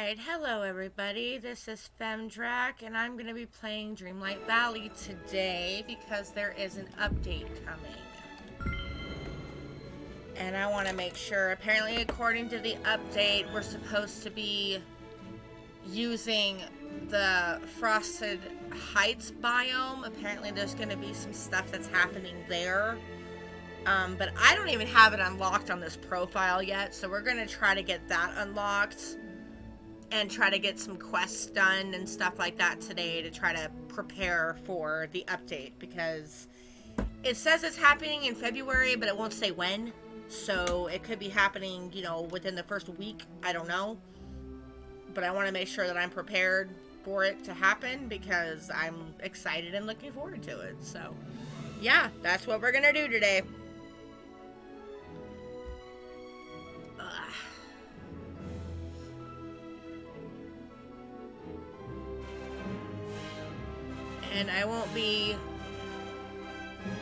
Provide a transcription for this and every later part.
Alright, hello everybody, this is Femdrac, and I'm going to be playing Dreamlight Valley today because there is an update coming. And I want to make sure, apparently according to the update, we're supposed to be using the Frosted Heights biome. Apparently there's going to be some stuff that's happening there. But I don't even have it unlocked on this profile yet, so we're going to try to get that unlocked. And try to get some quests done and stuff like that today to try to prepare for the update, because it says it's happening in February, but it won't say when. So it could be happening, you know, within the first week. I don't know. But I want to make sure that I'm prepared for it to happen because I'm excited and looking forward to it. So, yeah, that's what we're going to do today. And I won't be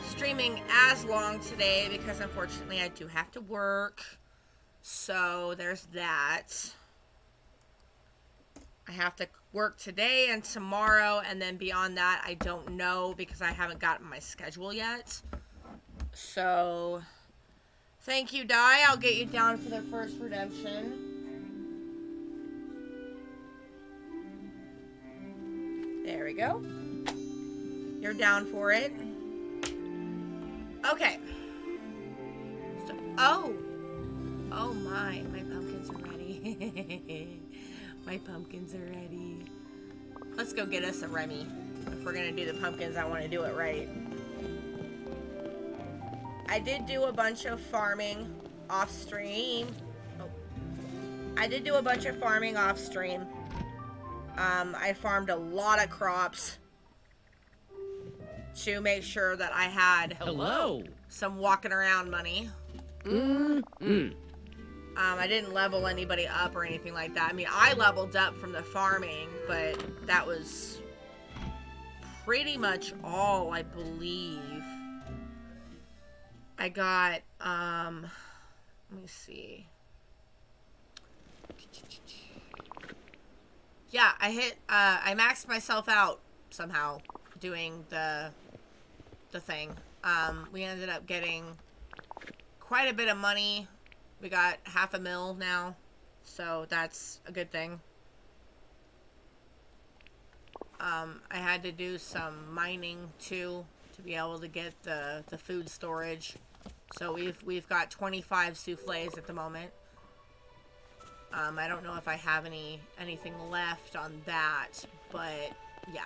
streaming as long today because unfortunately I do have to work. So there's that. I have to work today and tomorrow, and then beyond that I don't know because I haven't gotten my schedule yet. So thank you, Di. I'll get you down for the first redemption. There we go. You're down for it. Okay. So, oh my pumpkins are ready. My pumpkins are ready. Let's go get us a Remy. If we're gonna do the pumpkins, I want to do it right. I did do a bunch of farming off stream. I farmed a lot of crops to make sure that I had some walking around money. I didn't level anybody up or anything like that. I mean, I leveled up from the farming, but that was pretty much all, I believe. I got, let me see. Yeah, I maxed myself out somehow doing the thing. We ended up getting quite a bit of money. We got $500,000 now, so that's a good thing. I had to do some mining too to be able to get the food storage. So we've got 25 souffles at the moment. I don't know if I have anything left on that, but yeah.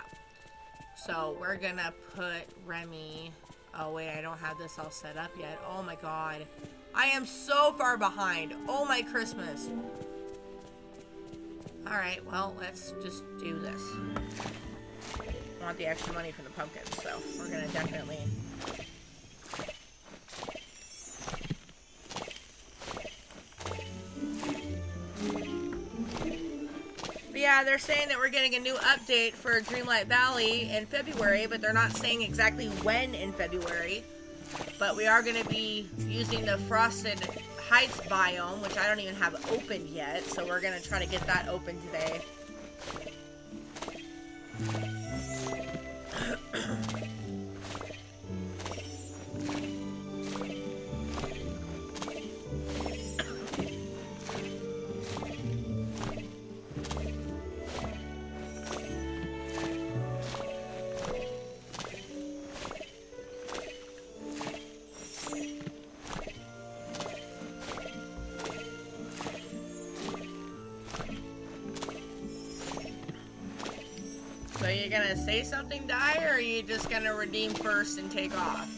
So we're gonna put Remy. Oh wait, I don't have this all set up yet. Oh my god. I am so far behind. Oh my Christmas. Alright, well, let's just do this. I want the extra money for the pumpkins, so we're gonna definitely... Yeah, they're saying that we're getting a new update for Dreamlight Valley in February, but they're not saying exactly when in February. But we are going to be using the Frosted Heights biome, which I don't even have opened yet, so we're going to try to get that open today. So you're gonna say something, Di, or are you just gonna redeem first and take off?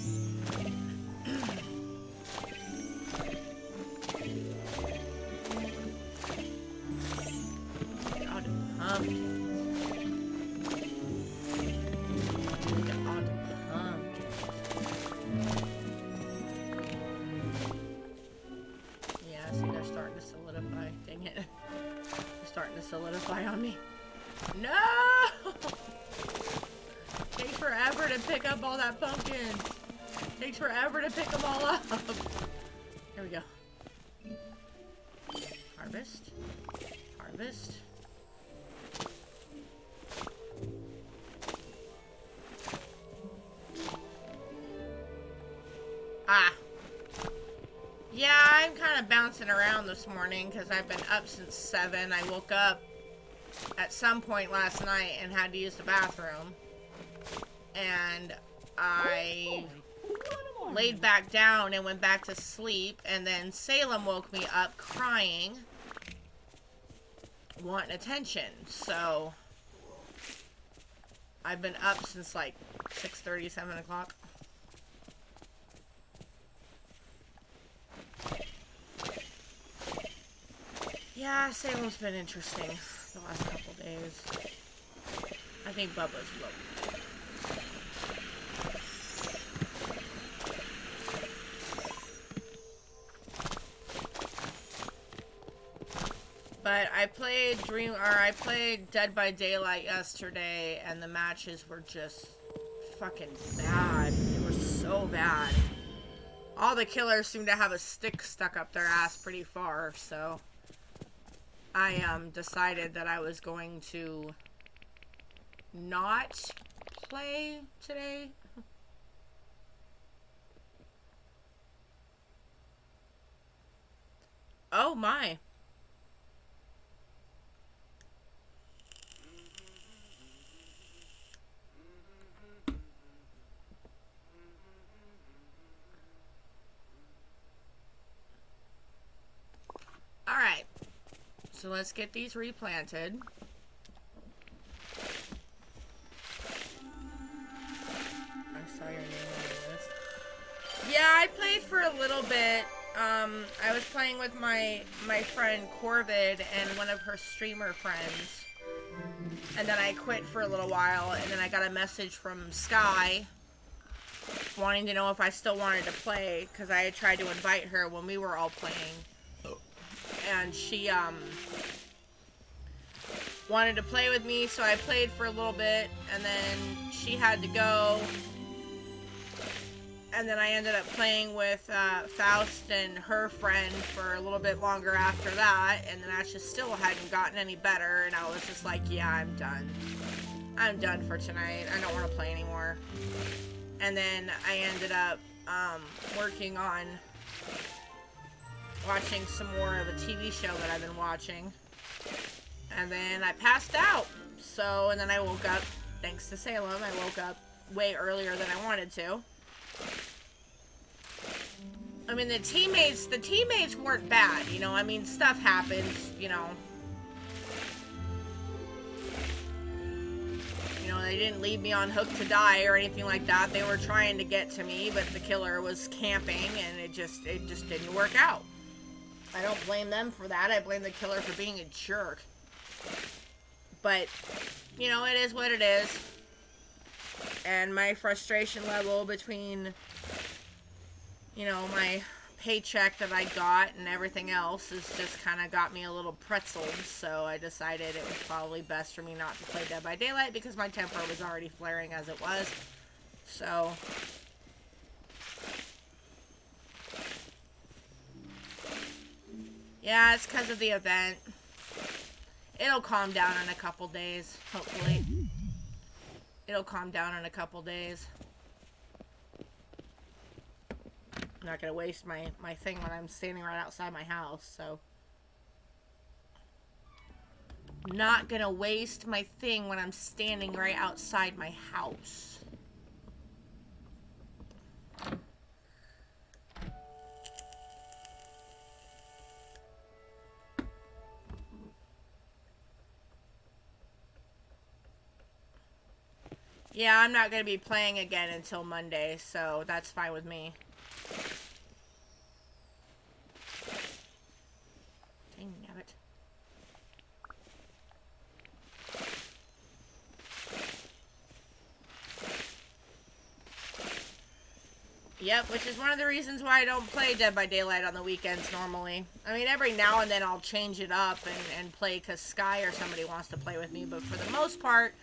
Look at all the pumpkins. Look at all the pumpkins. Yeah, see, they're starting to solidify. Dang it. They're starting to solidify on me. No! Takes forever to pick up all that pumpkins. Takes forever to pick them all up. Here we go. Harvest. Harvest. of bouncing around this morning because I've been up since 7. I woke up at some point last night and had to use the bathroom. And I laid back down and went back to sleep. And then Salem woke me up crying, wanting attention. So I've been up since like 6:30, 7 o'clock. Yeah, Salem's been interesting the last couple days. I think Bubba's low. But I played Dead by Daylight yesterday, and the matches were just fucking bad. They were so bad. All the killers seem to have a stick stuck up their ass pretty far, so I decided that I was going to not play today. Oh my. Alright, so let's get these replanted. I saw your name on the list. Yeah, I played for a little bit. I was playing with my friend Corvid and one of her streamer friends. And then I quit for a little while, and then I got a message from Sky wanting to know if I still wanted to play, because I had tried to invite her when we were all playing. And she wanted to play with me, so I played for a little bit, and then she had to go, and then I ended up playing with Faust and her friend for a little bit longer after that, and the match just still hadn't gotten any better, and I was just like, yeah, I'm done. I'm done for tonight. I don't want to play anymore. And then I ended up working on watching some more of a TV show that I've been watching. And then I passed out. So, and then I woke up, thanks to Salem, I woke up way earlier than I wanted to. I mean, the teammates weren't bad, you know, I mean, stuff happens, you know. You know, they didn't leave me on hook to die or anything like that. They were trying to get to me, but the killer was camping, and it just didn't work out. I don't blame them for that. I blame the killer for being a jerk. But, you know, it is what it is. And my frustration level between, you know, my paycheck that I got and everything else has just kind of got me a little pretzeled. So I decided it was probably best for me not to play Dead by Daylight because my temper was already flaring as it was. So yeah, it's because of the event. It'll calm down in a couple days, hopefully. It'll calm down in a couple days. I'm not going to waste my thing when I'm standing right outside my house, so. Not going to waste my thing when I'm standing right outside my house. Yeah, I'm not going to be playing again until Monday, so that's fine with me. Dang nabbit. Yep, which is one of the reasons why I don't play Dead by Daylight on the weekends normally. I mean, every now and then I'll change it up and play because Sky or somebody wants to play with me, but for the most part,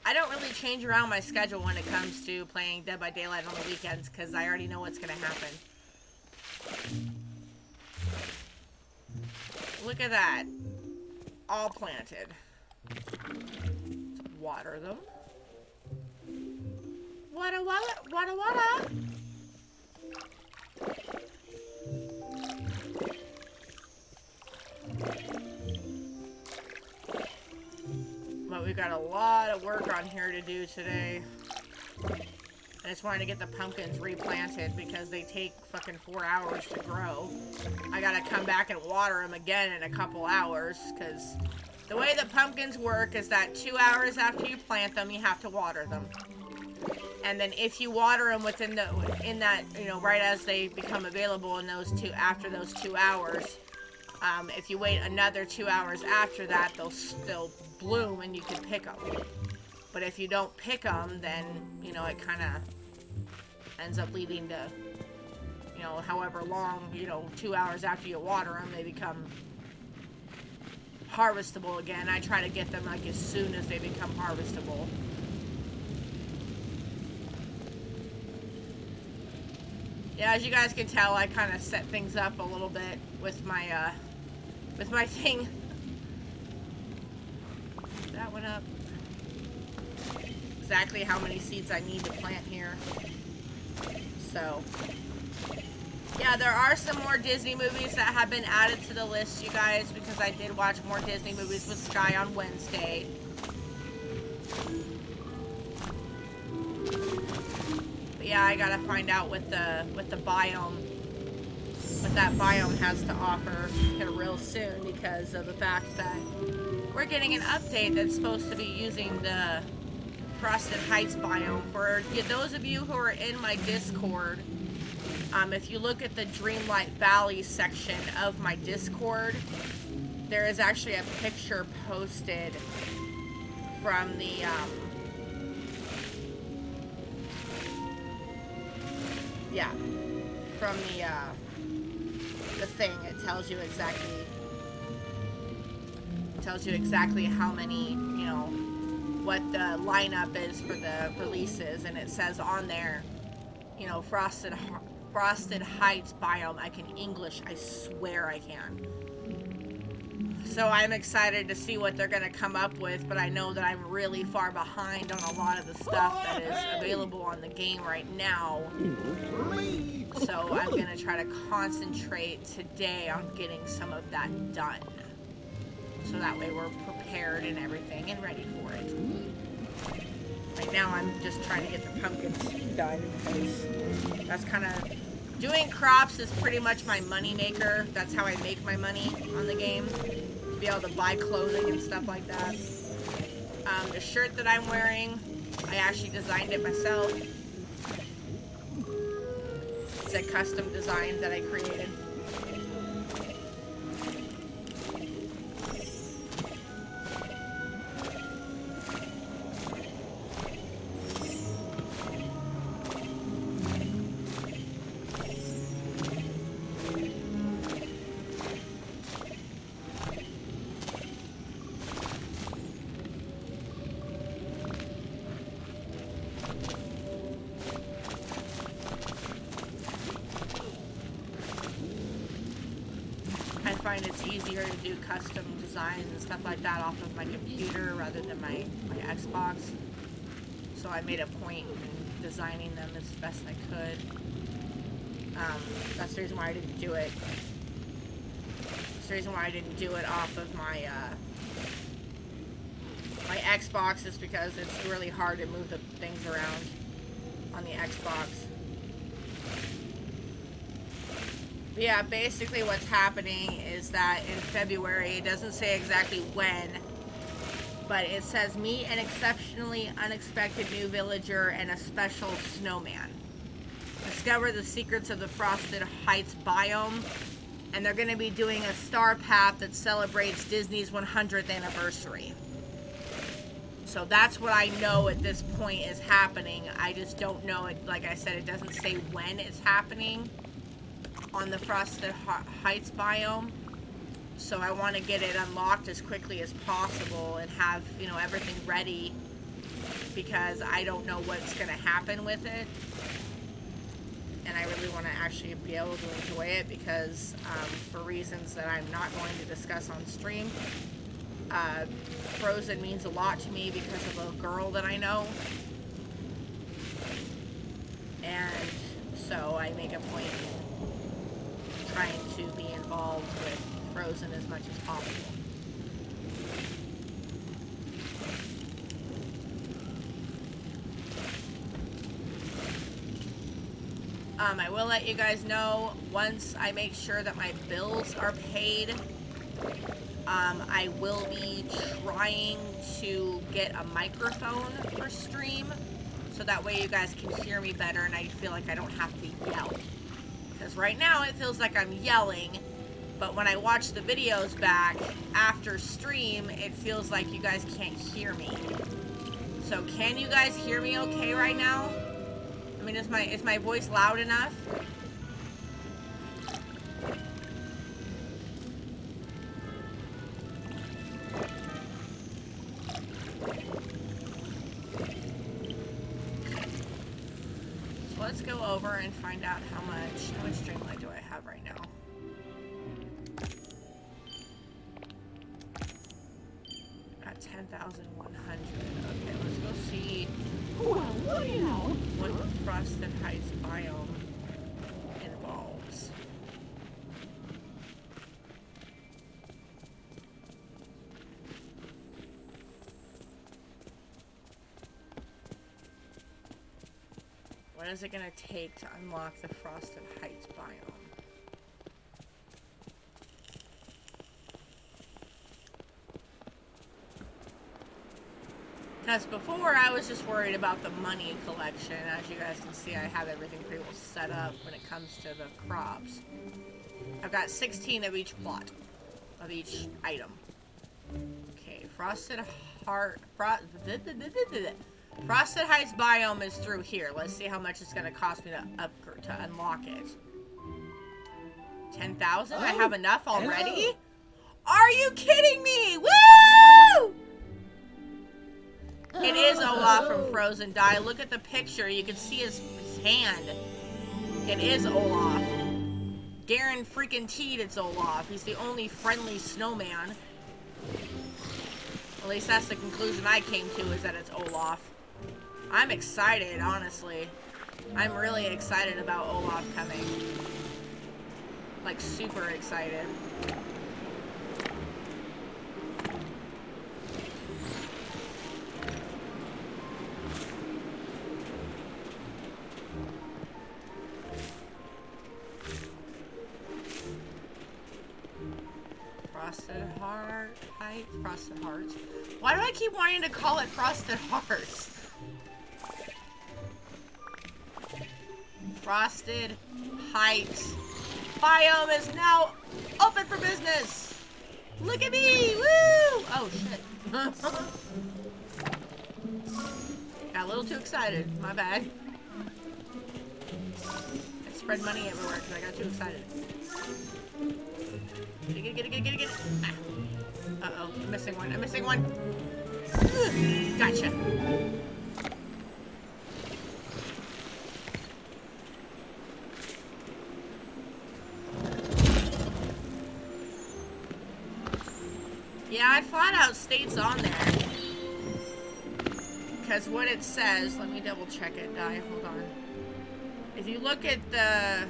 I don't really change around my schedule when it comes to playing Dead by Daylight on the weekends because I already know what's going to happen. Look at that. All planted. Let's water them. Wada wada, wada wada. But we've got a lot of work on here to do today. I just wanted to get the pumpkins replanted because they take fucking 4 hours to grow. I gotta come back and water them again in a couple hours because the way the pumpkins work is that 2 hours after you plant them, you have to water them. And then if you water them in that, you know, right as they become available in after those 2 hours, if you wait another 2 hours after that, they'll bloom and you can pick them. But if you don't pick them, then, you know, it kind of ends up leading to, you know, however long, you know, 2 hours after you water them, they become harvestable again. I try to get them like as soon as they become harvestable. Yeah, as you guys can tell, I kind of set things up a little bit with my thing. That one up. Exactly how many seeds I need to plant here. So, yeah, there are some more Disney movies that have been added to the list, you guys, because I did watch more Disney movies with Sky on Wednesday. But yeah, I gotta find out what the biome, what that biome has to offer here real soon because of the fact that we're getting an update that's supposed to be using the Frosted Heights biome. For those of you who are in my Discord, if you look at the Dreamlight Valley section of my Discord, there is actually a picture posted from the the thing. It tells you exactly how many, you know, what the lineup is for the releases, and it says on there, you know, Frosted Heights biome. I can English, I swear I can. So I'm excited to see what they're gonna come up with, but I know that I'm really far behind on a lot of the stuff that is available on the game right now. So I'm gonna try to concentrate today on getting some of that done. So that way we're prepared and everything and ready for it. Right now I'm just trying to get the pumpkins done because that's kind of... Doing crops is pretty much my money maker. That's how I make my money on the game. To be able to buy clothing and stuff like that. The shirt that I'm wearing, I actually designed it myself. It's a custom design that I created. It's easier to do custom designs and stuff like that off of my computer rather than my Xbox. So I made a point in designing them as best I could. That's the reason why I didn't do it. That's the reason why I didn't do it off of my my Xbox is because it's really hard to move the things around on the Xbox. Yeah, basically what's happening is that in February, it doesn't say exactly when, but it says meet an exceptionally unexpected new villager and a special snowman. Discover the secrets of the Frosted Heights biome, and they're going to be doing a star path that celebrates Disney's 100th anniversary. So that's what I know at this point is happening. I just don't know it. Like I said, it doesn't say when it's happening on the Frosted Heights biome, so I want to get it unlocked as quickly as possible and have, you know, everything ready because I don't know what's going to happen with it, and I really want to actually be able to enjoy it because for reasons that I'm not going to discuss on stream, Frozen means a lot to me because of a girl that I know, and so I make a point trying to be involved with Frozen as much as possible. I will let you guys know once I make sure that my bills are paid. I will be trying to get a microphone for stream, so that way you guys can hear me better and I feel like I don't have to yell. Because right now it feels like I'm yelling, but when I watch the videos back after stream, it feels like you guys can't hear me. So can you guys hear me okay right now? I mean, is my voice loud enough? So let's go over and find out how much Dreamlight do I have right now. Got 10,100. Okay, let's go see what the Frosted Heights biome involves. What is it gonna take to unlock the Frosted Heights biome? Because before, I was just worried about the money collection. As you guys can see, I have everything pretty well set up when it comes to the crops. I've got 16 of each plot, of each item. Okay, Frosted Heights biome is through here. Let's see how much it's going to cost me to unlock it. 10,000? I have enough already? Hello. Are you kidding me? Woo! It is Olaf from Frozen Die. Look at the picture. You can see his hand. It is Olaf. Garen freaking Teed, it's Olaf. He's the only friendly snowman. At least that's the conclusion I came to, is that it's Olaf. I'm excited, honestly. I'm really excited about Olaf coming. Like, super excited. Frosted Hearts. Why do I keep wanting to call it Frosted Hearts? Frosted Heights biome is now open for business. Look at me! Woo! Oh shit. Got a little too excited. My bad. I spread money everywhere because I got too excited. Get it. Ah. Uh-oh, I'm missing one. Ugh, gotcha. Yeah, it flat out states on there. Because what it says, let me double check it, hold on. If you look at the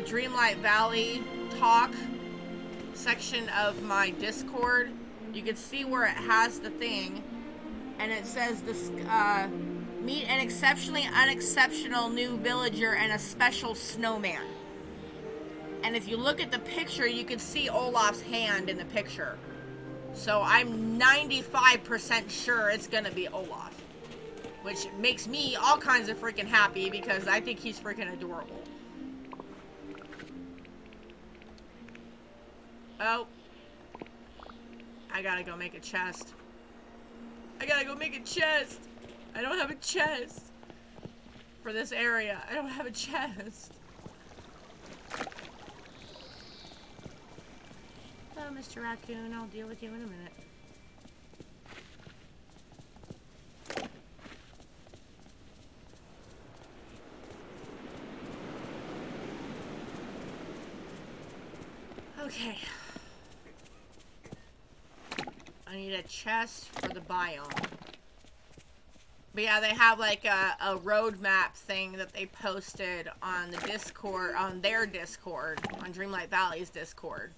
Dreamlight Valley talk section of my Discord, you can see where it has the thing, and it says this, meet an exceptionally unexceptional new villager and a special snowman. And if you look at the picture, you can see Olaf's hand in the picture. So I'm 95% sure it's gonna be Olaf. Which makes me all kinds of freaking happy because I think he's freaking adorable. Oh. I gotta go make a chest. I don't have a chest for this area. I don't have a chest. Oh, Mr. Raccoon, I'll deal with you in a minute. Okay. I need a chest for the biome. But yeah, they have like a roadmap thing that they posted on the Discord, on their Discord, on Dreamlight Valley's Discord.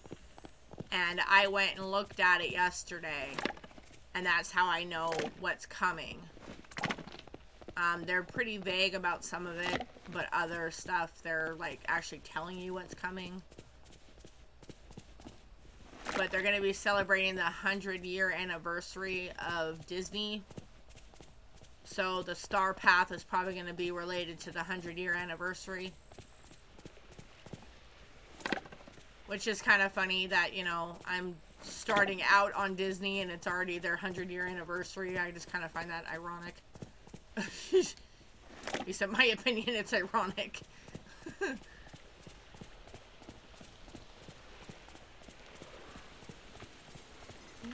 And I went and looked at it yesterday, and that's how I know what's coming. They're pretty vague about some of it, but other stuff they're like actually telling you what's coming. But they're going to be celebrating the 100-year anniversary of Disney. So the star path is probably going to be related to the 100-year anniversary. Which is kind of funny that, you know, I'm starting out on Disney and it's already their 100-year anniversary. I just kind of find that ironic. At least in my opinion, it's ironic.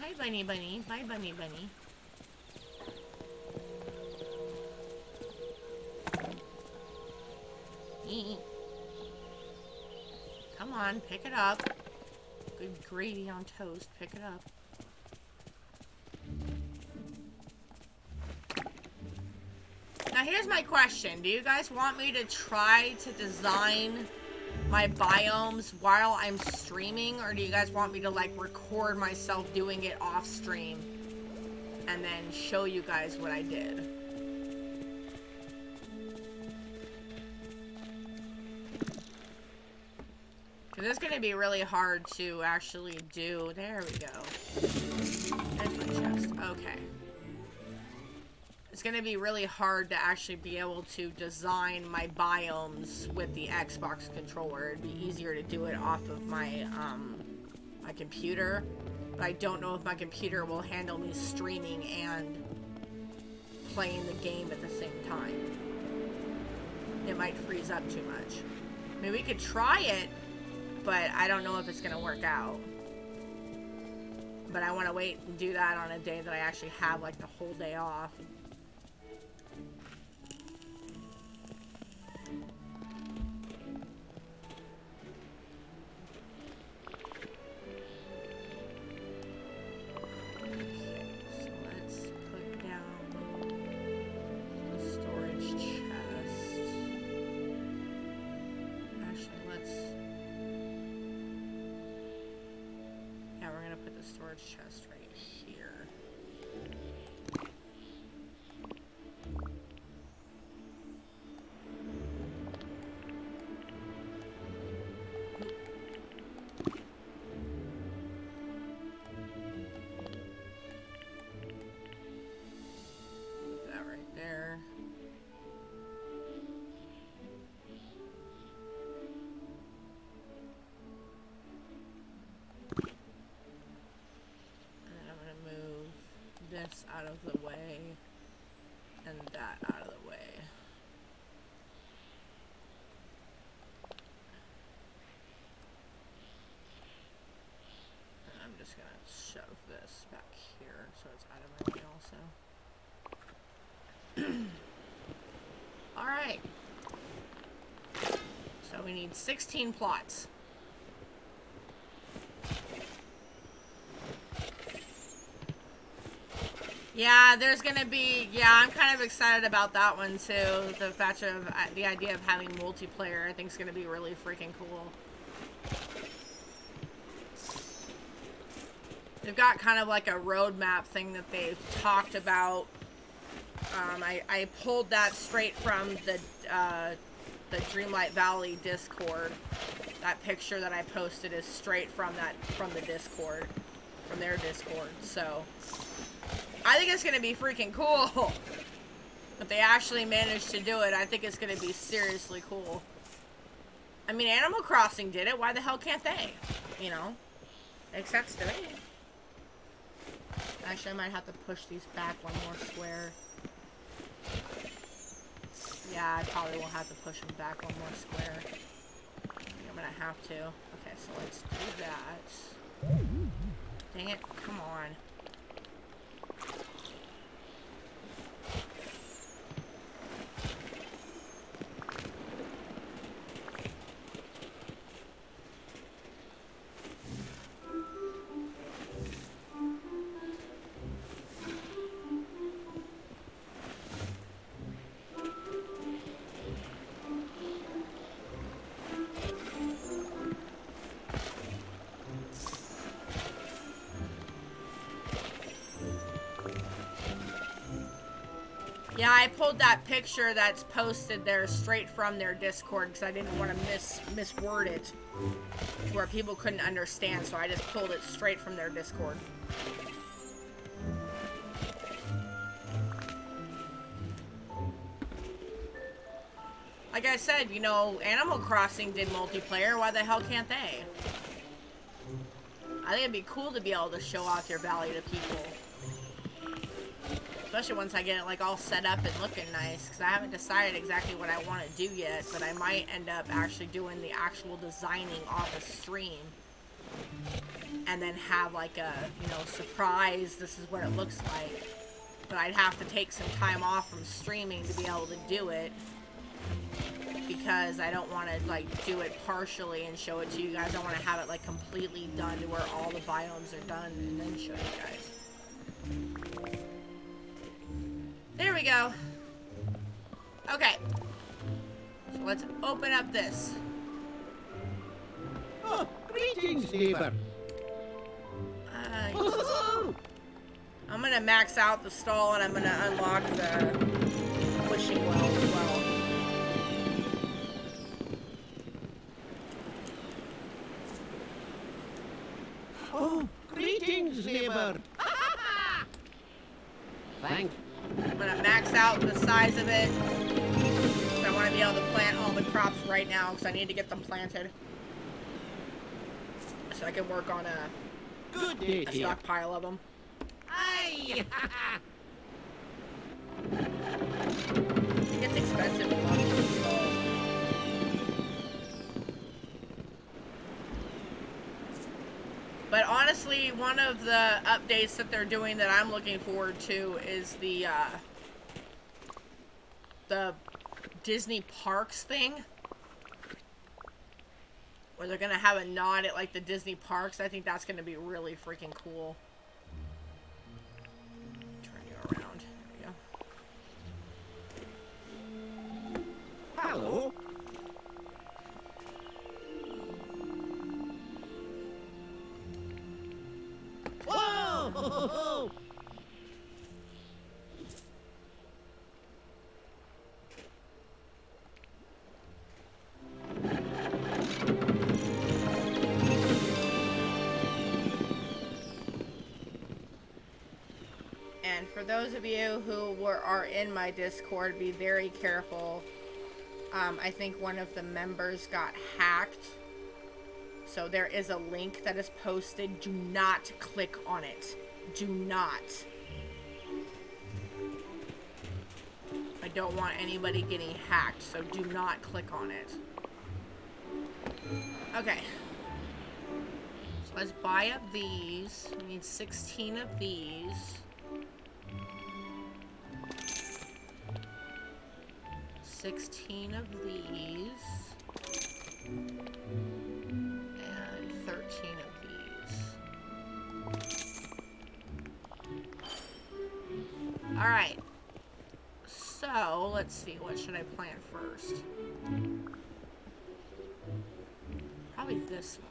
Hi, bunny bunny. Bye, bunny bunny. Come on, pick it up. Good gravy on toast. Pick it up. Now here's my question. Do you guys want me to try to design my biomes while I'm streaming? Or do you guys want me to like record myself doing it off stream and then show you guys what I did? Because it's going to be really hard to actually do. There we go. There's my chest. Okay. It's going to be really hard to actually be able to design my biomes with the Xbox controller. It'd be easier to do it off of my, my computer. But I don't know if my computer will handle me streaming and playing the game at the same time. It might freeze up too much. I mean, we could try it, but I don't know if it's going to work out. But I want to wait and do that on a day that I actually have, like, the whole day off. Chest right here. Put that right there. This out of the way and that out of the way. And I'm just gonna shove this back here so it's out of my way also. Alright. So we need 16 plots. Yeah, there's gonna be, I'm kind of excited about that one too. The fact of, the idea of having multiplayer, I think is gonna be really freaking cool. They've got kind of like a roadmap thing that they've talked about. I pulled that straight from the Dreamlight Valley Discord. That picture that I posted is straight from the Discord, from their Discord, so. I think it's going to be freaking cool. If they actually managed to do it, I think it's going to be seriously cool. I mean, Animal Crossing did it. Why the hell can't they? You know? Makes sense to me. Actually, I might have to push these back one more square. Yeah, I probably will have to push them back one more square. I think I'm going to have to. Okay, so let's do that. Dang it. Come on. Yeah, I pulled that picture that's posted there straight from their Discord because I didn't want to misword it to where people couldn't understand, so I just pulled it straight from their Discord. Like I said, you know, Animal Crossing did multiplayer. Why the hell can't they? I think it'd be cool to be able to show off your valley to people. Especially once I get it like all set up and looking nice. Because I haven't decided exactly what I want to do yet. But I might end up actually doing the actual designing off a stream. And then have like a, you know, surprise, this is what it looks like. But I'd have to take some time off from streaming to be able to do it. Because I don't want to like do it partially and show it to you guys. I want to have it like completely done to where all the biomes are done and then show you guys. There we go. Okay. So let's open up this. Oh, greetings, neighbor. I'm gonna max out the stall and I'm gonna unlock the wishing well as well. Oh, greetings, neighbor. Thanks. I'm gonna max out the size of it. I want to be able to plant all the crops right now because I need to get them planted. So I can work on a stockpile of them. Aye. It gets expensive to launch this stall. But honestly, one of the updates that they're doing that I'm looking forward to is the Disney Parks thing. Where they're going to have a nod at like the Disney Parks. I think that's going to be really freaking cool. Turn you around. There we go. Hello. Whoa! And for those of you who are in my Discord, be very careful. I think one of the members got hacked. So there is a link that is posted. Do not click on it. Do not. I don't want anybody getting hacked, so do not click on it. Okay. So let's buy up these. We need 16 of these. 16 of these. And 13 of these. Alright. So, let's see. What should I plant first? Probably this one.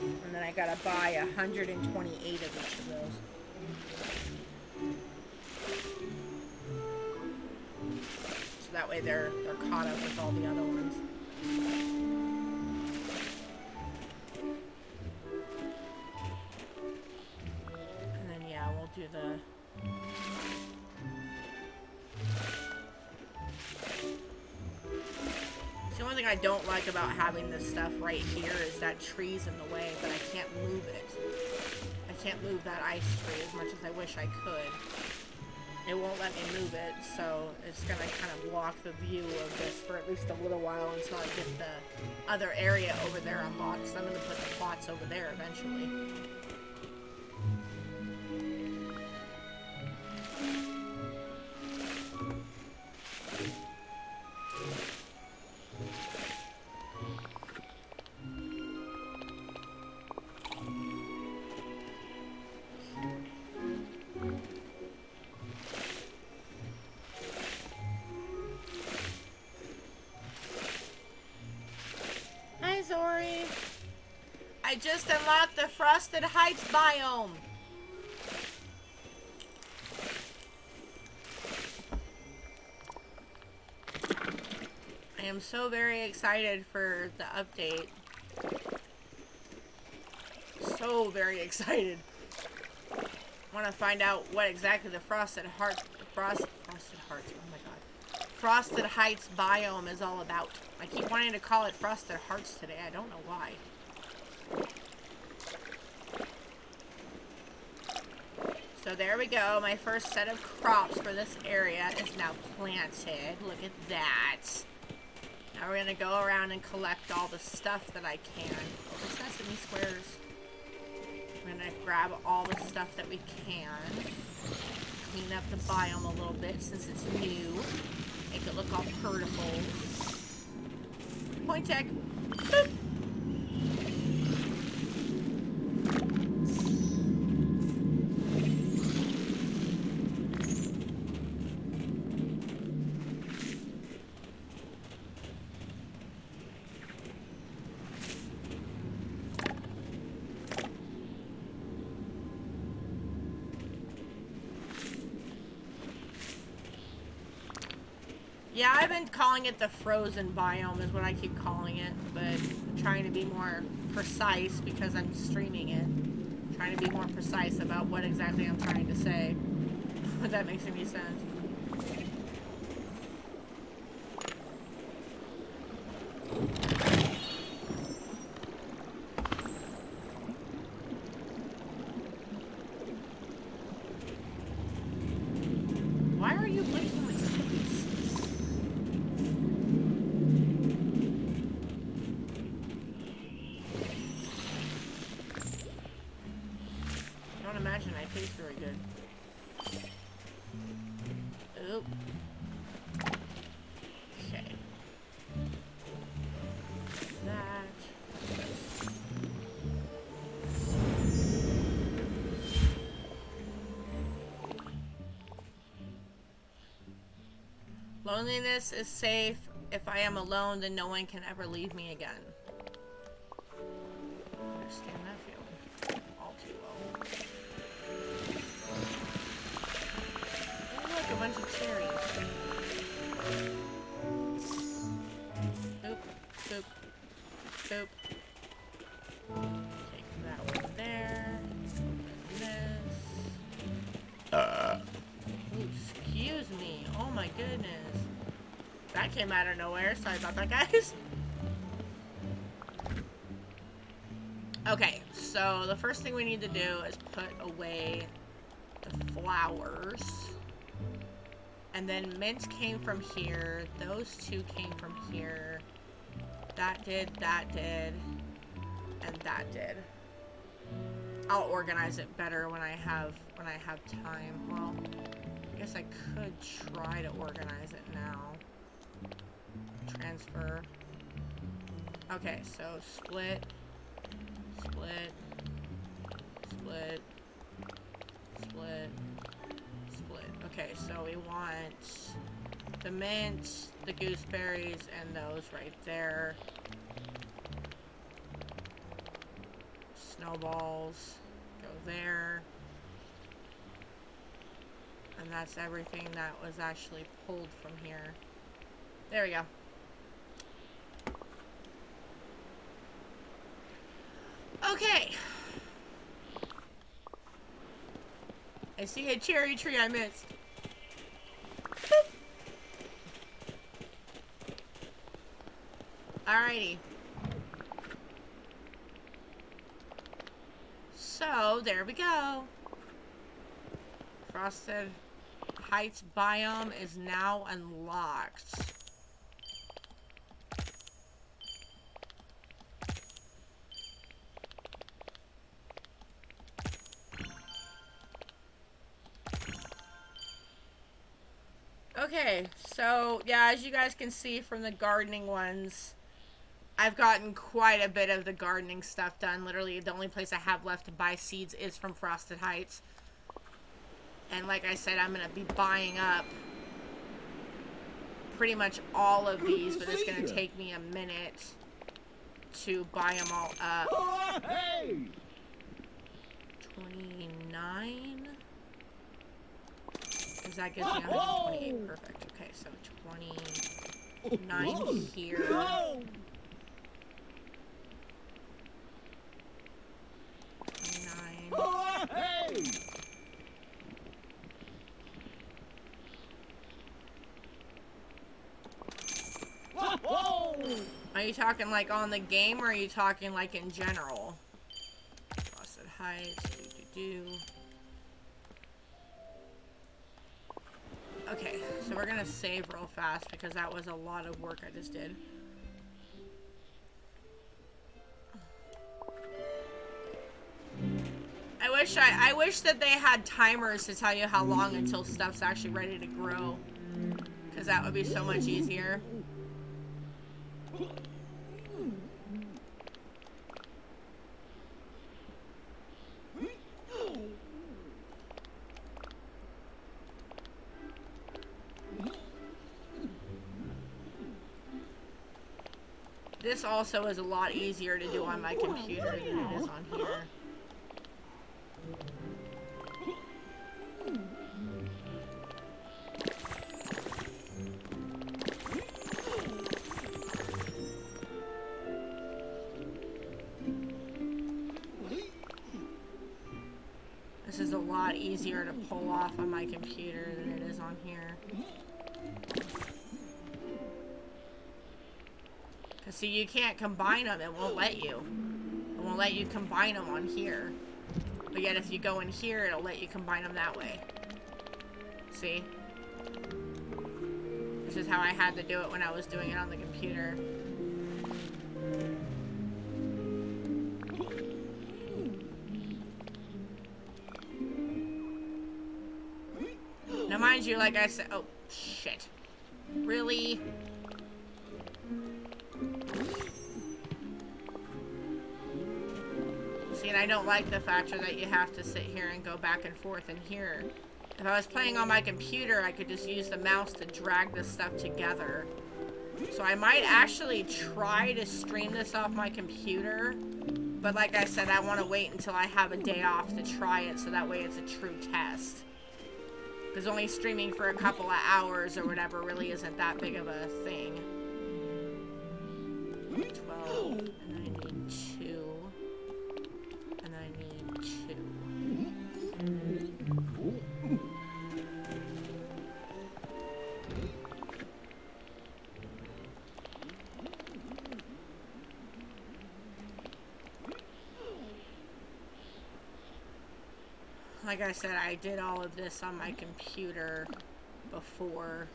And then I gotta buy 128 of each of those. So that way they're caught up with all the other ones. And then yeah, we'll do the The only thing I don't like about having this stuff right here is that tree's in the way, but I can't move it. I can't move that ice tree as much as I wish I could. It won't let me move it, so it's gonna kind of block the view of this for at least a little while until I get the other area over there unlocked. So I'm gonna put the plots over there eventually. I just unlocked the Frosted Heights biome. I am so very excited for the update. So very excited. I want to find out what exactly the Frosted Heights, oh my god. Frosted Heights biome is all about. I keep wanting to call it Frosted Hearts today. I don't know why. So there we go. My first set of crops for this area is now planted. Look at that. Now we're going to go around and collect all the stuff that I can. Oh, the sesame squares. We're going to grab all the stuff that we can. Clean up the biome a little bit since it's new. Make it look all purtiful. Point tech. Boop. Yeah, I've been calling it the frozen biome is what I keep calling it, but I'm trying to be more precise because I'm streaming it. I'm trying to be more precise about what exactly I'm trying to say. If that makes any sense. Why are you licking my face? I don't imagine I taste very good. Oop. Okay. That. Loneliness is safe. If I am alone, then no one can ever leave me again. I understand that feeling all too well. Oh, look, a bunch of cherries. Oop, oop, oop. Take that one there. This. Ooh, excuse me. Oh my goodness. That came out of nowhere. Sorry about that, guys. Okay, so the first thing we need to do is put away the flowers. And then mint came from here. Those two came from here. That did, and that did. I'll organize it better when I have time. Well, I guess I could try to organize it now. Transfer. Okay, so split, split, split, split, split. Okay, so we want the mint, the gooseberries, and those right there. Snowballs go there. And that's everything that was actually pulled from here. There we go. Okay. I see a cherry tree I missed. Boop. Alrighty. So, there we go. Frosted Heights biome is now unlocked. Okay, so yeah, as you guys can see from the gardening ones, I've gotten quite a bit of the gardening stuff done. Literally, the only place I have left to buy seeds is from Frosted Heights. And like I said, I'm going to be buying up pretty much all of these, but it's going to take me a minute to buy them all up. Oh, hey! 29? Because that gives me 128. Perfect. Okay, so 29 here. Oh, 29. oh, hey! Oh, Are you talking like on the game, or are you talking like in general? Frosted Heights, do. Okay, so we're gonna save real fast because that was a lot of work I just did. I wish that they had timers to tell you how long until stuff's actually ready to grow, because that would be so much easier. This also is a lot easier to do on my computer than it is on here. This is a lot easier to pull off on my computer than it is on here. Cause see, you can't combine them, it won't let you. It won't let you combine them on here. But yet if you go in here, it'll let you combine them that way. See? This is how I had to do it when I was doing it on the computer. Now mind you, like I said, oh, shit. Really? See, and I don't like the factor that you have to sit here and go back and forth in here. If I was playing on my computer, I could just use the mouse to drag this stuff together. So I might actually try to stream this off my computer. But like I said, I want to wait until I have a day off to try it, so that way it's a true test. Because only streaming for a couple of hours or whatever really isn't that big of a thing. 12, and I need 2. And I need 2. Like I said, I did all of this on my computer before.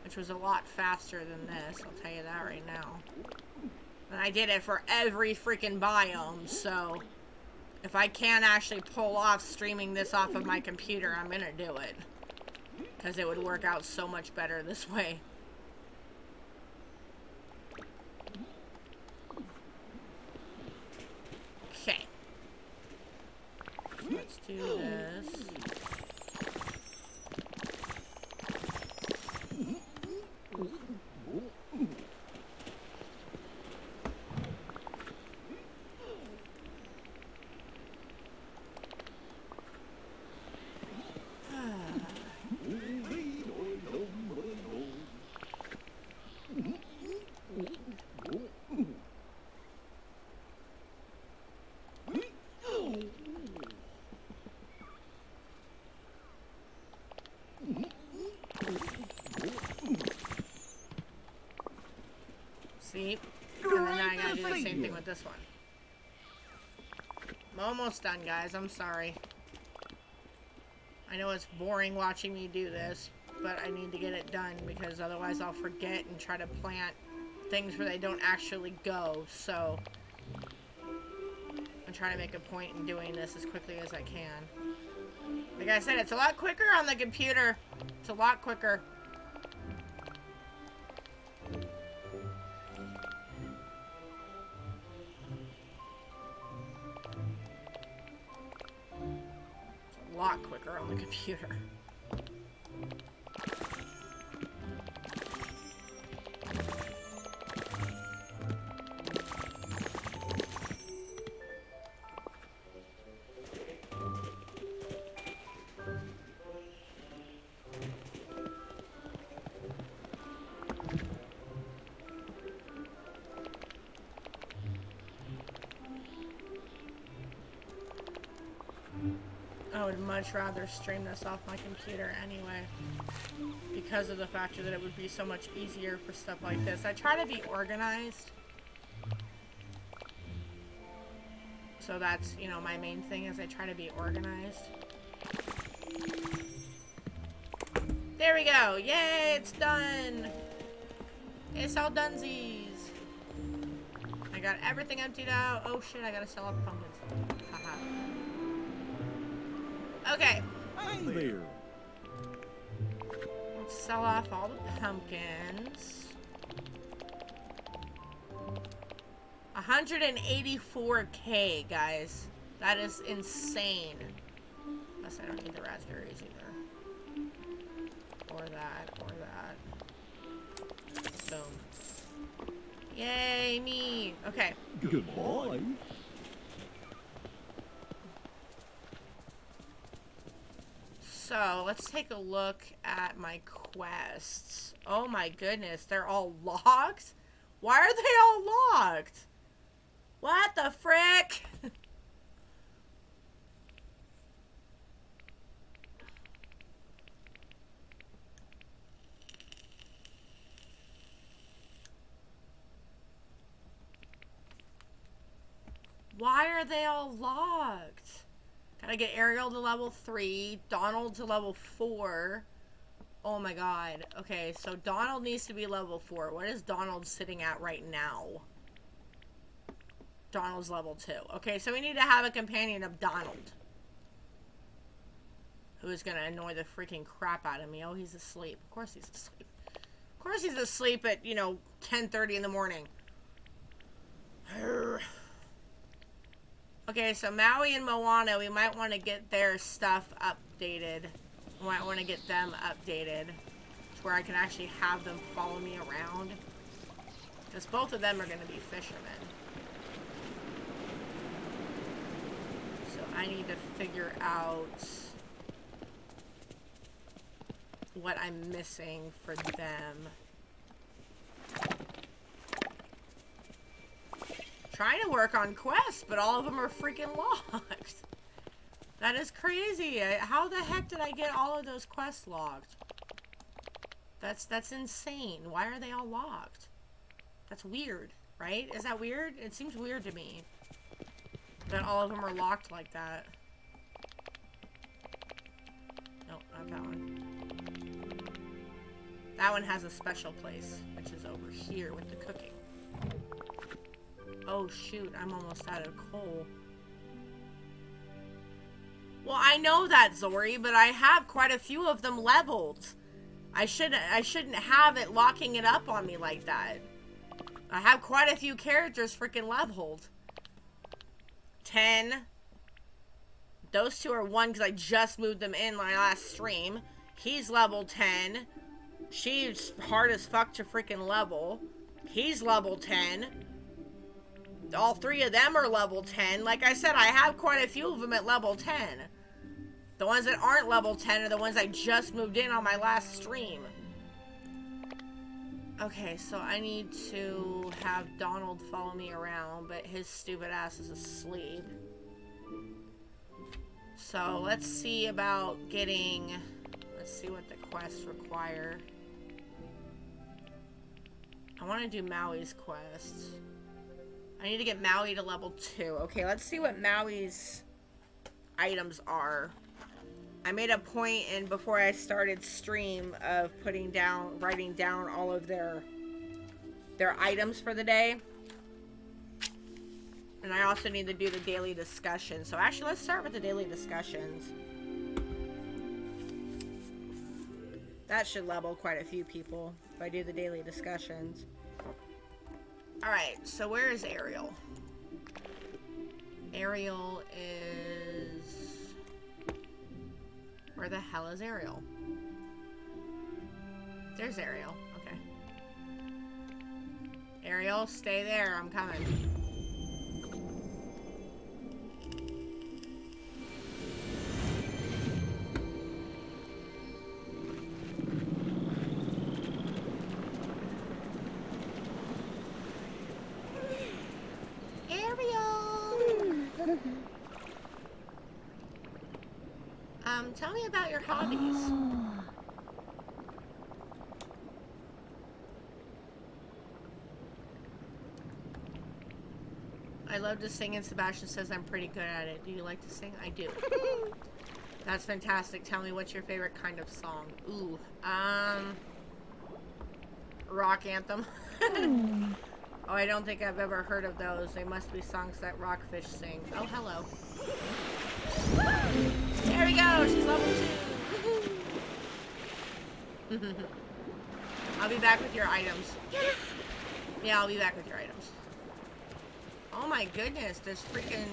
Which was a lot faster than this, I'll tell you that right now. And I did it for every freaking biome, so if I can actually pull off streaming this off of my computer, I'm gonna do it. Because it would work out so much better this way. Okay. So let's do this. See? And then now I gotta do the same thing with this one. I'm almost done, guys. I'm sorry. I know it's boring watching me do this, but I need to get it done because otherwise I'll forget and try to plant things where they don't actually go. So I'm trying to make a point in doing this as quickly as I can. Like I said, it's a lot quicker on the computer. It's a lot quicker. It's a lot quicker on the computer. I would much rather stream this off my computer anyway, because of the factor that it would be so much easier for stuff like this. I try to be organized. So that's, you know, my main thing is I try to be organized. There we go. Yay, it's done. It's all dunesies. I got everything emptied out. Oh shit, I gotta sell off the pumpkins. Haha. Okay. Hey there. Let's sell off all the pumpkins. 184K, guys. That is insane. Plus, I don't need the raspberries either. Or that, or that. Boom. Yay, me. Okay. Goodbye. So, let's take a look at my quests. Oh my goodness, they're all locked? Why are they all locked? What the frick? Why are they all locked? Gotta get Ariel to level 3, Donald to level 4. Oh my god. Okay, so Donald needs to be level 4. What is Donald sitting at right now? Donald's level 2. Okay, so we need to have a companion of Donald, who is gonna annoy the freaking crap out of me. Oh, he's asleep. Of course he's asleep. Of course he's asleep at, you know, 10:30 in the morning. Okay, so Maui and Moana, we might want to get their stuff updated. We might want to get them updated to where I can actually have them follow me around. Because both of them are going to be fishermen. So I need to figure out what I'm missing for them. Trying to work on quests, but all of them are freaking locked. That is crazy. How the heck did I get all of those quests locked? That's insane. Why are they all locked? That's weird, right? Is that weird? It seems weird to me that all of them are locked like that. Nope, not that one. That one has a special place, which is over here with the cooking. Oh shoot, I'm almost out of coal. Well, I know that, Zori, but I have quite a few of them leveled. I shouldn't have it locking it up on me like that. I have quite a few characters freaking leveled. 10. Those two are 1 because I just moved them in my last stream. He's level 10. She's hard as fuck to freaking level. He's level 10. All 3 of them are level 10. Like I said, I have quite a few of them at level 10. The ones that aren't level 10 are the ones I just moved in on my last stream. Okay, so I need to have Donald follow me around, but his stupid ass is asleep. So let's see about getting... Let's see what the quests require. I want to do Maui's quest. I need to get Maui to level 2. Okay, let's see what Maui's items are. I made a point in before I started stream of writing down all of their items for the day. And I also need to do the daily discussion. So actually, let's start with the daily discussions. That should level quite a few people if I do the daily discussions. Alright, so where is Ariel? Ariel is... Where the hell is Ariel? There's Ariel. Okay. Ariel, stay there. I'm coming. Tell me about your hobbies. I love to sing, and Sebastian says I'm pretty good at it. Do you like to sing? I do. That's fantastic. Tell me, what's your favorite kind of song? Ooh, rock anthem. Oh, I don't think I've ever heard of those. They must be songs that Rockfish sing. Oh, hello. There we go. She's level 2. I'll be back with your items. Yeah, I'll be back with your items. Oh my goodness, there's freaking...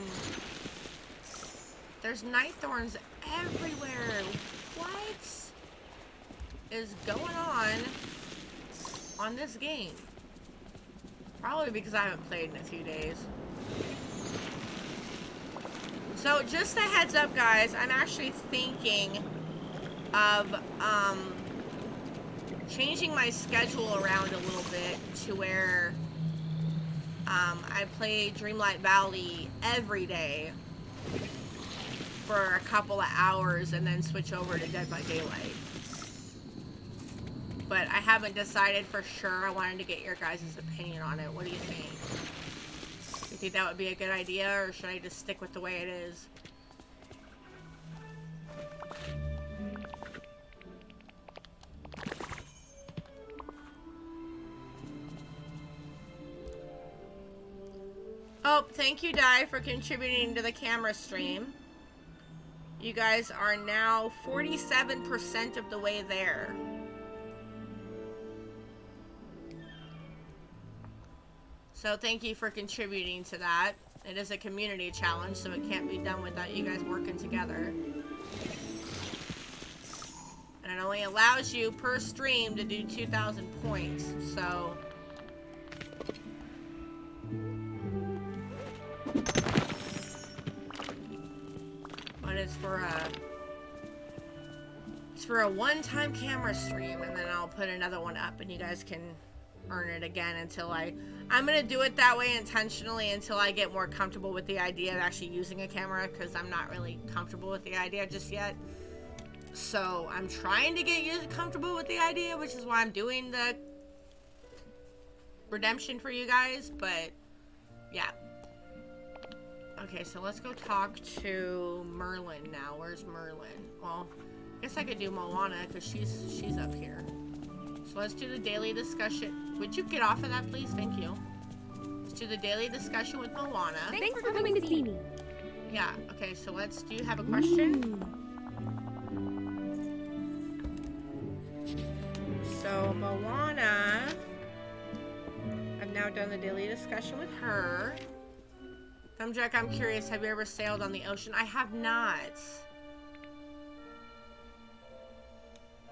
There's night thorns everywhere. What is going on this game? Probably because I haven't played in a few days. So just a heads up, guys, I'm actually thinking of changing my schedule around a little bit to where I play Dreamlight Valley every day for a couple of hours and then switch over to Dead by Daylight. But I haven't decided for sure. I wanted to get your guys' opinion on it. What do you think? You think that would be a good idea, or should I just stick with the way it is? Oh, thank you, Di, for contributing to the camera stream. You guys are now 47% of the way there. So thank you for contributing to that. It is a community challenge, so it can't be done without you guys working together. And it only allows you per stream to do 2,000 points, so... But it's for a one-time camera stream, and then I'll put another one up and you guys can earn it again until I'm gonna do it that way intentionally until I get more comfortable with the idea of actually using a camera, because I'm not really comfortable with the idea just yet. So I'm trying to get comfortable with the idea, which is why I'm doing the redemption for you guys, but yeah. Okay, so let's go talk to Merlin now. Where's Merlin? Well, I guess I could do Moana because she's up here. So let's do the daily discussion. Would you get off of that, please? Thank you. Let's do the daily discussion with Moana. Thanks for coming to see me. Yeah, okay, so do you have a question? So Moana, I've now done the daily discussion with her. Thumbjack, I'm curious, have you ever sailed on the ocean? I have not.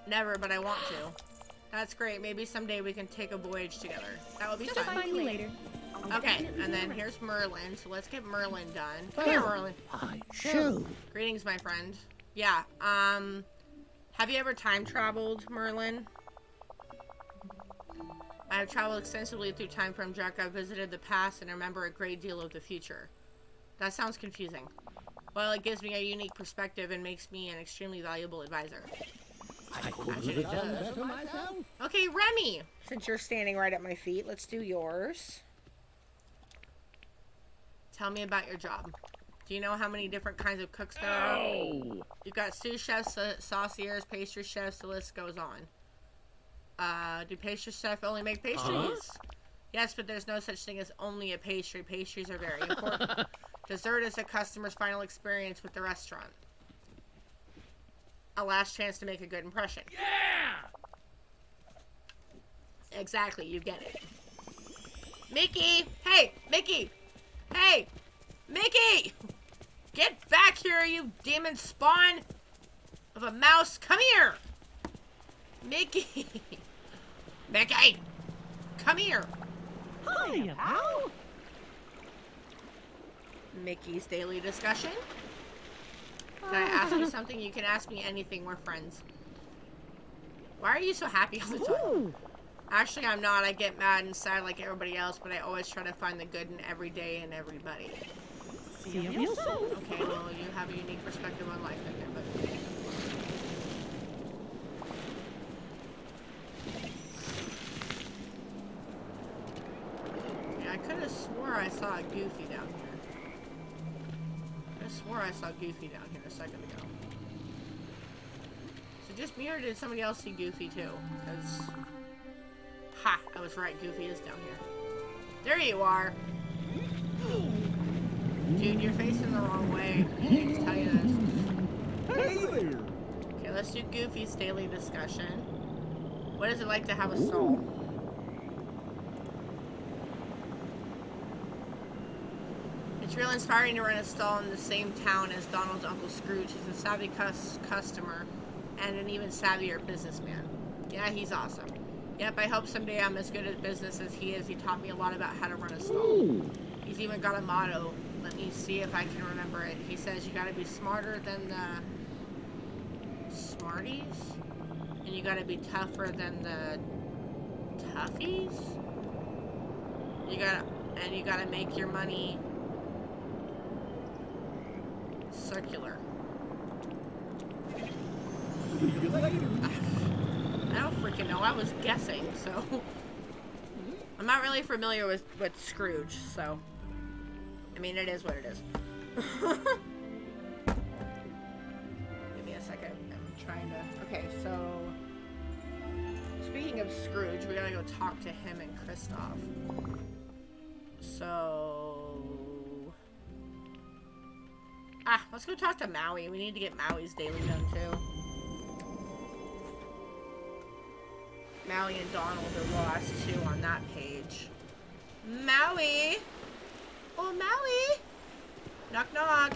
Never, but I want to. That's great. Maybe someday we can take a voyage together. That would be fun. Find you later. Okay, and then here's Merlin. So let's get Merlin done. Come here, Merlin. Hi, show. Greetings, my friend. Yeah, have you ever time traveled, Merlin? I have traveled extensively through time from Jack. I've visited the past and remember a great deal of the future. That sounds confusing. Well, it gives me a unique perspective and makes me an extremely valuable advisor. I couldn't have done better myself. Okay, Remy, since you're standing right at my feet, let's do yours. Tell me about your job. Do you know how many different kinds of cooks there are? Oh. You've got sous chefs, sauciers, pastry chefs, the list goes on. Do pastry chefs only make pastries? Yes, but there's no such thing as only a pastry. Pastries are very important. Dessert is a customer's final experience with the restaurant. A last chance to make a good impression. Yeah! Exactly, you get it. Mickey! Hey! Mickey! Hey! Mickey! Get back here, you demon spawn of a mouse! Come here! Mickey! Mickey! Come here! Hi, Al. Mickey's daily discussion. Can I ask you something? You can ask me anything. We're friends. Why are you so happy all the time? Ooh. Actually, I'm not. I get mad and sad like everybody else, but I always try to find the good in every day and everybody. See you soon. Okay, well, you have a unique perspective on life, I think, but... Goofy down here. I swore I saw Goofy down here a second ago. So just me, or did somebody else see Goofy too? Because... Ha! I was right, Goofy is down here. There you are! Dude, you're facing the wrong way. I need to tell you this. Okay, let's do Goofy's daily discussion. What is it like to have a stall? It's real inspiring to run a stall in the same town as Donald's Uncle Scrooge. He's a savvy customer and an even savvier businessman. Yeah, he's awesome. Yep, I hope someday I'm as good at business as he is. He taught me a lot about how to run a stall. He's even got a motto. Let me see if I can remember it. He says you gotta be smarter than the smarties, and you gotta be tougher than the toughies. You gotta make your money circular. I don't freaking know. I was guessing, so I'm not really familiar with Scrooge, so I mean, it is what it is. Give me a second. I'm trying to... Okay, so... Speaking of Scrooge, we gotta go talk to him and Kristoff. So... Ah, let's go talk to Maui. We need to get Maui's daily done, too. Maui and Donald are the last two on that page. Maui! Oh, Maui! Knock, knock.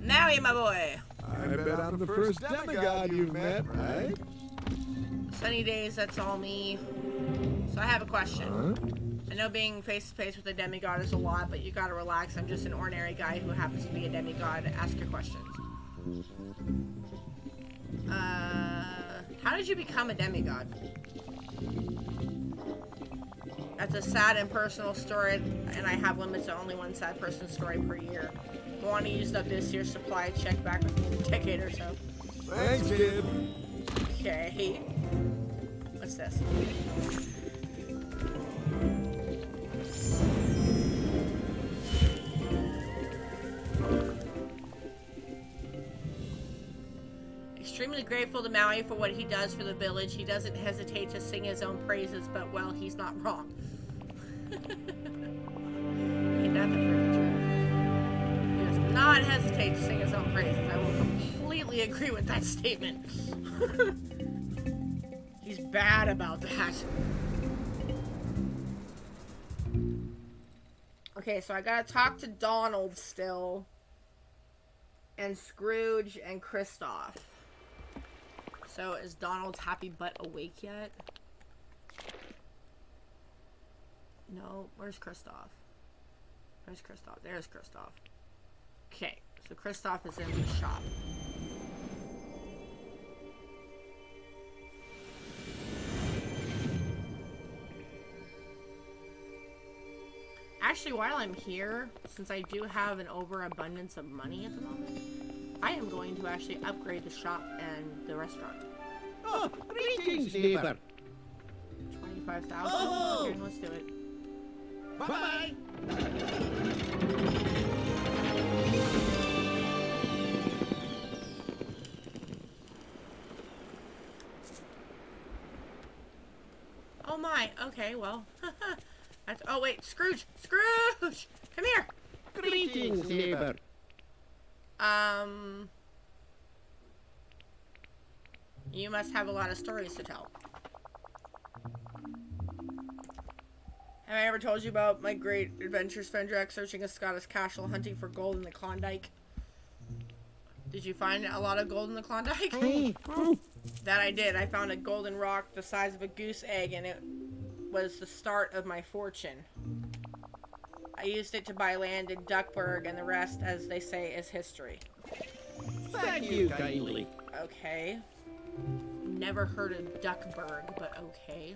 Maui, my boy. I bet I'm the first demigod you've met, right? Sunny days, that's all me. So I have a question. I know being face-to-face with a demigod is a lot, but you gotta relax. I'm just an ordinary guy who happens to be a demigod. Ask your questions. How did you become a demigod? That's a sad and personal story, and I have limits to only one sad person story per year. I want to use up this year's supply. Check back with me in a decade or so. Thanks, kid. Okay. What's this? Extremely grateful to Maui for what he does for the village. He doesn't hesitate to sing his own praises, but, well, he's not wrong. Ain't that the freaking truth? He does not hesitate to sing his own praises. I will completely agree with that statement. He's bad about that. Okay, so I gotta talk to Donald still. And Scrooge and Kristoff. So, is Donald's happy butt awake yet? No, where's Kristoff? Where's Kristoff? There's Kristoff. Okay, so Kristoff is in the shop. Actually, while I'm here, since I do have an overabundance of money at the moment, I am going to actually upgrade the shop and the restaurant. Oh, greetings, neighbor. 25,000? Oh! Okay, let's do it. Bye-bye. Oh my, okay, well. Oh wait, Scrooge! Scrooge! Come here! Greetings, neighbor. You must have a lot of stories to tell. Have I ever told you about my great adventures, Fendrak, searching a Scottish castle, hunting for gold in the Klondike? Did you find a lot of gold in the Klondike? That I did. I found a golden rock the size of a goose egg, and it was the start of my fortune. I used it to buy land in Duckburg, and the rest, as they say, is history. Thank you kindly. Okay. Never heard of Duckburg, but okay.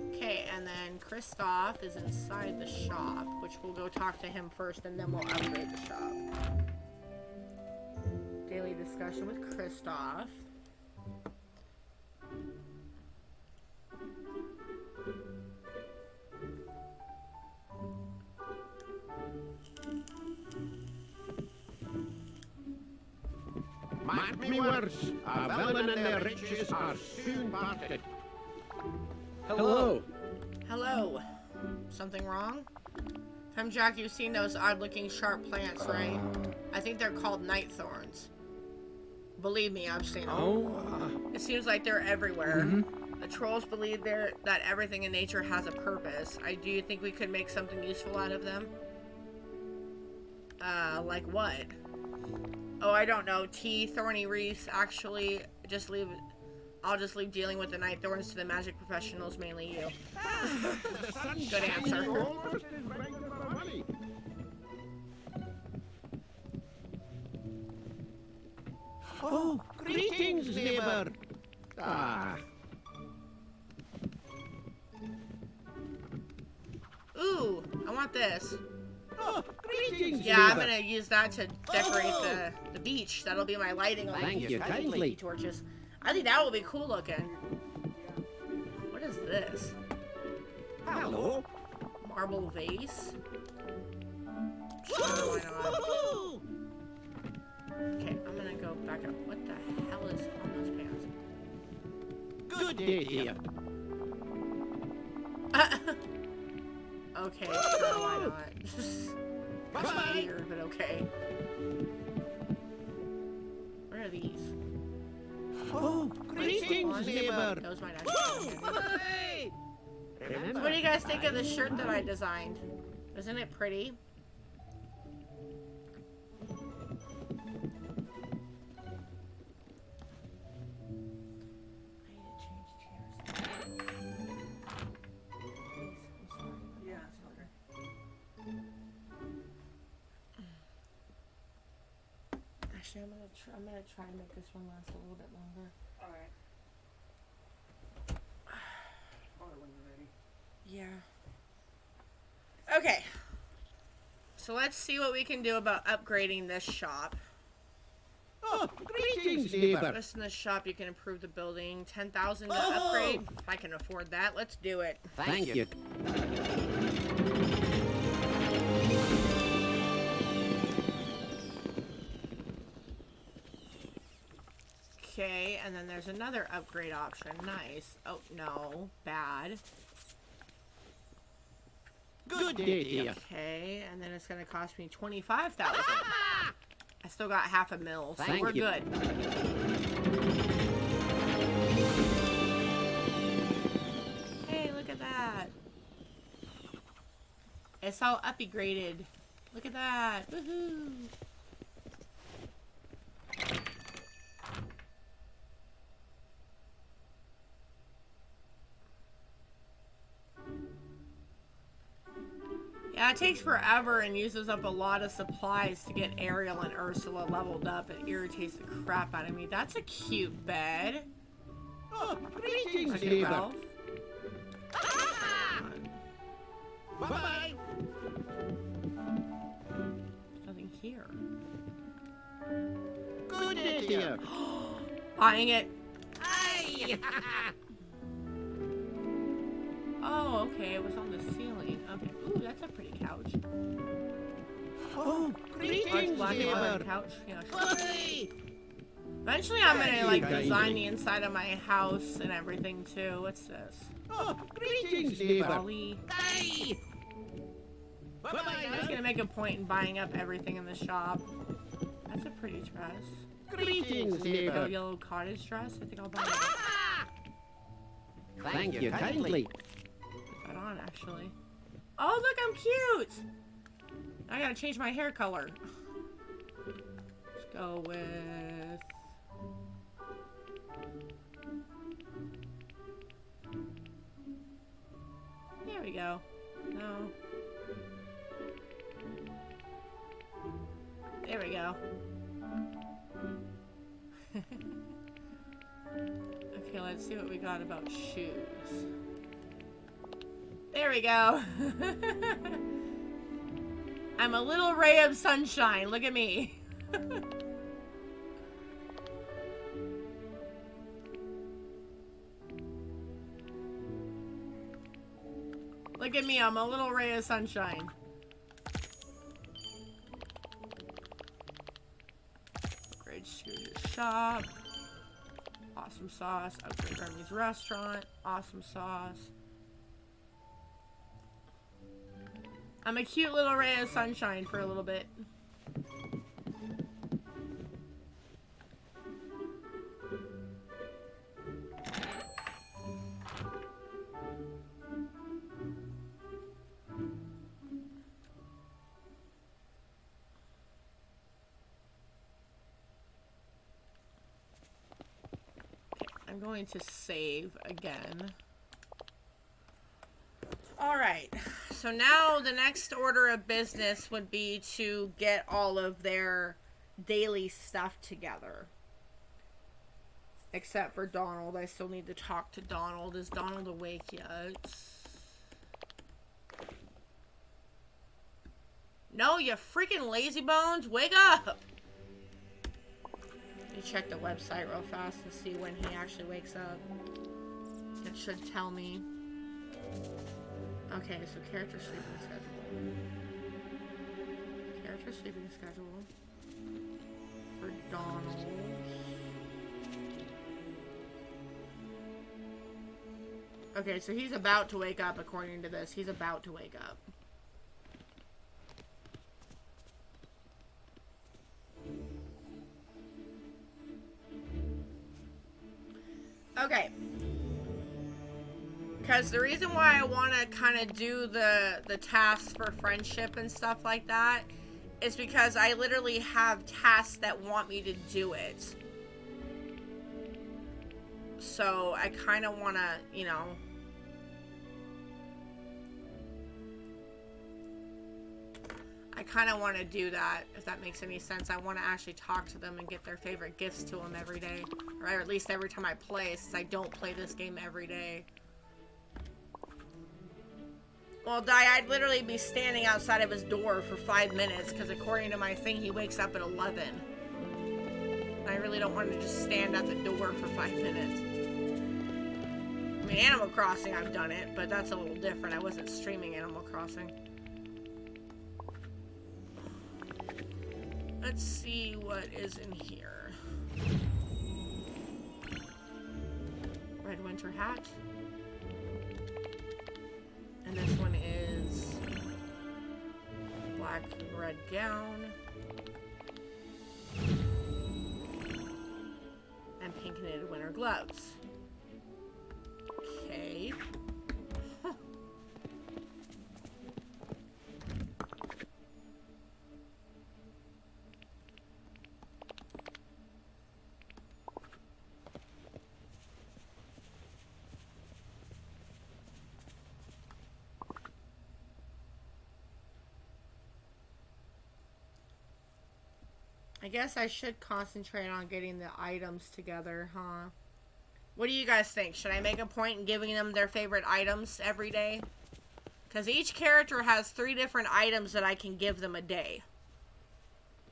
Okay, and then Kristoff is inside the shop, which we'll go talk to him first, and then we'll upgrade the shop. Daily discussion with Kristoff. Mark me words, a villain and their riches are soon parted. Hello. Hello. Something wrong? Jack, you've seen those odd-looking sharp plants, right? I think they're called night thorns. Believe me, I've seen them. Oh. It seems like they're everywhere. The trolls believe that everything in nature has a purpose. Do you think we could make something useful out of them? Like what? Oh, I don't know. Thorny wreaths. Actually, I'll just leave dealing with the night thorns to the magic professionals, mainly you. Good answer. Oh, greetings, neighbor. Ah. Ooh, I want this. Oh, greetings, Yeah, I'm neighbor. gonna use that to decorate the beach. That'll be my lighting on Thank the you kindly. torches. I think that will be cool looking. What is this? Hello. Marble vase? Sure, why not? Okay, I'm gonna go back up. What the hell is on those pants? Good day, dear. Okay, sure, why not? That's Bye-bye. weird, but okay. Where are these? Oh, greetings, neighbor. Those might actually be handy. Hey. So what do you guys think of the shirt that I designed? Isn't it pretty? Actually, I'm gonna try and make this one last a little bit longer. All right. When you're ready. Yeah. Okay. So let's see what we can do about upgrading this shop. Oh, greetings, neighbor. Just in this shop, you can improve the building. 10,000 to upgrade. If I can afford that, let's do it. Thank you. Okay, and then there's another upgrade option. Nice. Oh, no. Bad. Good day, dear. Okay, and then it's going to cost me 25,000. I still got half a mil, so Thank we're you. good. Hey, look at that. It's all upgraded. Look at that. Woohoo. Yeah, it takes forever and uses up a lot of supplies to get Ariel and Ursula leveled up. It irritates the crap out of me. That's a cute bed. Oh, greetings, Okay, neighbor. Ralph. Bye-bye. There's nothing here. Good day, dear. Buying it. Aye. Oh, okay. It was on the ceiling. Okay. Ooh, that's a pretty couch. Oh, Large greetings, black and leather neighbor. couch. Yeah, sure. Bye. Eventually, I'm gonna like Thank you, design kindly. the inside of my house and everything too. What's this? Oh, greetings, neighbor. Dolly. Aye. I'm Bye-bye. just gonna make a point in buying up everything in the shop. That's a pretty dress. Greetings, Oh, neighbor. yellow cottage dress. I think I'll buy it. Thank you kindly. Put that on actually. Oh, look, I'm cute. I gotta change my hair color. Let's go with. There we go. No. There we go. Okay, let's see what we got about shoes. There we go. I'm a little ray of sunshine. Look at me. Look at me, I'm a little ray of sunshine. Upgrade Scooter's shop. Awesome sauce. Upgrade Remy's restaurant. Awesome sauce. I'm a cute little ray of sunshine for a little bit. I'm going to save again. Alright, so now the next order of business would be to get all of their daily stuff together. Except for Donald. I still need to talk to Donald. Is Donald awake yet? No, you freaking lazy bones! Wake up! Let me check the website real fast and see when he actually wakes up. It should tell me. Okay, so character sleeping schedule. Character sleeping schedule. For Donald. Okay, so he's about to wake up according to this. He's about to wake up. Okay. Because the reason why I want to kind of do the tasks for friendship and stuff like that is because I literally have tasks that want me to do it. So I kind of want to, you know... I kind of want to do that, if that makes any sense. I want to actually talk to them and get their favorite gifts to them every day. Or at least every time I play, since I don't play this game every day. Well, I'd literally be standing outside of his door for 5 minutes, because according to my thing, he wakes up at 11. And I really don't want to just stand at the door for 5 minutes. I mean, Animal Crossing, I've done it, but that's a little different. I wasn't streaming Animal Crossing. Let's see what is in here. Red winter hat. And this one is black and red gown. And pink knitted winter gloves. Okay. I guess I should concentrate on getting the items together, huh? What do you guys think? Should I make a point in giving them their favorite items every day? Because each character has 3 different items that I can give them a day.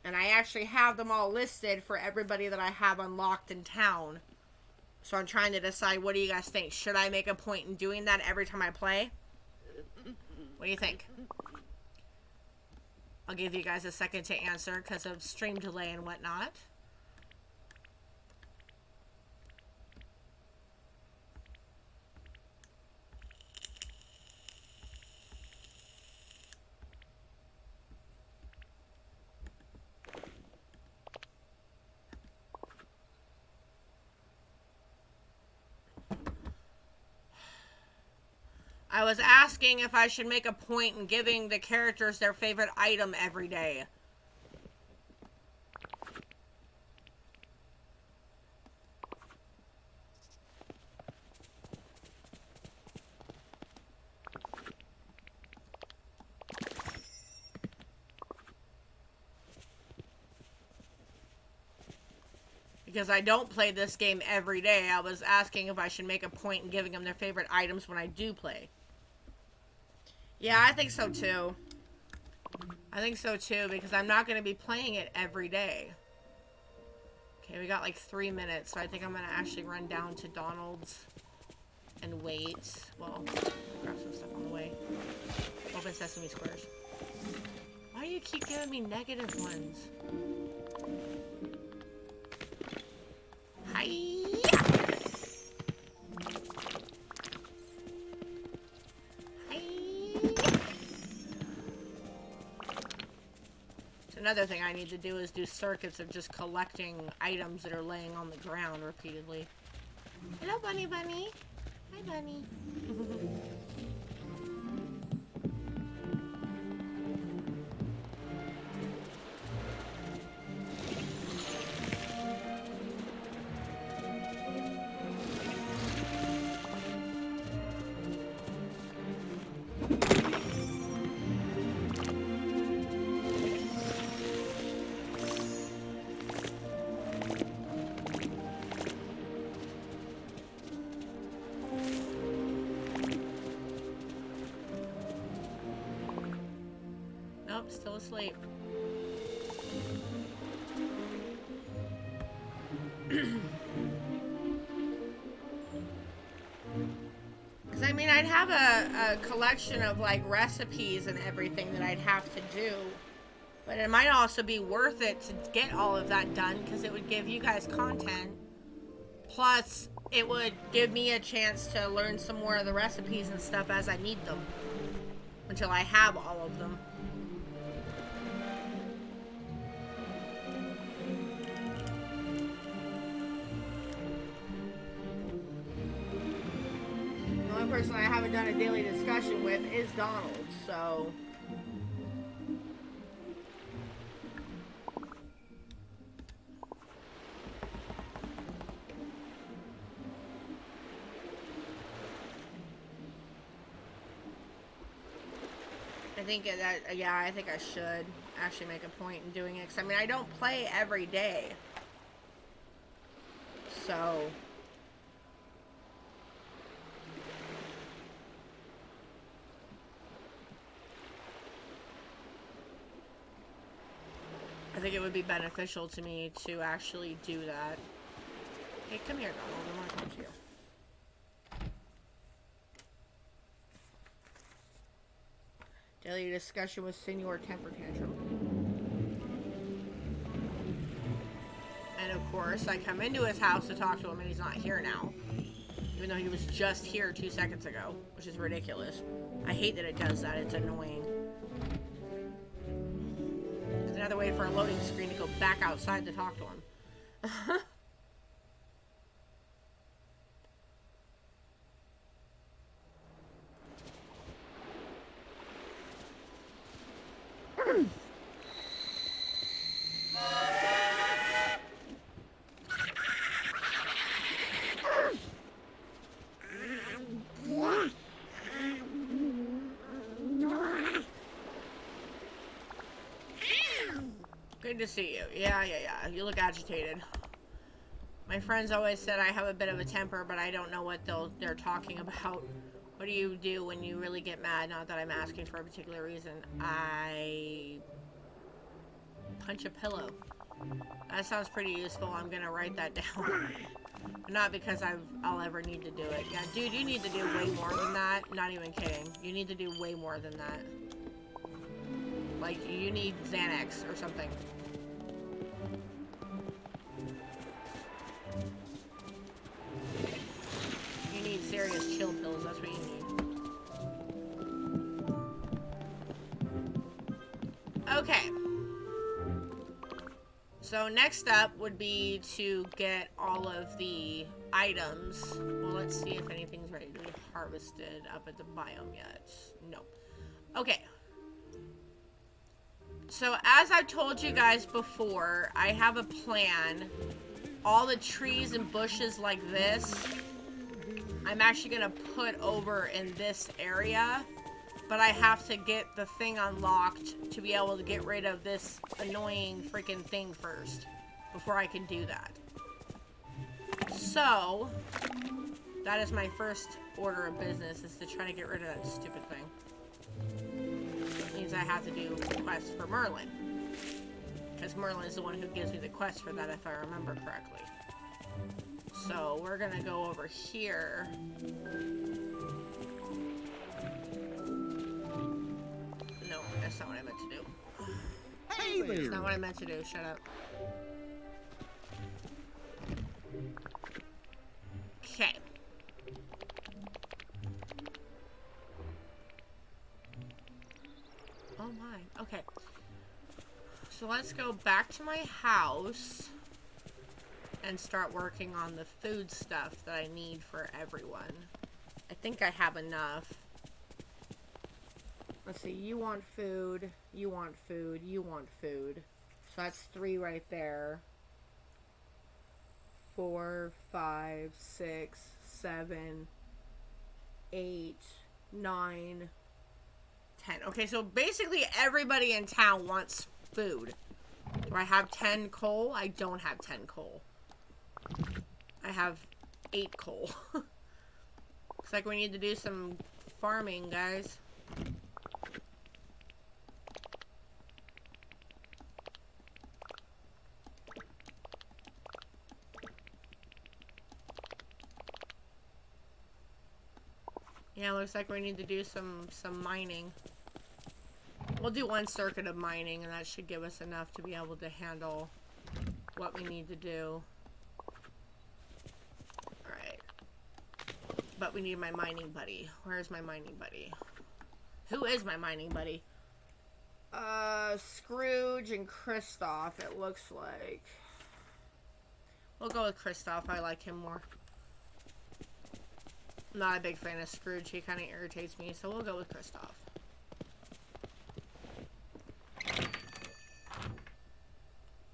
And I actually have them all listed for everybody that I have unlocked in town. So I'm trying to decide, what do you guys think? Should I make a point in doing that every time I play? What do you think? I'll give you guys a second to answer because of stream delay and whatnot. I was asking if I should make a point in giving the characters their favorite item every day. Because I don't play this game every day, I was asking if I should make a point in giving them their favorite items when I do play. Yeah, I think so too. I think so too, because I'm not going to be playing it every day. Okay, we got like 3 minutes, so I think I'm going to actually run down to Donald's and wait. Well, grab some stuff on the way. Open sesame squares. Why do you keep giving me negative ones? Hi. Another thing I need to do is do circuits of just collecting items that are laying on the ground repeatedly. Hello, Bunny Bunny. Hi, Bunny. Nope, still asleep. Because I mean, I'd have a collection of like recipes and everything that I'd have to do, but it might also be worth it to get all of that done because it would give you guys content. Plus, it would give me a chance to learn some more of the recipes and stuff as I need them until I have all of them. Person I haven't done a daily discussion with is Donald, so I think that yeah, I think I should actually make a point in doing it because I mean I don't play every day, so. I think it would be beneficial to me to actually do that. Hey, come here, Donald. I want to come to you. Daily discussion with Senor Temper Tantrum. And of course, I come into his house to talk to him and he's not here now. Even though he was just here 2 seconds ago, which is ridiculous. I hate that it does that. It's annoying. Another way for a loading screen to go back outside to talk to him. Good to see you. Yeah. You look agitated. My friends always said I have a bit of a temper, but I don't know what they're talking about. What do you do when you really get mad? Not that I'm asking for a particular reason. I punch a pillow. That sounds pretty useful. I'm gonna write that down. Not because I'll ever need to do it. Yeah, dude, you need to do way more than that. Not even kidding. You need to do way more than that. Like, you need Xanax or something. You need serious chill pills, that's what you need. Okay. So next up would be to get all of the items. Well, let's see if anything's ready to be harvested up at the biome yet. Nope. Okay. So as I've told you guys before, I have a plan. All the trees and bushes like this, I'm actually gonna put over in this area, but I have to get the thing unlocked to be able to get rid of this annoying freaking thing first, before I can do that. So, that is my first order of business, is to try to get rid of that stupid thing. Means I have to do quests for Merlin, because Merlin is the one who gives me the quest for that, if I remember correctly. So we're gonna go over here. No, that's not what I meant to do. Hey That's there. not what I meant to do. Shut up. Okay. Oh my. Okay. So let's go back to my house and start working on the food stuff that I need for everyone. I think I have enough. Let's see, you want food, you want food, you want food. So that's 3 right there. 4, 5, 6, 7, 8, 9, 10. Okay, so basically everybody in town wants food. Do I have 10 coal? I don't have 10 coal. I have 8 coal. Looks like we need to do some farming, guys. Yeah, looks like we need to do some mining. We'll do 1 circuit of mining, and that should give us enough to be able to handle what we need to do. Alright. But we need my mining buddy. Where's my mining buddy? Who is my mining buddy? Scrooge and Kristoff, it looks like. We'll go with Kristoff. I like him more. I'm not a big fan of Scrooge. He kind of irritates me, so we'll go with Kristoff.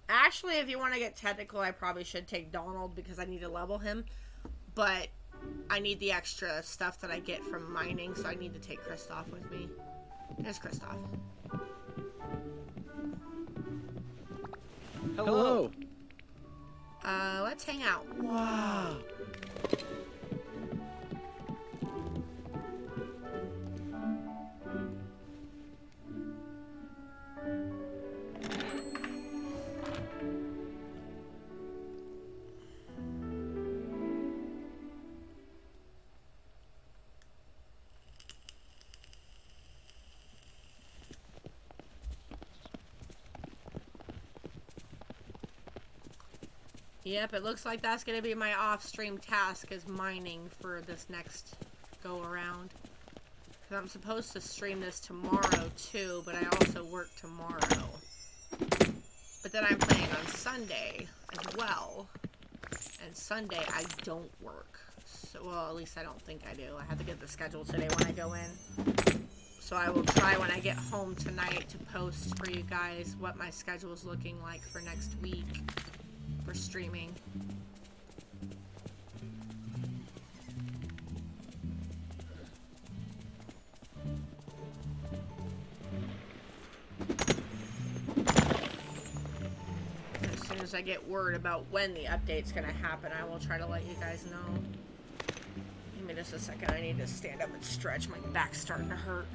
Actually, if you want to get technical, I probably should take Donald because I need to level him. But I need the extra stuff that I get from mining, so I need to take Kristoff with me. There's Kristoff. Hello. Let's hang out. Wow. Yep, it looks like that's going to be my off-stream task is mining for this next go-around. Because I'm supposed to stream this tomorrow, too, but I also work tomorrow. But then I'm playing on Sunday as well. And Sunday, I don't work. So, well, at least I don't think I do. I have to get the schedule today when I go in. So I will try when I get home tonight to post for you guys what my schedule is looking like for next week. For streaming. As soon as I get word about when the update's gonna happen, I will try to let you guys know. Give me just a second, I need to stand up and stretch. My back's starting to hurt.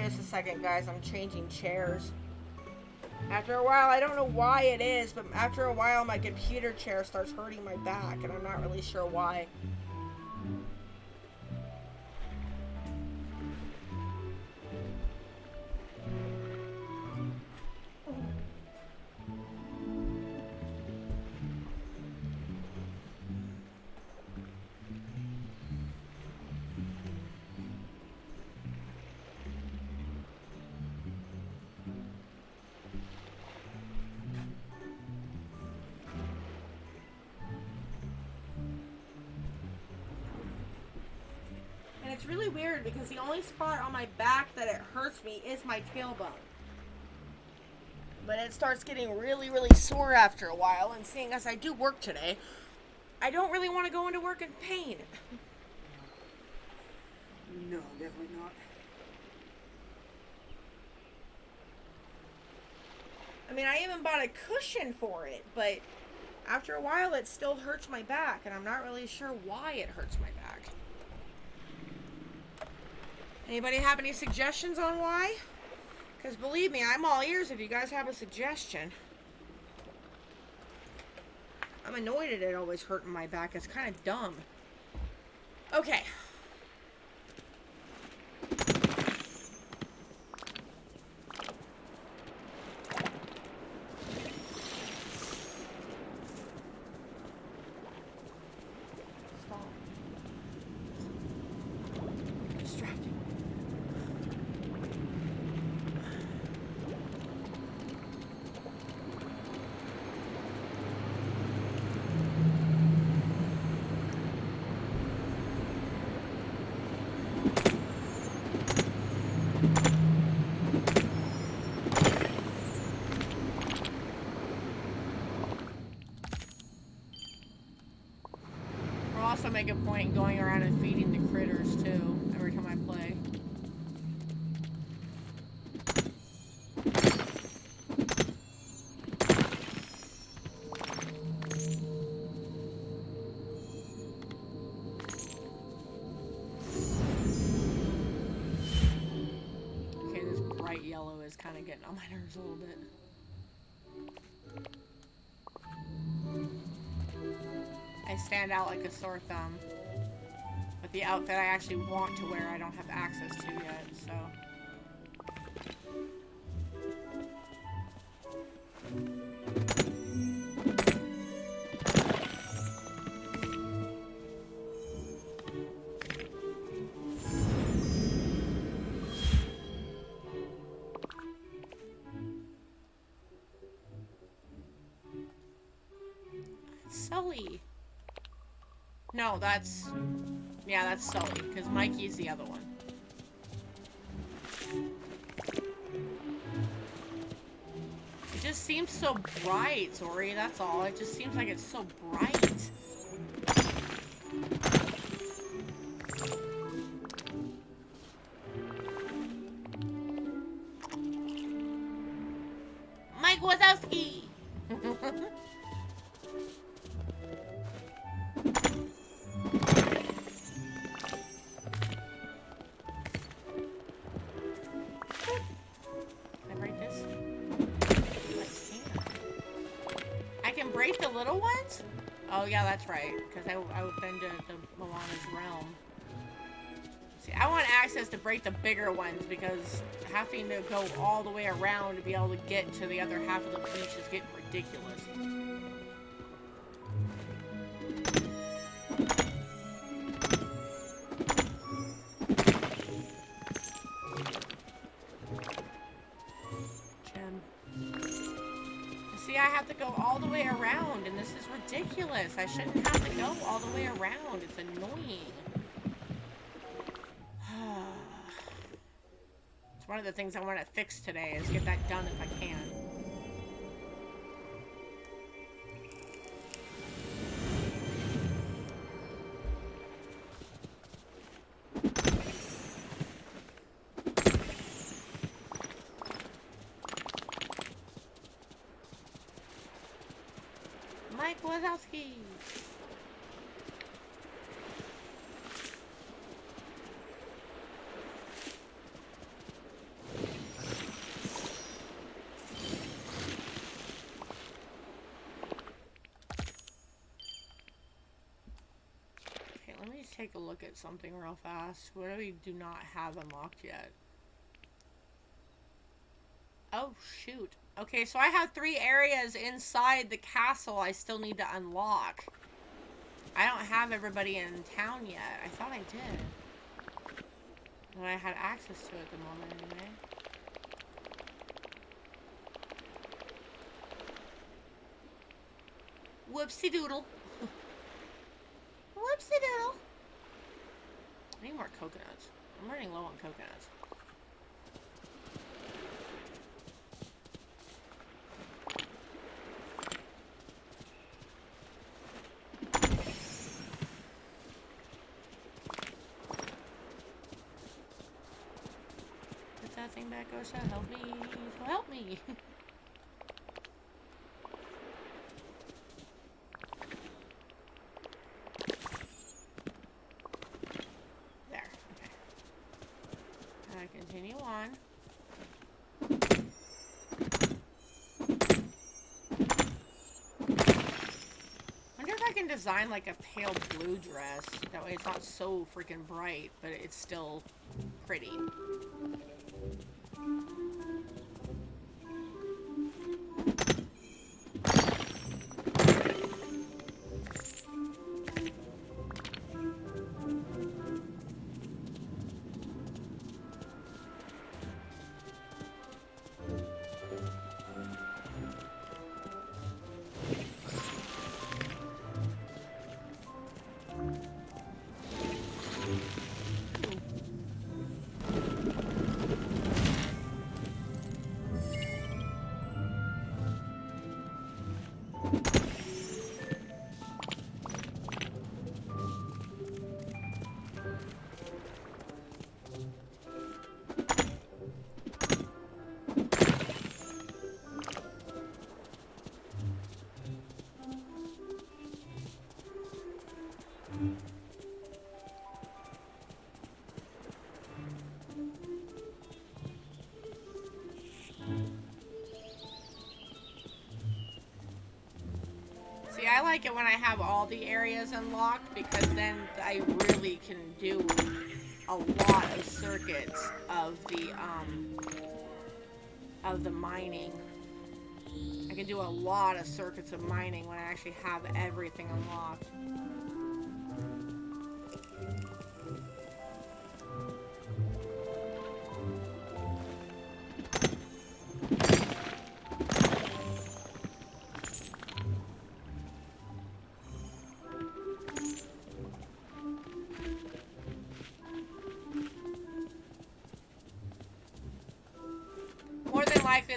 Just a second, guys. I'm changing chairs. After a while, I don't know why it is, but after a while my computer chair starts hurting my back, and I'm not really sure why. It's really weird because the only spot on my back that it hurts me is my tailbone. but it starts getting really, really sore after a while, and seeing as I do work today, I don't really want to go into work in pain. No, definitely not. I mean, I even bought a cushion for it, but after a while it still hurts my back, and I'm not really sure why it hurts my back. Anybody have any suggestions on why? Because believe me, I'm all ears if you guys have a suggestion. I'm annoyed at it always hurting my back. It's kind of dumb. Okay. Stop. Distracting. I'll also make a point in going around and feeding the critters too every time I play. Okay, this bright yellow is kind of getting on my nerves a little bit. I stand out like a sore thumb. But the outfit I actually want to wear, I don't have access to yet, so. Sully. No, that's... Yeah, that's Sully, because Mikey's the other one. It just seems so bright, Zori, that's all. It just seems like it's so bright. Mike Wazowski! The little ones? Oh yeah, that's right. Because I've been to the Moana's realm. See, I want access to break the bigger ones because having to go all the way around to be able to get to the other half of the beach is getting ridiculous. I have to go all the way around, and this is ridiculous. I shouldn't have to go all the way around. It's annoying. It's one of the things I want to fix today, is get that done if I can. Mike Wazowski. Okay, let me take a look at something real fast. What do we do not have unlocked yet? Oh, shoot. Okay, so I have 3 areas inside the castle I still need to unlock. I don't have everybody in town yet. I thought I did. But I had access to it at the moment anyway. Whoopsie doodle. Whoopsie doodle. I need more coconuts. I'm running low on coconuts. sing back, oh, so help me. So help me. There. Okay. Continue on. Wonder if I can design like a pale blue dress. That way it's not so freaking bright, but it's still pretty. See, I like it when I have all the areas unlocked because then I really can do a lot of circuits of the mining. I can do a lot of circuits of mining when I actually have everything unlocked.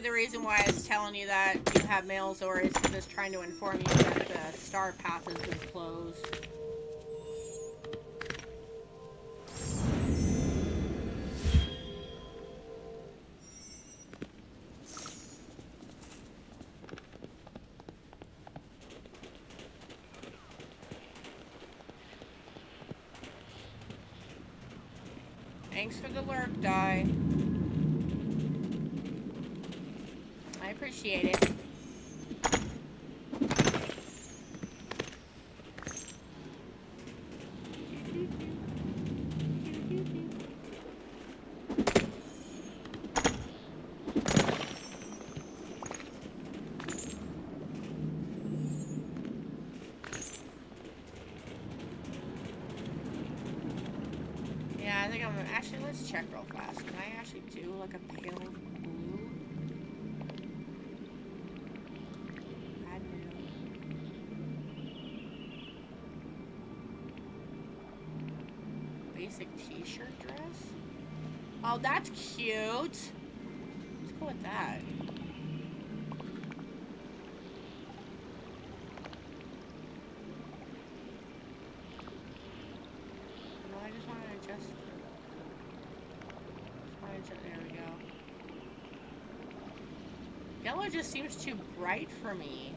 The reason why I was telling you that you have Mailzor is just trying to inform you that the star path has been closed. Thanks for the lurk, die. I appreciate it. Yeah, I think I'm gonna actually, let's check real fast. Can I actually do like a pale blue? Basic t-shirt dress? Oh, that's cute. Let's go with that. No, I just want to adjust there we go. Yellow just seems too bright for me.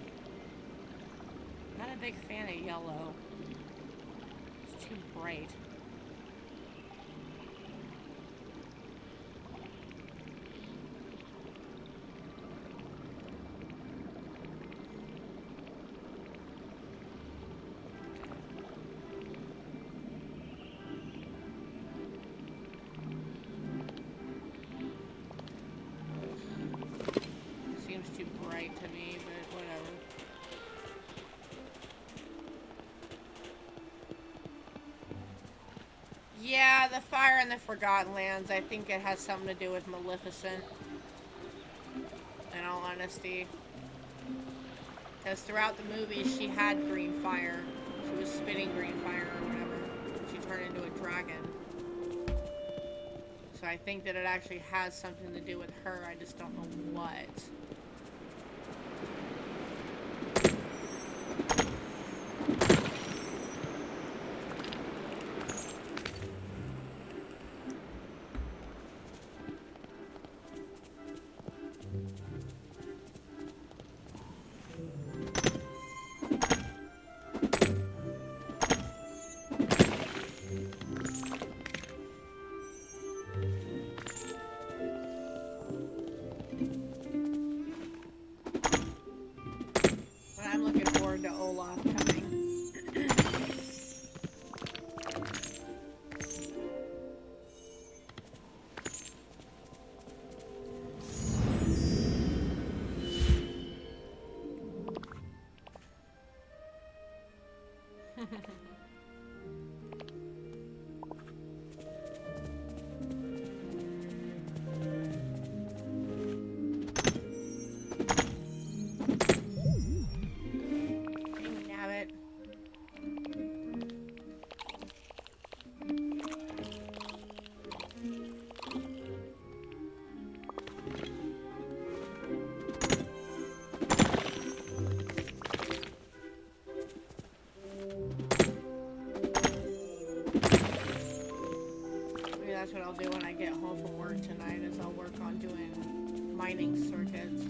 Not a big fan of yellow. It's too bright. To me, but whatever. Yeah, the fire in the Forgotten Lands, I think it has something to do with Maleficent. In all honesty. Because throughout the movie, she had green fire. She was spitting green fire or whatever. She turned into a dragon. So I think that it actually has something to do with her. I just don't know what. Nabbit. Maybe that's what I'll do when I get home from work tonight, is I'll work on doing mining circuits.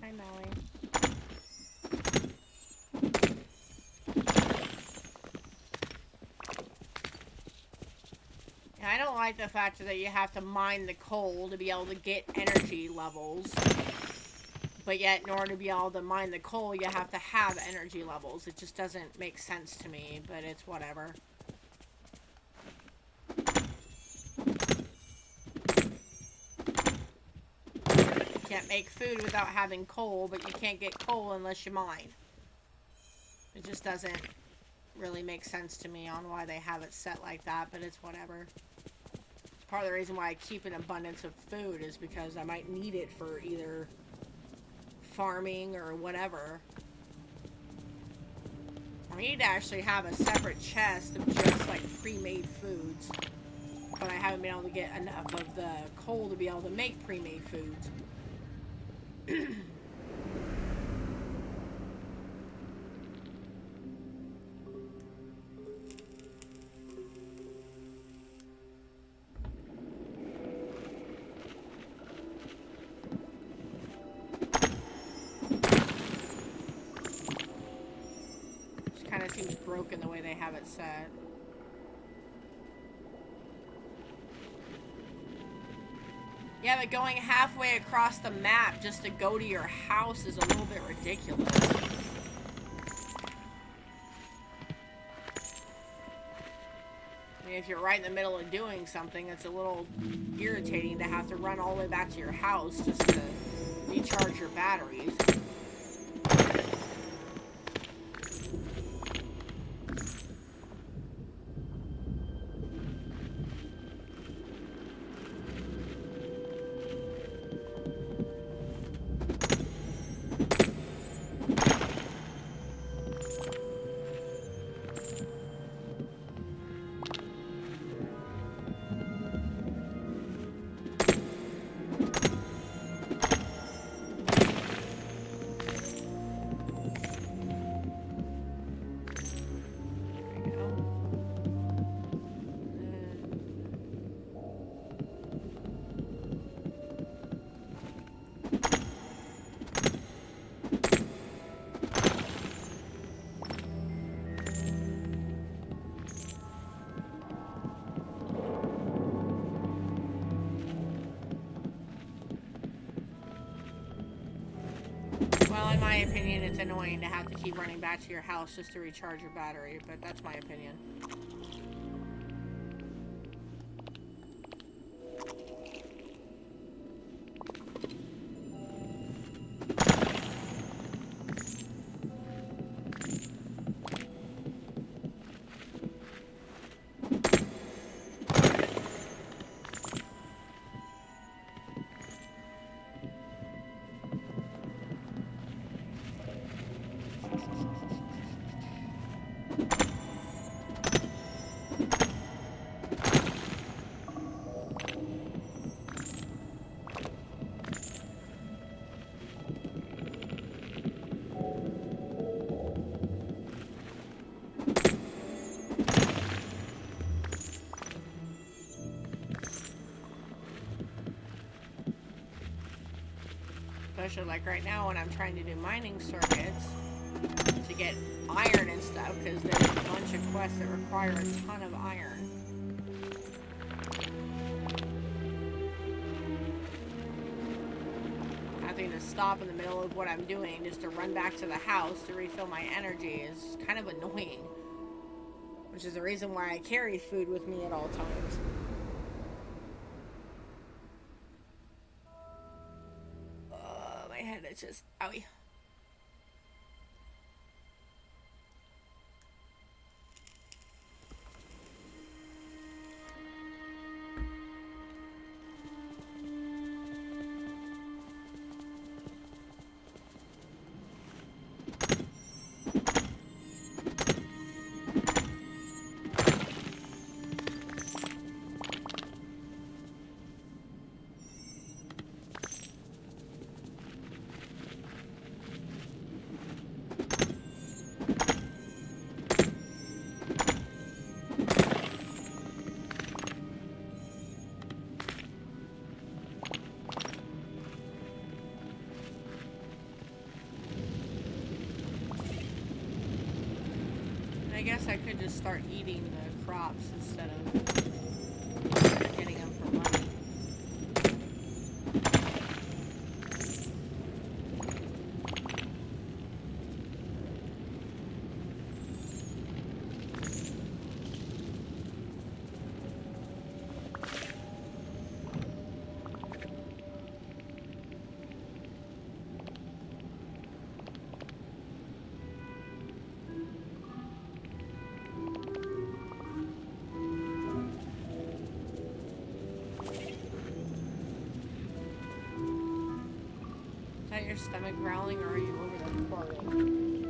Hi, Molly. Yeah, I don't like the fact that you have to mine the coal to be able to get energy levels. But yet, in order to be able to mine the coal, you have to have energy levels. It just doesn't make sense to me, but it's whatever. You can't make food without having coal, but you can't get coal unless you mine. It just doesn't really make sense to me on why they have it set like that, but it's whatever. It's part of the reason why I keep an abundance of food, is because I might need it for either farming or whatever. I need to actually have a separate chest of just like pre-made foods, but I haven't been able to get enough of the coal to be able to make pre-made foods. Kind of seems broken the way they have it set. Yeah, but going halfway across the map just to go to your house is a little bit ridiculous. I mean, if you're right in the middle of doing something, it's a little irritating to have to run all the way back to your house just to recharge your batteries. Well, in my opinion, it's annoying to have to keep running back to your house just to recharge your battery, but that's my opinion. Especially like right now when I'm trying to do mining circuits. to get iron and stuff, because there's a bunch of quests that require a ton of iron. Having to stop in the middle of what I'm doing just to run back to the house to refill my energy is kind of annoying. Which is the reason why I carry food with me at all times. My head is just, owie. I guess I could just start eating the crops instead of getting them for money. Is that your stomach growling, or are you over there farting?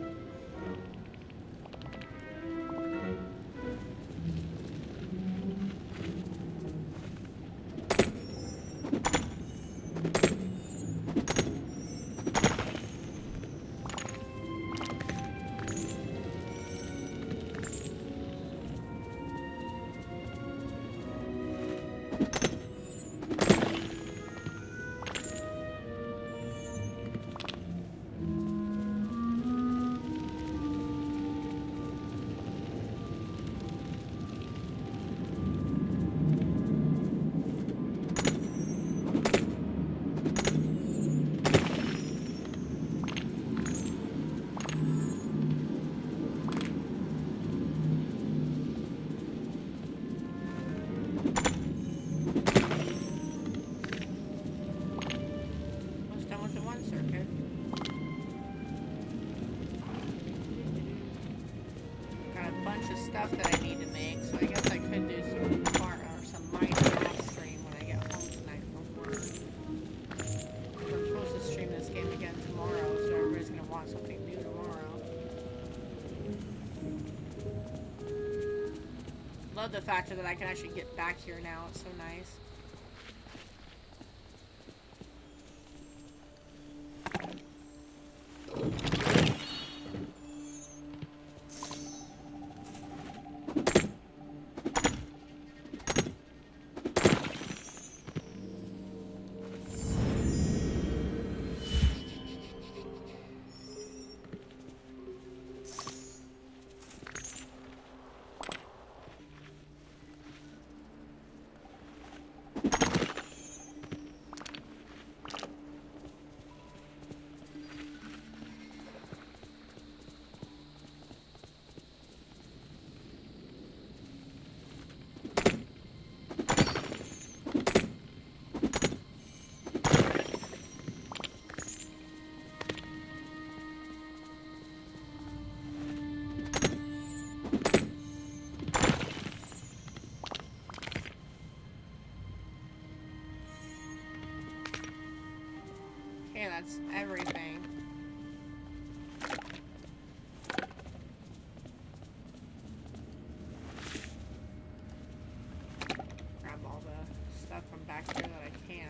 Stuff that I need to make, so I guess I could do some Minecraft stream when I get home tonight from work. I'm supposed to stream this game again tomorrow, so everybody's gonna want something new tomorrow. Love the fact that I can actually get back here now, it's so nice. Okay, that's everything. Grab all the stuff from back here that I can.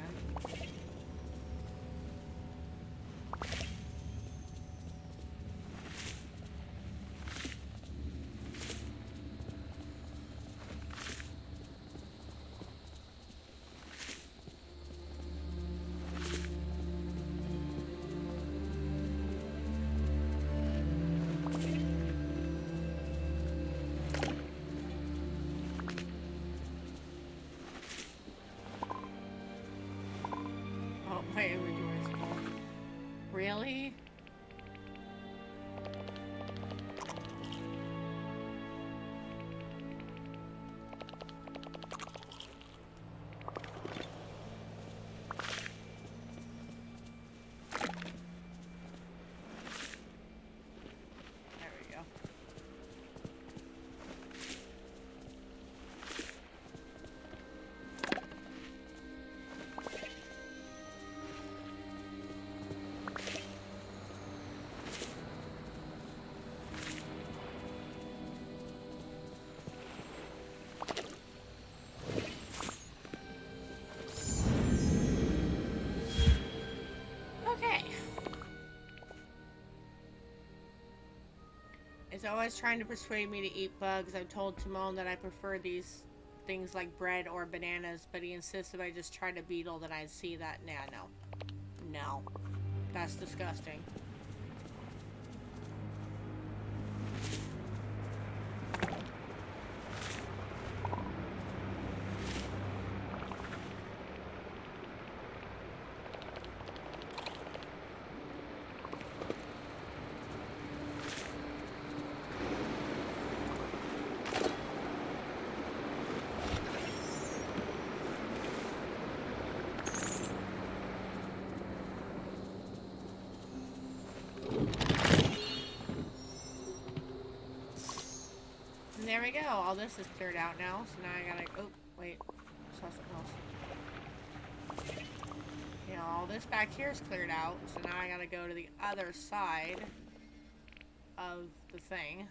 He's always trying to persuade me to eat bugs. I've told Timon that I prefer these things like bread or bananas, but he insists if I just try to beetle that I see that. Nah, no. No. That's disgusting. There we go. All this is cleared out now. So now I gotta... Oh, wait. I saw something else. You know, all this back here is cleared out. So now I gotta go to the other side of the thing.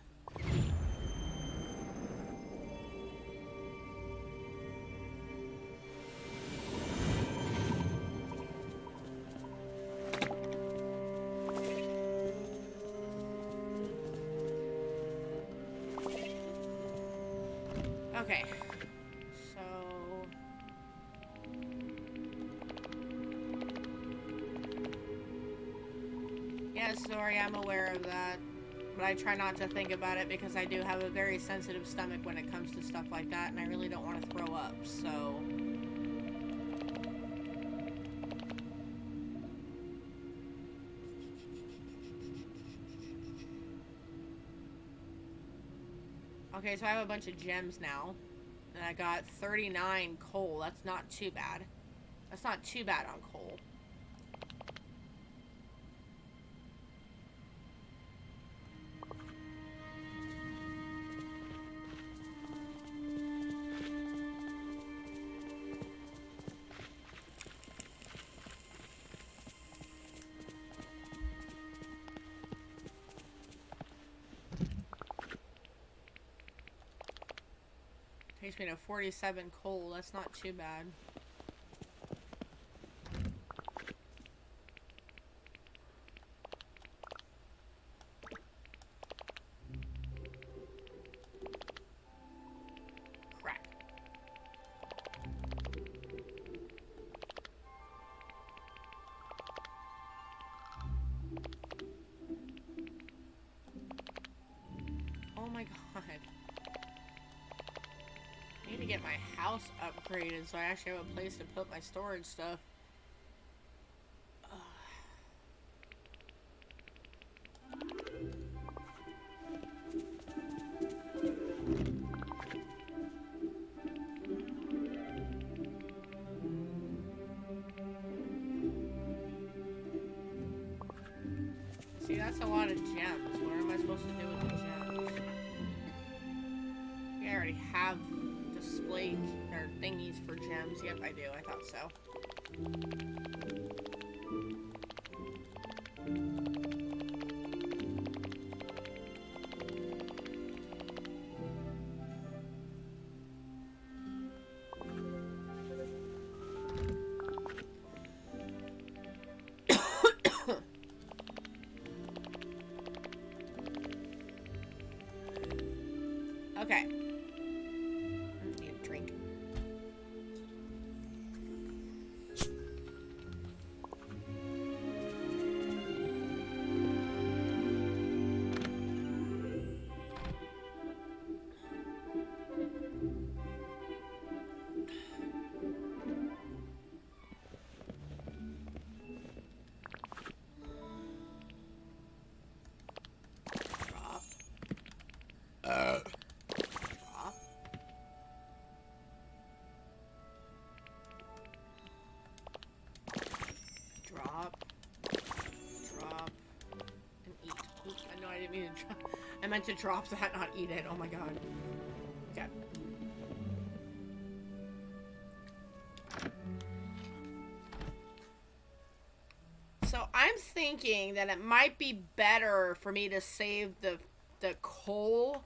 Okay, so yes, sorry, I'm aware of that, but I try not to think about it because I do have a very sensitive stomach when it comes to stuff like that, and I really don't want to throw up, so... Okay, so I have a bunch of gems now. And I got 39 coal. That's not too bad. That's not too bad on coal. Takes me to 47 coal. That's not too bad. Crap. Oh my god. I need to get my house upgraded so I actually have a place to put my storage stuff. See, that's a lot of gems. What am I supposed to do with the gems? I already have display or thingies for gems. Yep, I do. I thought so. Okay. Need a drink. I meant to drop that, not eat it. Oh my god. Okay. So I'm thinking that it might be better for me to save the coal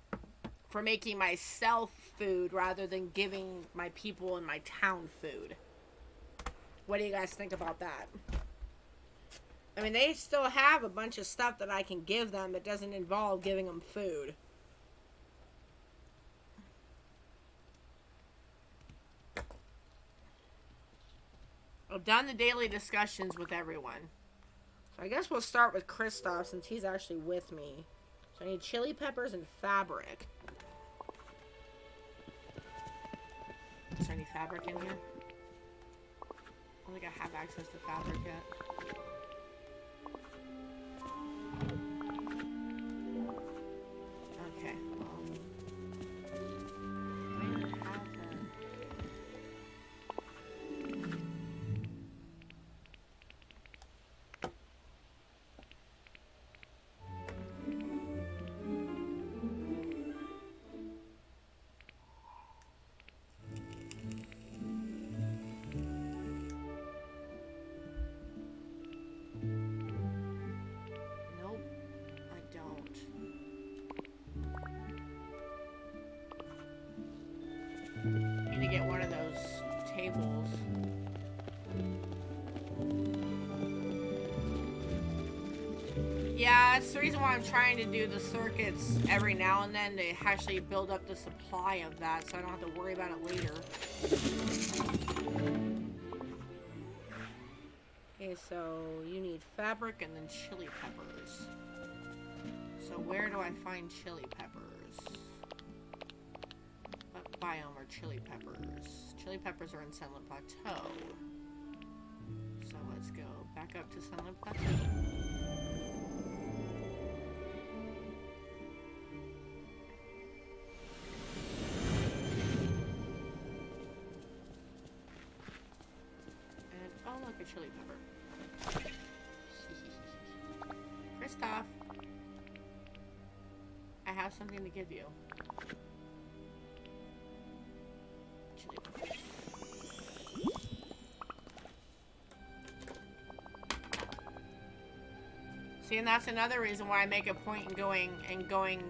for making myself food rather than giving my people in my town food. What do you guys think about that? I mean, they still have a bunch of stuff that I can give them that doesn't involve giving them food. I've done the daily discussions with everyone. So I guess we'll start with Kristoff since he's actually with me. So I need chili peppers and fabric. Is there any fabric in here? I don't think I have access to fabric yet. Okay. I don't even have her. Get one of those tables. Yeah, that's the reason why I'm trying to do the circuits every now and then to actually build up the supply of that so I don't have to worry about it later. Okay, so you need fabric and then chili peppers. So where do I find chili peppers? Biome or chili peppers. Chili peppers are in Sunlit Plateau. So let's go back up to Sunlit Plateau. And oh look, a chili pepper. Kristoff, I have something to give you. See, and that's another reason why I make a point in going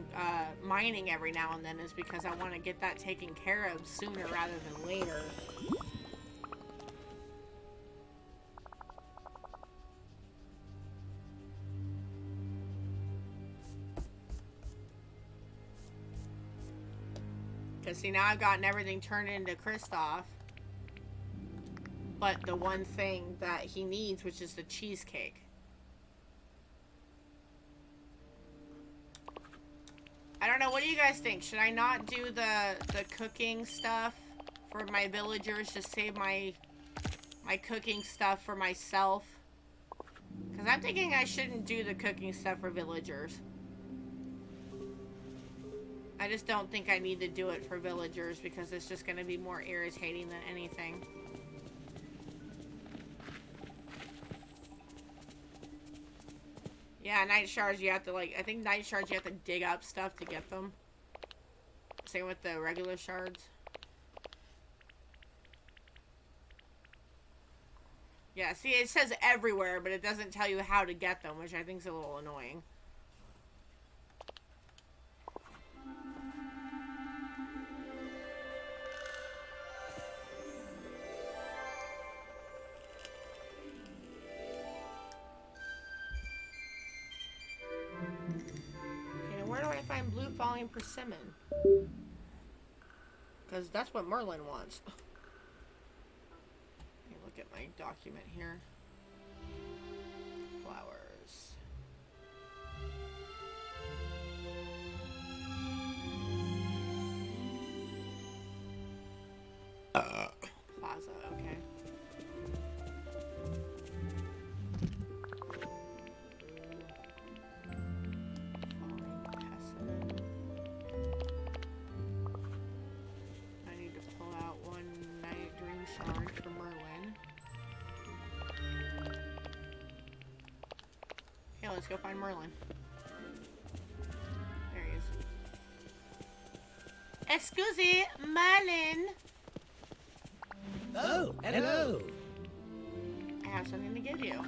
mining every now and then, is because I want to get that taken care of sooner rather than later. Because see, now I've gotten everything turned into Kristoff, but the one thing that he needs, which is the cheesecake. I don't know, what do you guys think? Should I not do the cooking stuff for my villagers? Just save my cooking stuff for myself? Because I'm thinking I shouldn't do the cooking stuff for villagers. I just don't think I need to do it for villagers because it's just going to be more irritating than anything. Yeah, night shards you have to I think night shards you have to dig up stuff to get them. Same with the regular shards. Yeah, see, it says everywhere, but it doesn't tell you how to get them, which I think is a little annoying. Blue falling persimmon, because that's what Merlin wants. Let me look at my document here. Flowers. Plaza, okay. Let's go find Merlin. There he is. Excuse Merlin. Oh, hello. I have something to give you.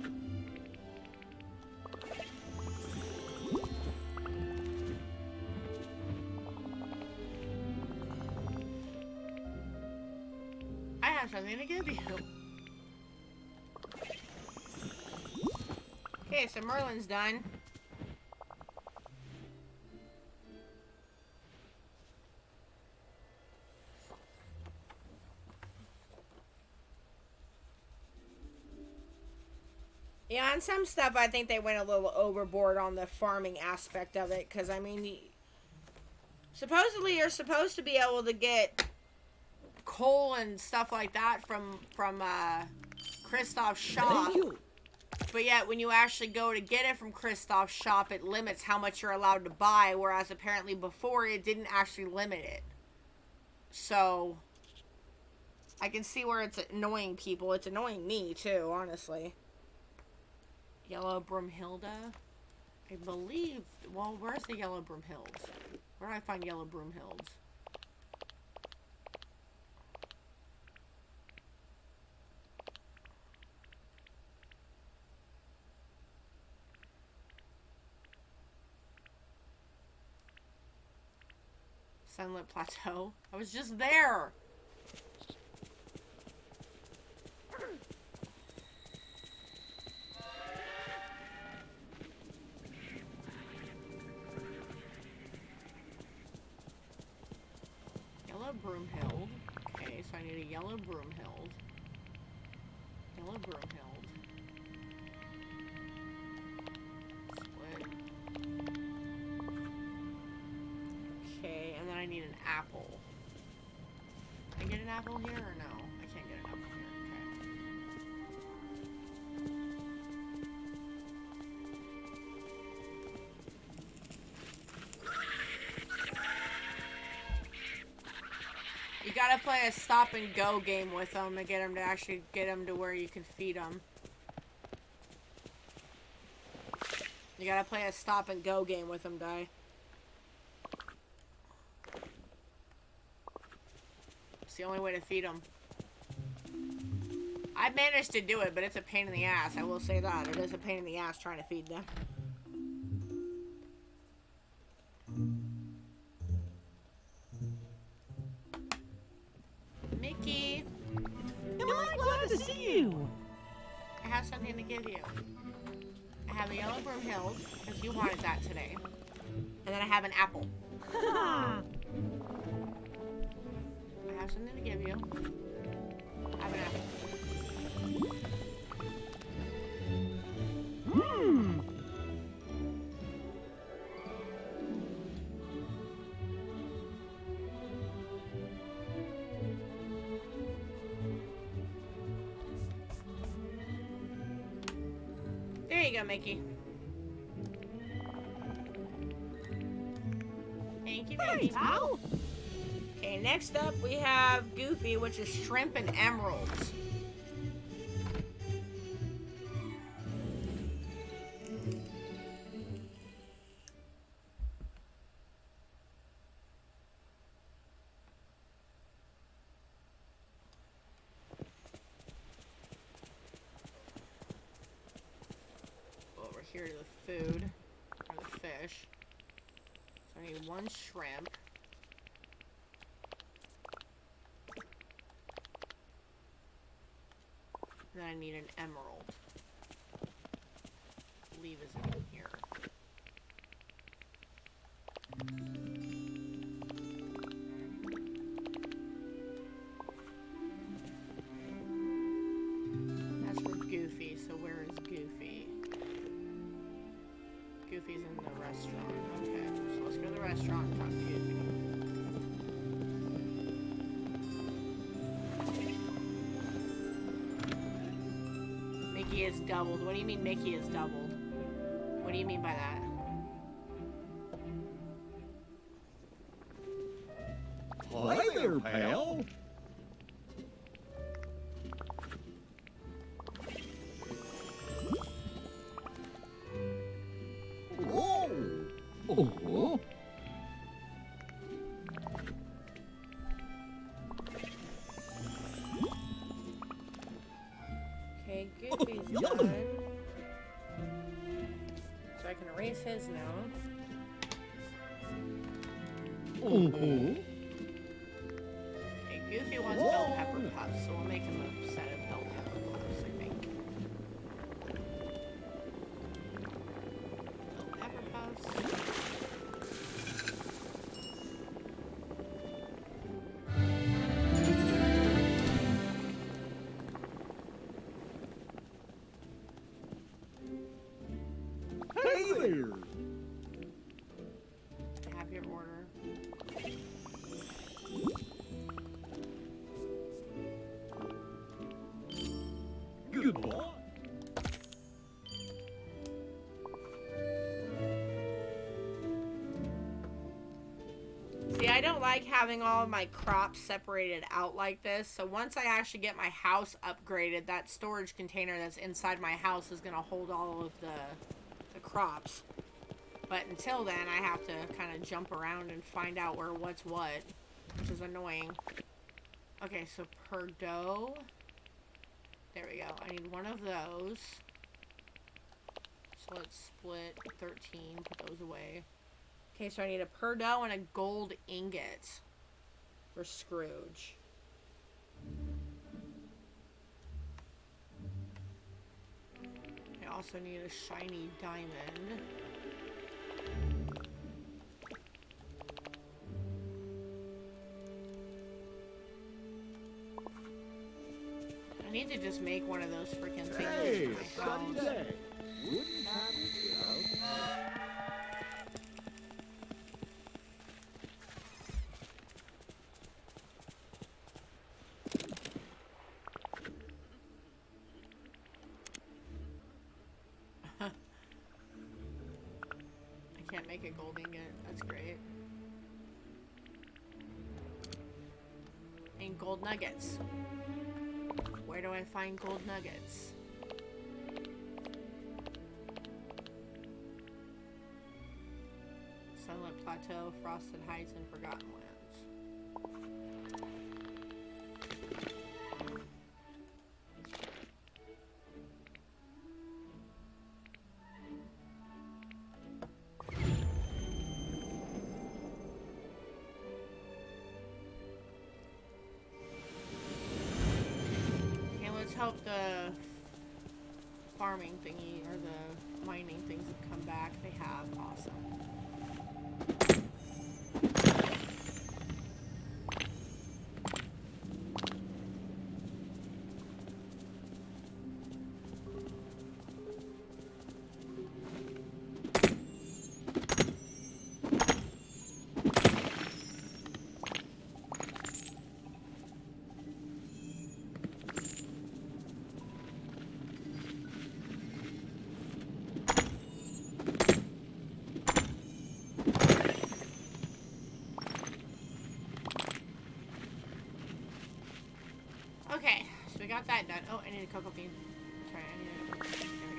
I have something to give you. Okay, so Merlin's done. Yeah, on some stuff I think they went a little overboard on the farming aspect of it, because I mean, supposedly you're supposed to be able to get coal and stuff like that from Kristoff's shop. Thank you. But yet, when you actually go to get it from Kristoff's shop, it limits how much you're allowed to buy, whereas apparently before it didn't actually limit it. So, I can see where it's annoying people. It's annoying me, too, honestly. Yellow Broomhilda? I believe... Well, where's the Yellow Broomhilds? Where do I find Yellow Broomhilds? Sunlit Plateau? I was just there! Yellow Broomhild. Okay, so I need a Yellow Broomhild. Yellow Broomhild. Split. Okay, and then I need an apple. Can I get an apple here or no? I can't get an apple here. You gotta play a stop and go game with them to get them to actually get them to where you can feed them. You gotta play a stop and go game with them, Di. It's the only way to feed them. I managed to do it, but it's a pain in the ass. I will say that. It is a pain in the ass trying to feed them. Mickey! Am I glad to see you? I have something to give you. I have a Yellow Broomhild, because you wanted that today. And then I have an apple. I have something to give you. I have an apple. Mmm. There you go, Mickey. Thank you, Mickey. Thanks, Al. Okay, next up we have Goofy, which is shrimp and emeralds. Over here to the food, or the fish. So I need one shrimp. And then I need an emerald. I believe is in here. That's for Goofy, so where is Goofy? Goofy's in the restaurant. Okay, so let's go to the restaurant and talk to Goofy. Mickey is doubled. What do you mean Mickey is doubled? What do you mean by that? Hi there, pal. Whoa! Oh. Okay, Goofy's done. So I can erase his now. Oh. Okay, Goofy wants bell pepper puffs, so we'll make him a set of bell pepper puffs, I think. good boy. See, I don't like having all of my crops separated out like this. So once I actually get my house upgraded, that storage container that's inside my house is going to hold all of the crops. But until then, I have to kind of jump around and find out where what's what, which is annoying. Okay, so per dough. There we go. I need one of those. So let's split 13, put those away. Okay, so I need a per dough and a gold ingot for Scrooge. I also need a shiny diamond. I need to just make one of those freaking things. Hey, for my house. Sunday. Wouldn't have to go. I can't make a gold ingot. That's great. And gold nuggets. Where do I find gold nuggets? Sunlit Plateau, Frosted Heights, and Forgotten Lands. Hope the farming thingy or the mining things have come back. They have. Awesome. Okay, so we got that done. Oh, I need a cocoa bean. Sorry, I need a cocoa bean. There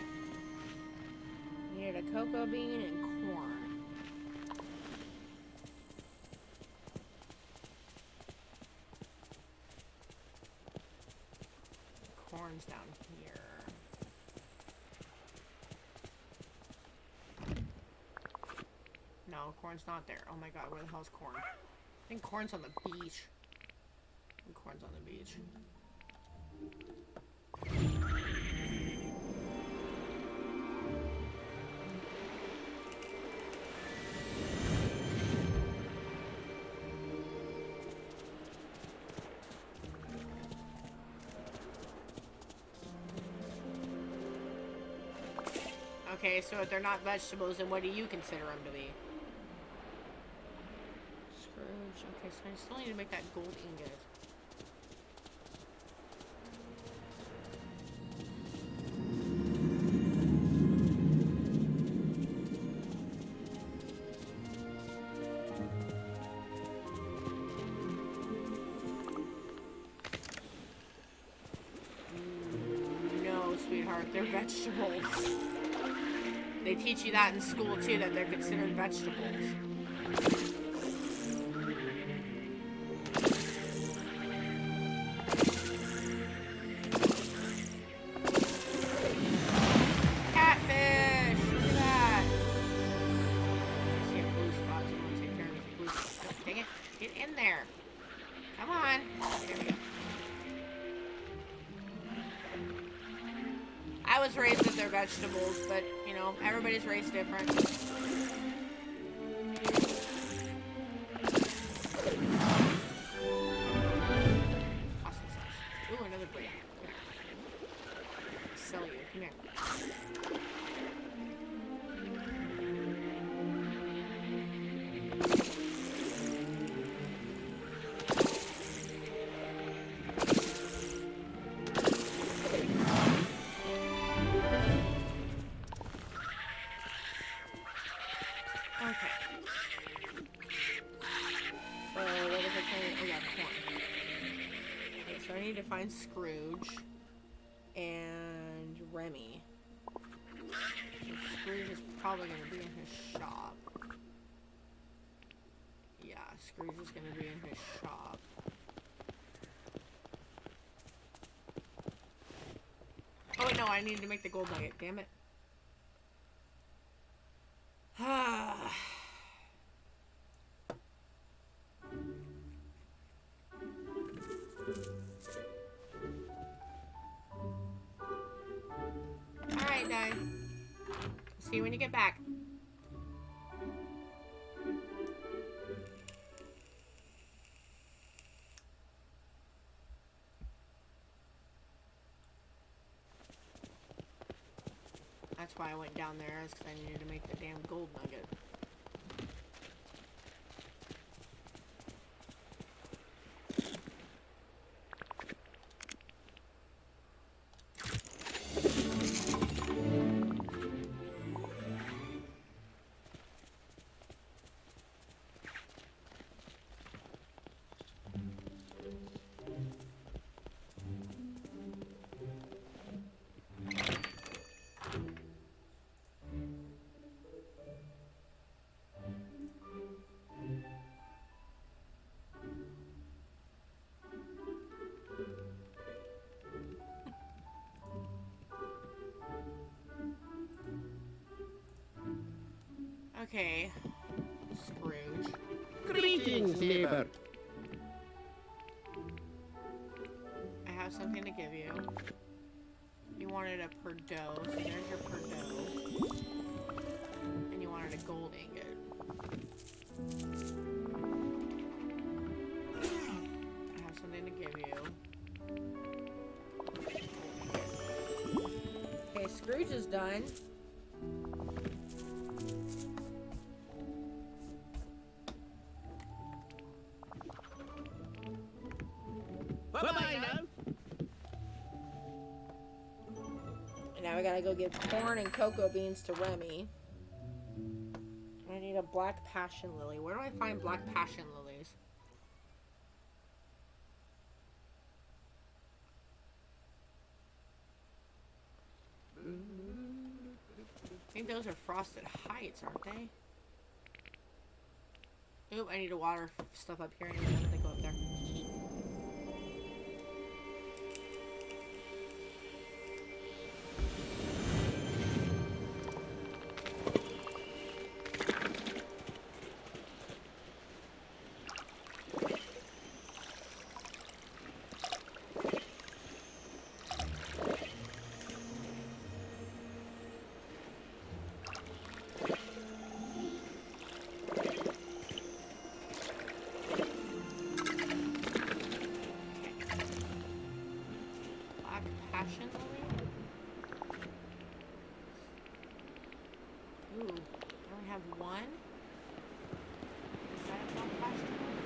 we go. Needed a cocoa bean and corn. Corn's down here. No, corn's not there. Oh my god, where the hell's corn? I think corn's on the beach. I think corn's on the beach. Okay, so if they're not vegetables, then what do you consider them to be? Scrooge. Okay, so I still need to make that gold ingot. No, sweetheart, they're vegetables. They teach you that in school too, that they're considered vegetables. Catfish! Look at that! I see a blue spot, so I'm gonna take care of this blue spot. Oh, dang it! Get in there! Come on! There we go. I was raised that they're vegetables, but, you know, everybody's raised different. Awesome sauce. Ooh, another bread. Sell you. Come here. I need to find Scrooge and Remy. So Scrooge is probably going to be in his shop. Yeah, Scrooge is going to be in his shop. Oh no, I need to make the gold nugget, damn it. Alright, then. See you when you get back. That's why I went down there, is because I needed to make the damn gold nugget. Okay, Scrooge. Greetings, neighbor. I have something to give you. You wanted a Perdot, so there's your Perdot. And you wanted a gold ingot. I have something to give you. Okay, Scrooge is done. Bye-bye now. And now we gotta go get corn and cocoa beans to Remy. I need a black passion lily. Where do I find black passion lilies? I think those are frosted heights, aren't they? Oop, I need to water stuff up here anyway. They go up there. Passion lily? Ooh, I only have one? Is that a black passion lily?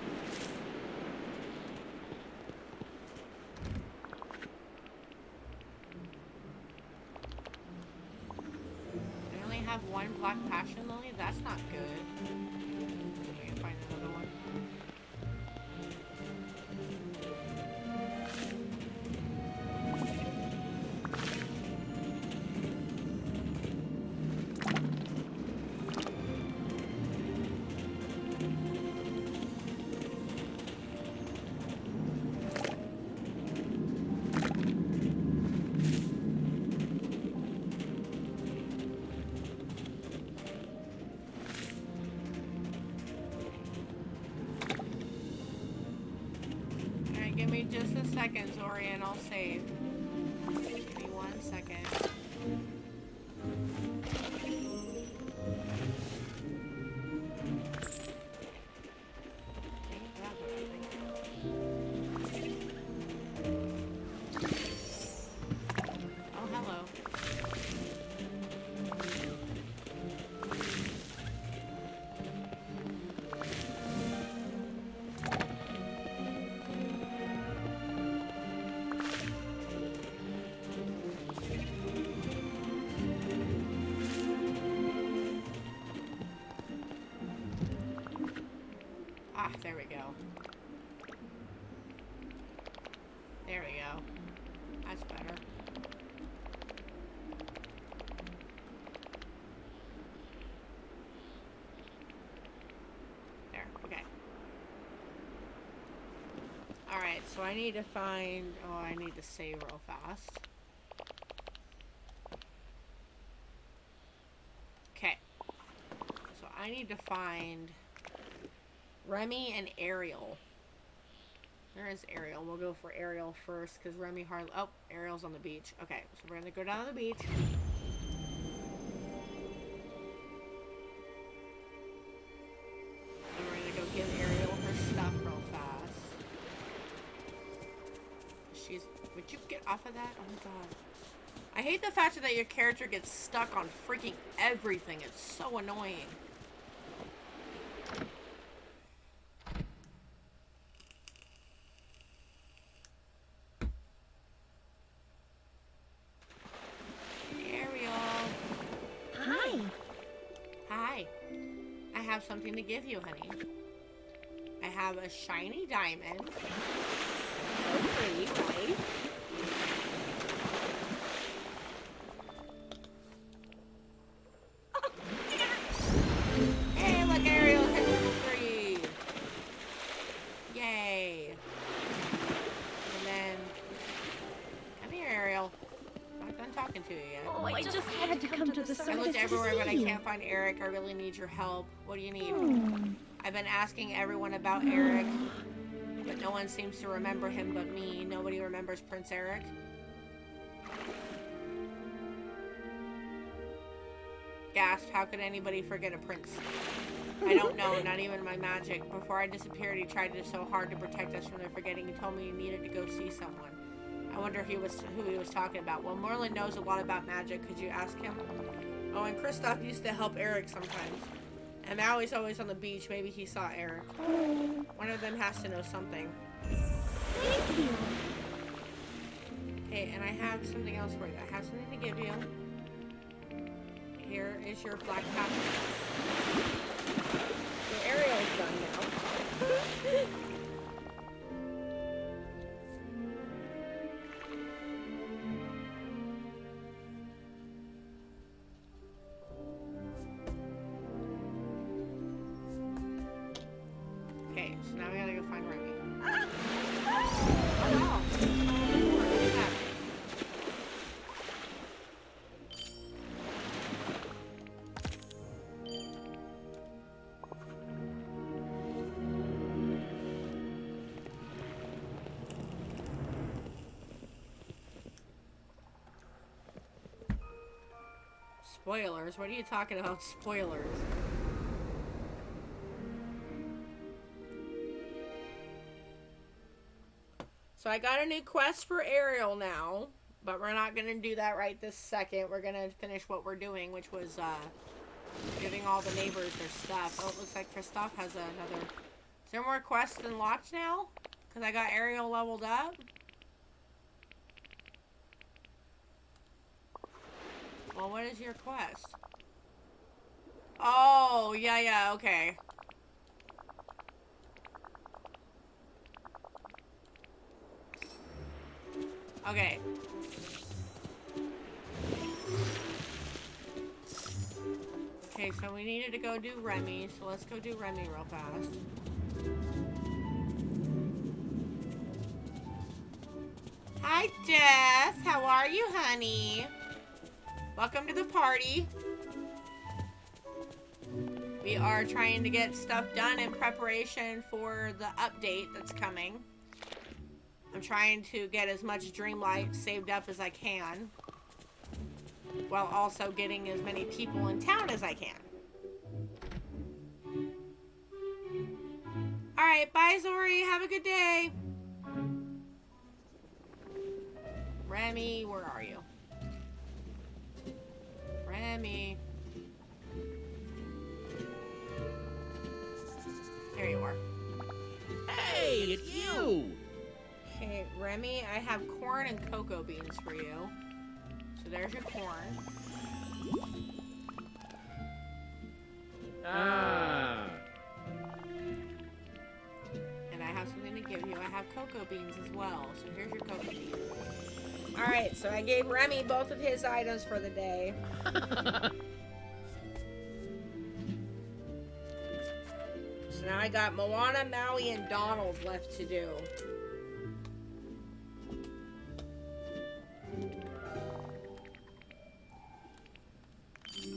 I only have one black passion lily? That's not good. Let me find another one. Give me just a second, Zori, and I'll save. Give me 1 second. Oh, hello. There we go. That's better. There, okay. Alright, so I need to find... Oh, I need to save real fast. Okay. So I need to find Remy and Ariel. Where is Ariel? We'll go for Ariel first, because Remy hardly... Oh, Ariel's on the beach. Okay, so we're gonna go down to the beach. And we're gonna go give Ariel her stuff real fast. She's... Would you get off of that? Oh my god. I hate the fact that your character gets stuck on freaking everything. It's so annoying. Something to give you, honey. I have a shiny diamond. So pretty, right? Hey, look, Ariel hit level 3. Yay. And then, come here, Ariel. I'm not done talking to you yet. Oh, I just had to come to the surface. I looked everywhere, but I to see can't find Eric. I really need your help. What do you need? you. I've been asking everyone about Eric, but no one seems to remember him but me. Nobody remembers Prince Eric. Gasp, how could anybody forget a prince? I don't know, not even my magic. Before I disappeared, he tried so hard to protect us from their forgetting. He told me he needed to go see someone. I wonder who he was talking about. Well, Merlin knows a lot about magic. Could you ask him? Oh, and Kristoff used to help Eric sometimes. And Maui's always on the beach. Maybe he saw Eric. One of them has to know something. Thank you. Okay, and I have something else for you. I have something to give you. Here is your black packet. So Ariel's done now. Okay, so now we gotta go find Remy. Oh, wow. Look at that. Spoilers? What are you talking about, spoilers? So I got a new quest for Ariel now, but we're not going to do that right this second. We're going to finish what we're doing, which was giving all the neighbors their stuff. Oh, it looks like Kristoff has another... Is there more quests unlocked now? Because I got Ariel leveled up? Well, what is your quest? Oh, yeah, okay. Okay. Okay, so we needed to go do Remy, so let's go do Remy real fast. Hi, Jess. How are you, honey? Welcome to the party. We are trying to get stuff done in preparation for the update that's coming. I'm trying to get as much Dreamlight saved up as I can, while also getting as many people in town as I can. Alright, bye Zori, have a good day. Remy, where are you? Remy. There you are. Hey, it's you! Okay, Remy, I have corn and cocoa beans for you. So there's your corn. Ah. And I have something to give you. I have cocoa beans as well. So here's your cocoa beans. Alright, so I gave Remy both of his items for the day. So now I got Moana, Maui, and Donald left to do.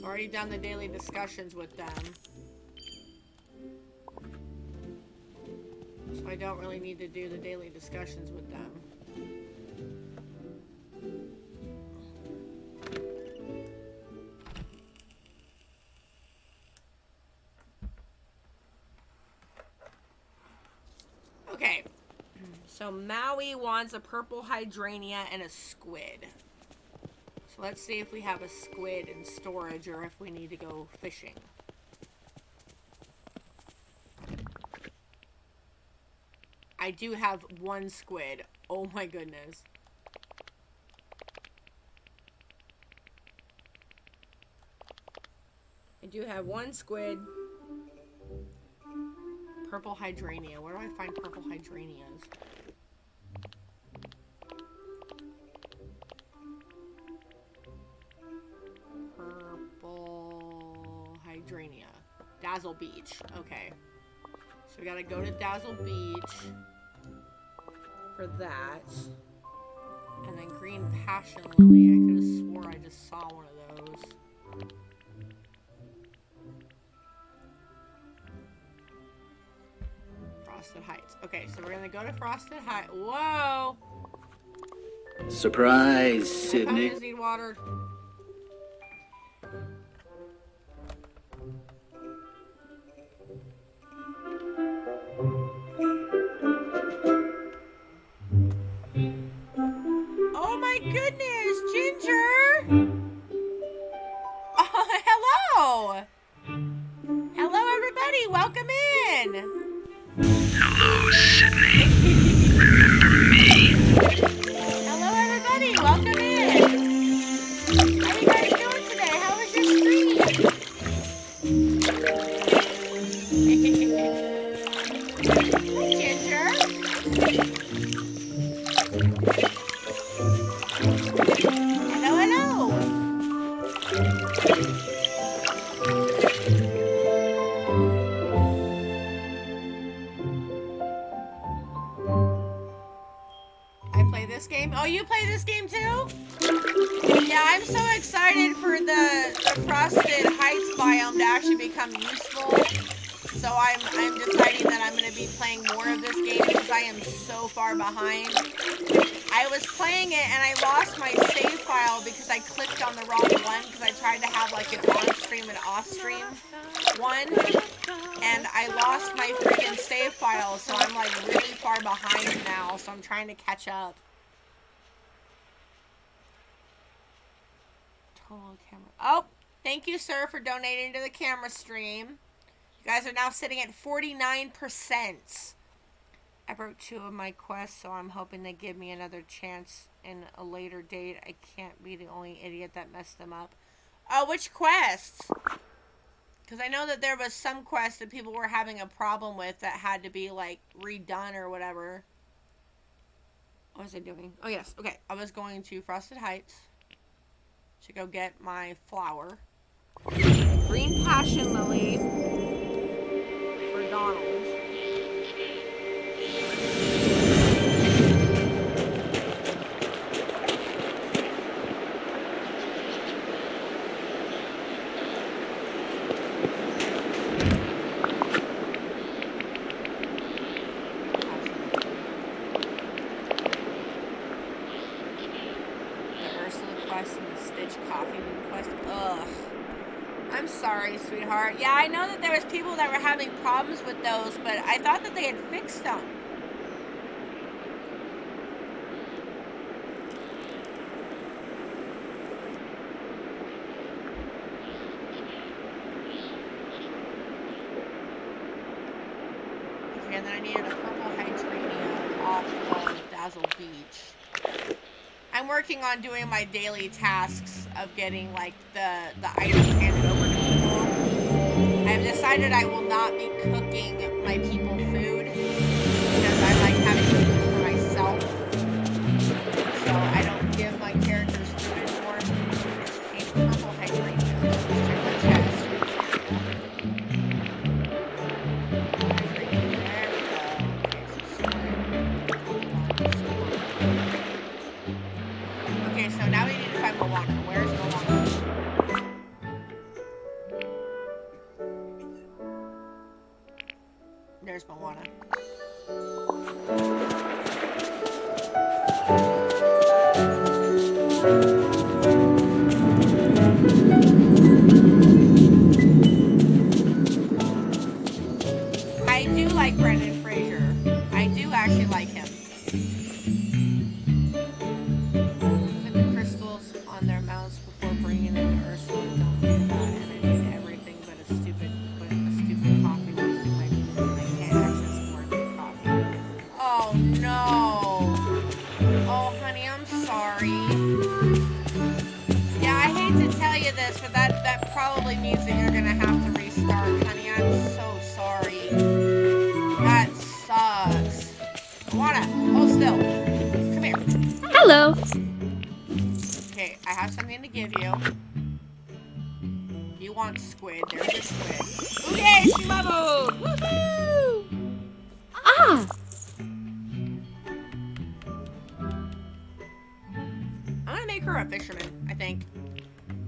Already done the daily discussions with them. So I don't really need to do the daily discussions with them. Okay. So Maui wants a purple hydrangea and a squid. So let's see if we have a squid in storage or if we need to go fishing. I do have one squid. Oh my goodness. I do have one squid. Purple hydrangea. Where do I find purple hydrangeas? Purple hydrangea. Dazzle Beach. Okay. So we gotta go to Dazzle Beach for that. And then Green Passion Lily. I could have swore I just saw one of those. Frosted Heights. Okay, so we're gonna go to Frosted Heights. Whoa! Surprise, Sydney. I just need water. Oh my goodness, Ginger! Oh, hello! Hello, everybody. Welcome in. Hello, Sydney. Remember me? Hello, everybody. Welcome in. How you guys doing today? How was your stream? Ginger. Hello, hello. I play this game. Oh, you play this game too? Yeah, I'm so excited for the Frosted Heights biome to actually become useful. So I'm deciding that I'm going to be playing more of this game because I am so far behind. I was playing it and I lost my save file because I clicked on the wrong one because I tried to have like an on-stream and off-stream one. And I lost my freaking save file, so I'm like really far behind now, so I'm trying to catch up. Total camera. Oh, thank you, sir, for donating to the camera stream. You guys are now sitting at 49%. I broke 2 of my quests, so I'm hoping they give me another chance in a later date. I can't be the only idiot that messed them up. Oh, which quests? Because I know that there was some quest that people were having a problem with that had to be, like, redone or whatever. What was I doing? Oh, yes. Okay. I was going to Frosted Heights to go get my flower. Green Passion Lily for Donald. I'm sorry, sweetheart. Yeah, I know that there was people that were having problems with those, but I thought that they had fixed them. Okay, and then I needed a purple hydrangea off of Dazzle Beach. I'm working on doing my daily tasks of getting, like, the items handed over to people. I've decided I will not be cooking my people food because I like Oh, honey, I'm sorry. Yeah, I hate to tell you this, but that probably means that you're gonna have to restart, honey. I'm so sorry. That sucks. Moana, hold still. Come here. Hello. Okay, I have something to give you. You want squid. There's your squid. Okay, Shimabu! Woohoo! Ah. I'm gonna make her a fisherman, I think.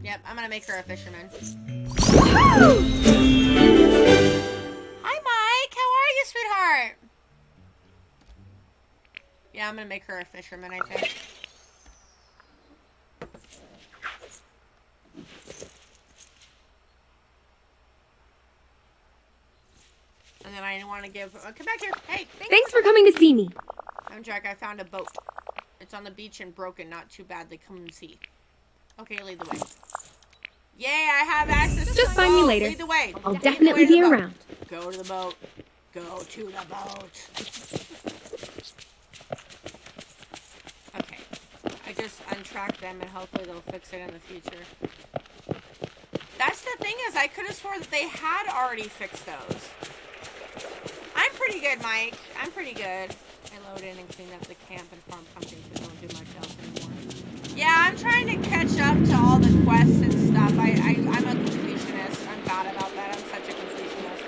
Yep, I'm gonna make her a fisherman. Hi, Mike. How are you, sweetheart? Yeah, I'm gonna make her a fisherman, I think. And then I want to give... come back here. Hey, Thanks for coming to see me. I'm Jack. I found a boat. It's on the beach and broken. Not too bad. They come and see. Okay, lead the way. Yay, I have access to Just the find me boat. later. Lead the way. I'll Lead the definitely way to be the boat. around. Go to the boat. Go to the boat. Okay. I just untracked them and hopefully they'll fix it in the future. That's the thing is I could have sworn that they had already fixed those. I'm pretty good, Mike. I'm pretty good. I load in and clean up the camp and farm pumpkins, but don't do much else anymore. Yeah, I'm trying to catch up to all the quests and stuff. I'm a completionist. I'm bad about that. I'm such a completionist.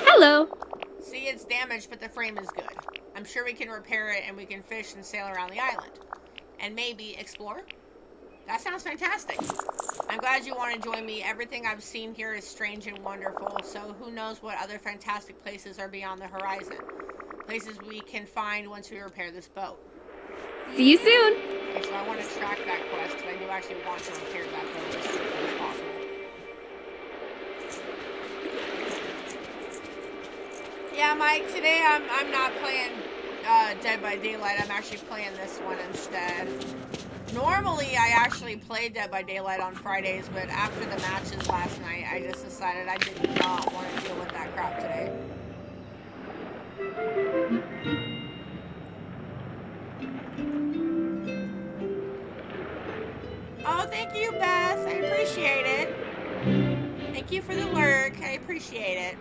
Hello. See, it's damaged, but the frame is good. I'm sure we can repair it and we can fish and sail around the island. And maybe explore? That sounds fantastic. I'm glad you want to join me. Everything I've seen here is strange and wonderful, so who knows what other fantastic places are beyond the horizon. Places we can find once we repair this boat. See you soon. Okay, so I want to track that quest, because I do actually want to repair that boat as quickly as possible. Yeah, Mike, today I'm not playing Dead by Daylight. I'm actually playing this one instead. Normally, I actually play Dead by Daylight on Fridays, but after the matches last night, I just decided I did not want to deal with that crap today. Oh, thank you, Beth. I appreciate it. Thank you for the lurk. I appreciate it.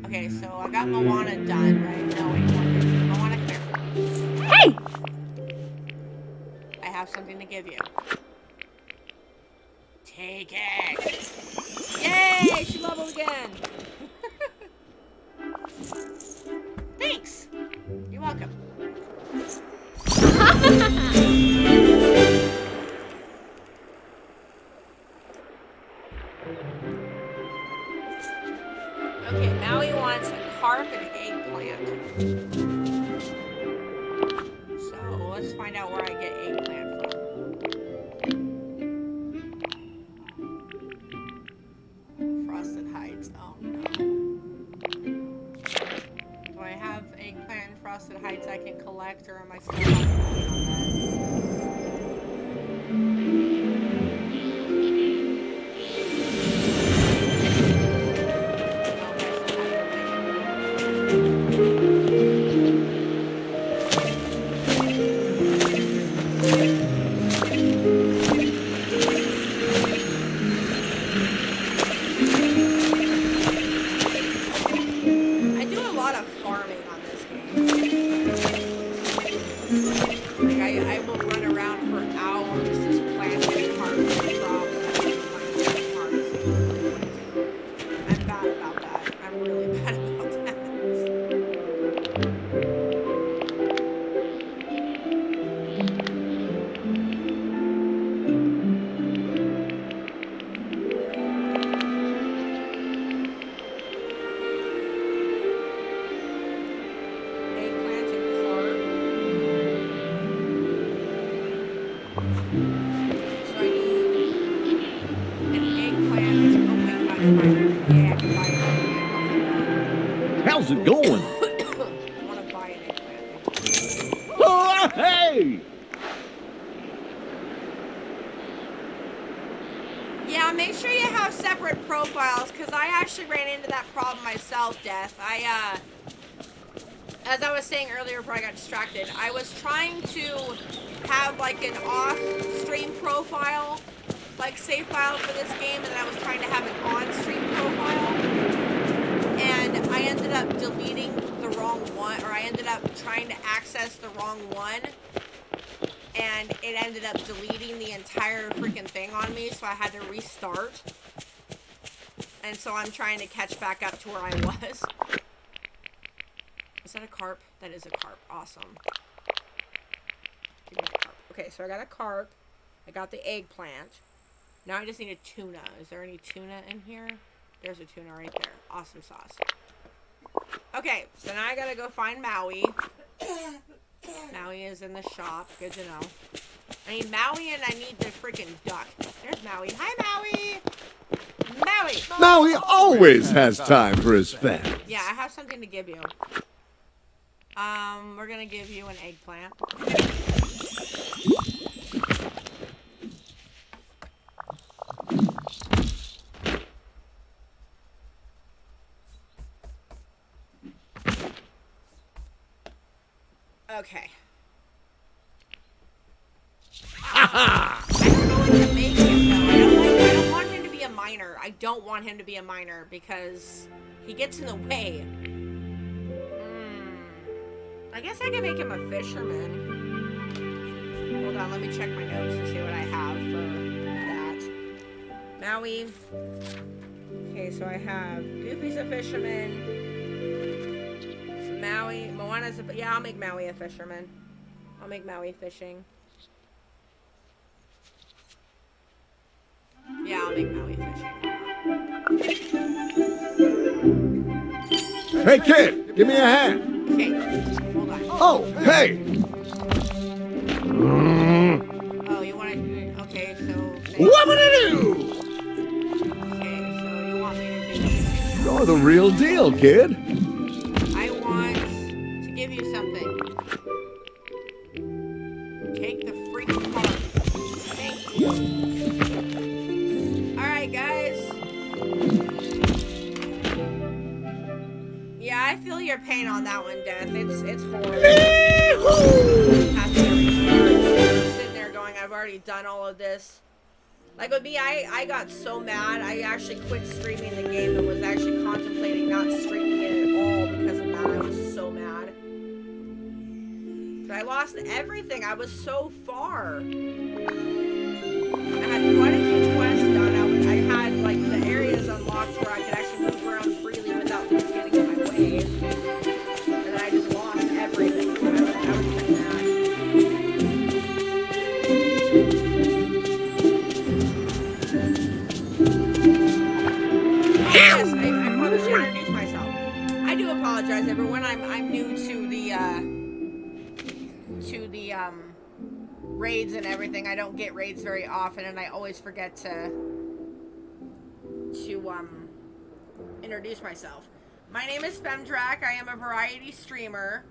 Okay, so I got Moana done, right? No, wait, Moana, come here. Hey. I have something to give you. Take it! Yay! She leveled again! Thanks! You're welcome. Okay, now he wants a carp and eggplant. So let's find out where I get eggplant from. Frosted Heights. Oh no. Do I have eggplant in Frosted Heights I can collect, or am I still not working on that? I will run around for hours just planting hearts and crops and planting hearts. I'm bad about that. I'm really bad about that. Eggplant and carp. So I need an eggplant. Oh wait, I can buy it. Yeah, I can buy an eggplant. How's it going? I want to buy an eggplant. Oh, hey! Yeah, make sure you have separate profiles because I actually ran into that problem myself, Death. As I was saying earlier before I got distracted, I was trying to have like an off-stream profile, like save file for this game, and then I was trying to have an on-stream profile, and I ended up deleting the wrong one, or I ended up trying to access the wrong one, and it ended up deleting the entire freaking thing on me, so I had to restart. And so I'm trying to catch back up to where I was. Is that a carp? That is a carp. Awesome. Give me that carp. Okay, so I got a carp. I got the eggplant. Now I just need a tuna. Is there any tuna in here? There's a tuna right there. Awesome sauce. Okay, so now I gotta go find Maui. Maui is in the shop. Good to know. I need Maui and I need the freaking duck. There's Maui. Hi, Maui! Maui! Maui always has time for his family. Yeah, I have something to give you. We're gonna give you an eggplant. Okay. I don't know what to make him though. I don't want him to be a miner. I don't want him to be a miner because he gets in the way. I guess I can make him a fisherman. Hold on, let me check my notes and see what I have for that. Maui. Okay, so I have Goofy's a fisherman. Maui. Moana's a... Yeah, I'll make Maui a fisherman. I'll make Maui fishing. Yeah, I'll make Maui fishing. Hey, kid, give me a hand. Okay, hold on. Oh, hey! Oh, you want to... Okay, so... What would I do? Okay, so you want me to do... You're the real deal, kid. I want to give you something. Take the freaking card. Thank you. Alright, guys. Yeah, I feel your pain on that one, Death. It's horrible. Have to restart. Sitting there going, I've already done all of this. Like with me, I got so mad, I actually quit streaming the game and was actually contemplating not streaming it at all because of that. I was so mad. But I lost everything. I was so far. I had quite a few quests done. I had like the areas unlocked where I could actually move around freely without things getting in my way. And then I just lost everything. So I was pretty mad. Yes, I probably should introduce myself. I do apologize, everyone. I'm new to the raids and everything. I don't get raids very often, and I always forget to introduce myself. My name is Femdrak. I am a variety streamer.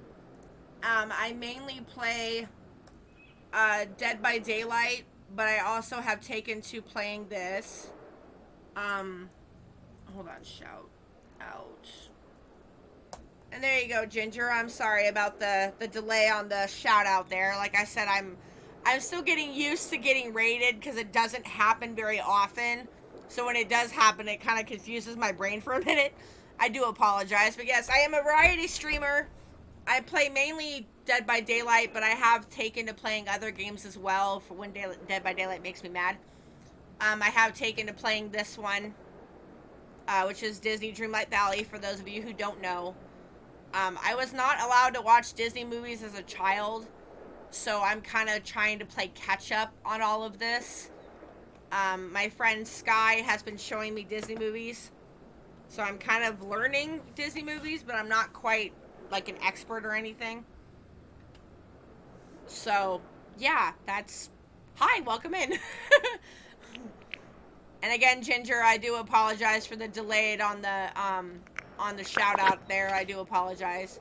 I mainly play Dead by Daylight, but I also have taken to playing this. Hold on, shout out. And there you go, Ginger. I'm sorry about the delay on the shout out there. Like I said, I'm still getting used to getting raided because it doesn't happen very often. So when it does happen, it kind of confuses my brain for a minute. I do apologize. But yes, I am a variety streamer. I play mainly Dead by Daylight, but I have taken to playing other games as well for when Dead by Daylight makes me mad. I have taken to playing this one, which is Disney Dreamlight Valley, for those of you who don't know. I was not allowed to watch Disney movies as a child, so I'm kind of trying to play catch-up on all of this. My friend Sky has been showing me Disney movies, so I'm kind of learning Disney movies, but I'm not quite like an expert or anything. So, yeah, that's... Hi, welcome in. And again, Ginger, I do apologize for the delay on the shout out there. I do apologize.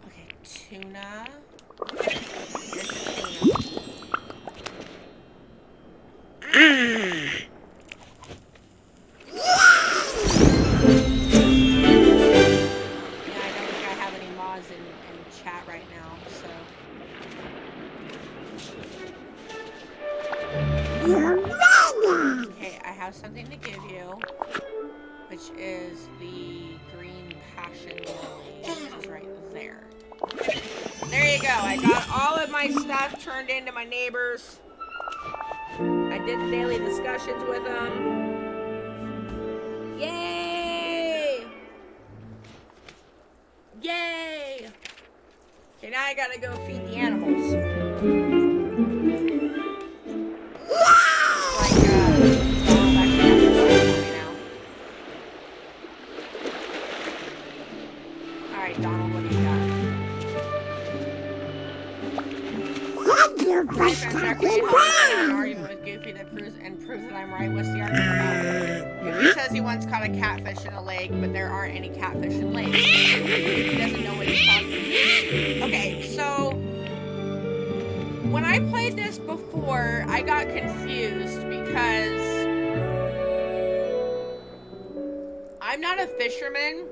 Okay, tuna. Here's the tuna. is the green passion lily, which is right there. There you go. I got all of my stuff turned into my neighbors. I did the daily discussions with them. Yay! Yay! Okay, now I gotta go feed the animals. Alright, Donald, what do you got? An argument with Goofy that proves that I'm right. What's the argument about? Goofy says he once caught a catfish in a lake, but there aren't any catfish in lakes. Goofy doesn't know what he's talking about. Okay, so when I played this before, I got confused because I'm not a fisherman,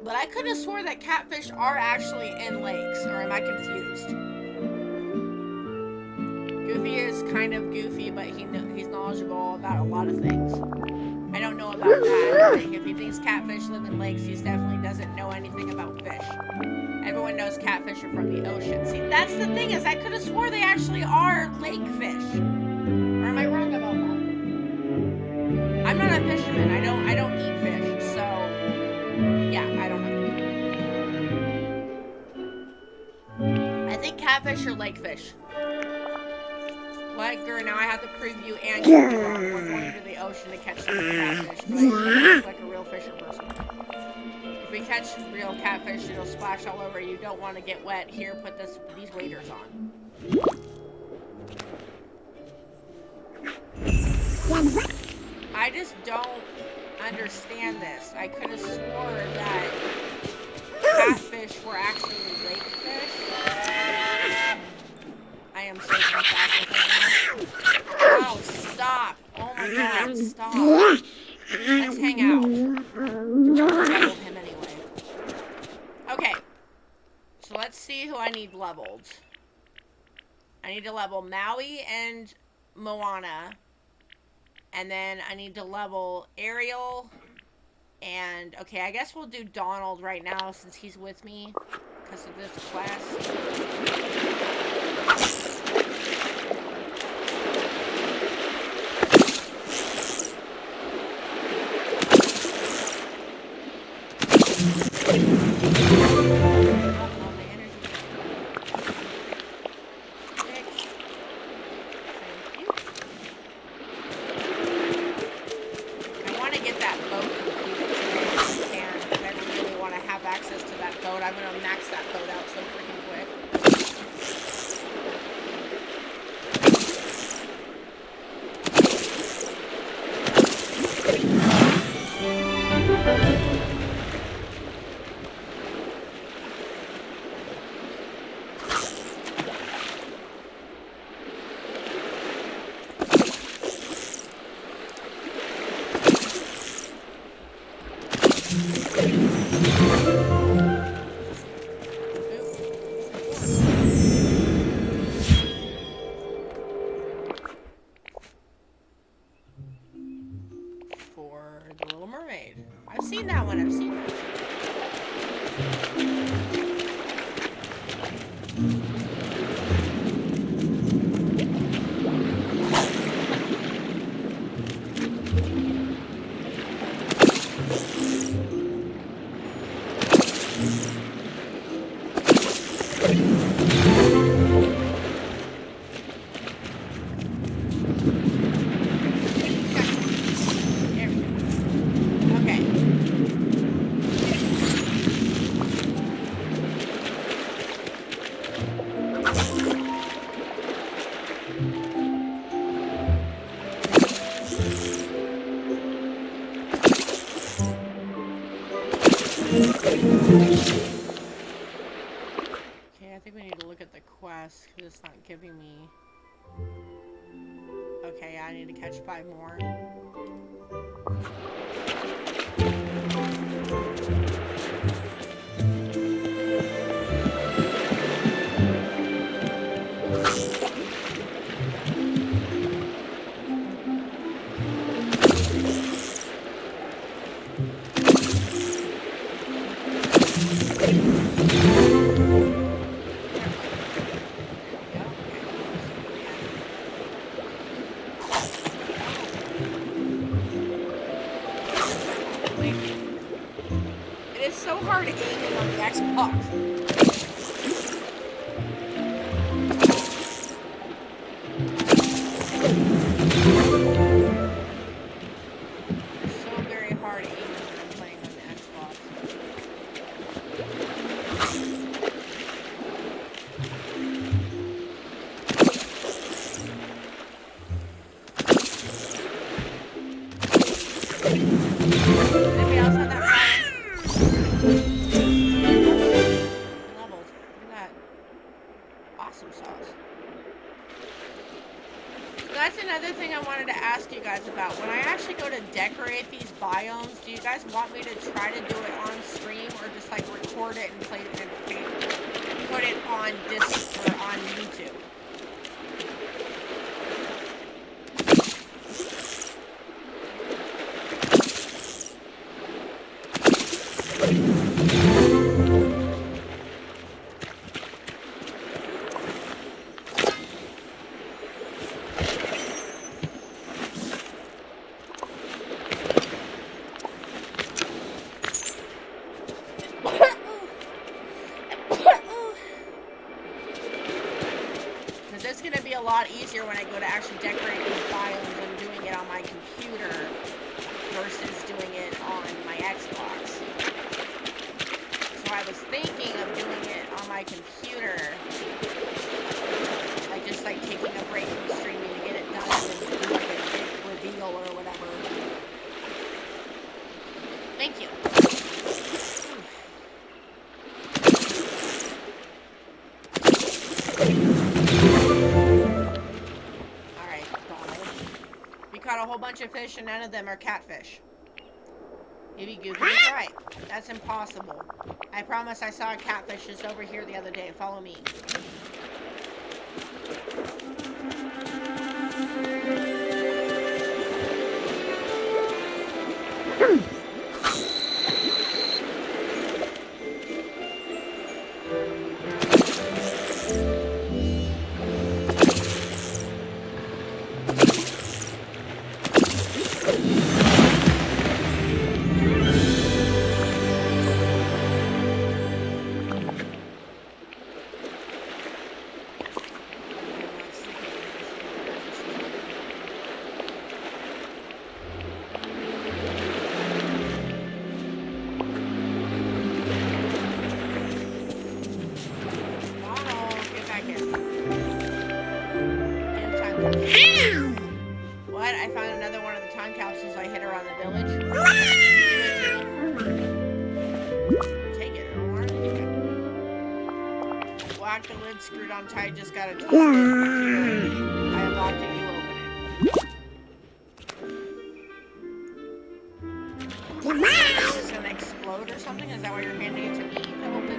but I could have swore that catfish are actually in lakes, or am I confused? Goofy is kind of goofy, but he's knowledgeable about a lot of things. I don't know about that. Like, if he thinks catfish live in lakes, he definitely doesn't know anything about fish. Everyone knows catfish are from the ocean. See, that's the thing, is I could have swore they actually are lake fish. Or am I wrong about that? I'm not a fisherman. I don't eat fish, so yeah, I don't know. I think catfish are lake fish. What? Girl, now I have to prove you and you wrong. We're going to the ocean to catch some catfish. But you look like a real fisher person. If we catch real catfish, it'll splash all over. You don't want to get wet. Here, put these waders on. I just don't understand this. I could have swore that catfish were actually lake fish. I am so confused with it now. Oh, stop. Oh my god, stop. Let's hang out. Level him anyway. Okay. So let's see who I need leveled. I need to level Maui and Moana. And then I need to level Ariel. And, okay, I guess we'll do Donald right now since he's with me. Because of this quest. Because it's not giving me... Okay, I need to catch 5 more. it's so hard aiming on the Xbox. It's so very hard aiming when I'm playing on the Xbox. Anybody else have that problem? Levels. Look at that. Awesome sauce. So that's another thing I wanted to ask you guys about. When I actually go to decorate these biomes, do you guys want me to try to do it on stream or just like record it and play it and put it on this or on YouTube? Because it's going to be a lot easier when I go to actually decorate these biomes and doing it on my computer versus doing it on my Xbox. So I was thinking of doing it on my computer, like just like taking a break from streaming to get it done and then do like a big reveal or whatever. Thank you. Alright, Donald. We caught a whole bunch of fish and none of them are catfish. Maybe Goofy is right. That's impossible. I promise I saw a catfish just over here the other day. Follow me. What? I found another one of the time capsules I hid around the village. Take it, or whack the lid screwed on tight, just gotta twist it. I unlocked it, you open it. Is this gonna explode or something? Is that why you're handing it to me to open?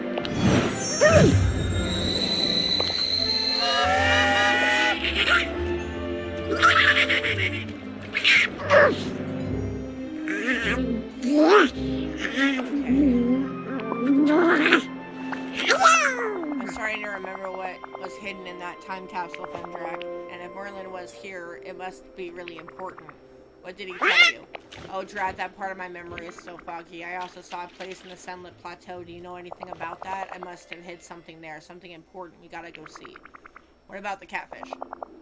I'm starting to remember what was hidden in that time capsule, Femdrack. And if Merlin was here, it must be really important. What did he tell you? Oh, Drat, that part of my memory is so foggy. I also saw a place in the Sunlit Plateau. Do you know anything about that? I must have hid something there. Something important. We gotta go see. What about the catfish?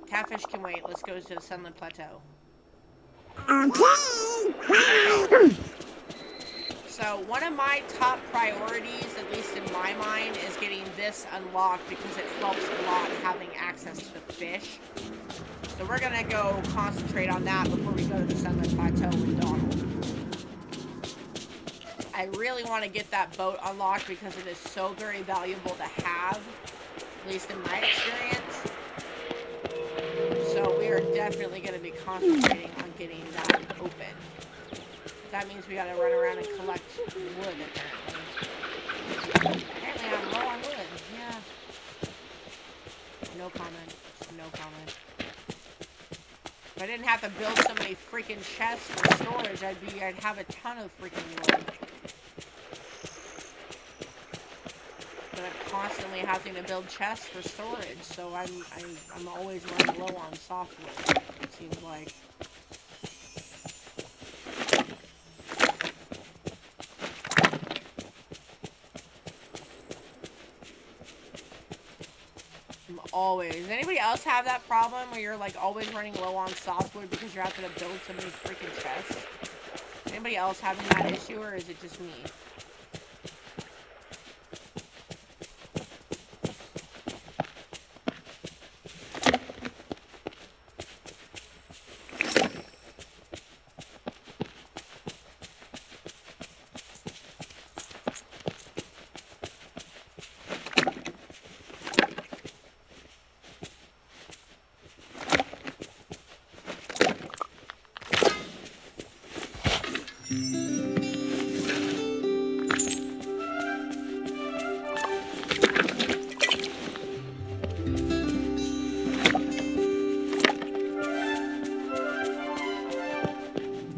Catfish can wait. Let's go to the Sunlit Plateau. Okay. So, one of my top priorities, at least in my mind, is getting this unlocked because it helps a lot having access to the fish. So we're gonna go concentrate on that before we go to the Sunlit Plateau with Donald. I really want to get that boat unlocked because it is so very valuable to have, at least in my experience. So we are definitely going to be concentrating on getting that open. That means we gotta run around and collect wood, apparently. Apparently I'm low on wood, yeah. No comment. No comment. If I didn't have to build so many freaking chests for storage, I'd have a ton of freaking wood. But I'm constantly having to build chests for storage, so I'm always running low on softwood, it seems like. always. Does anybody else have that problem where you're like always running low on softwood because you're having to build somebody's freaking chest? Is anybody else having that issue, or is it just me?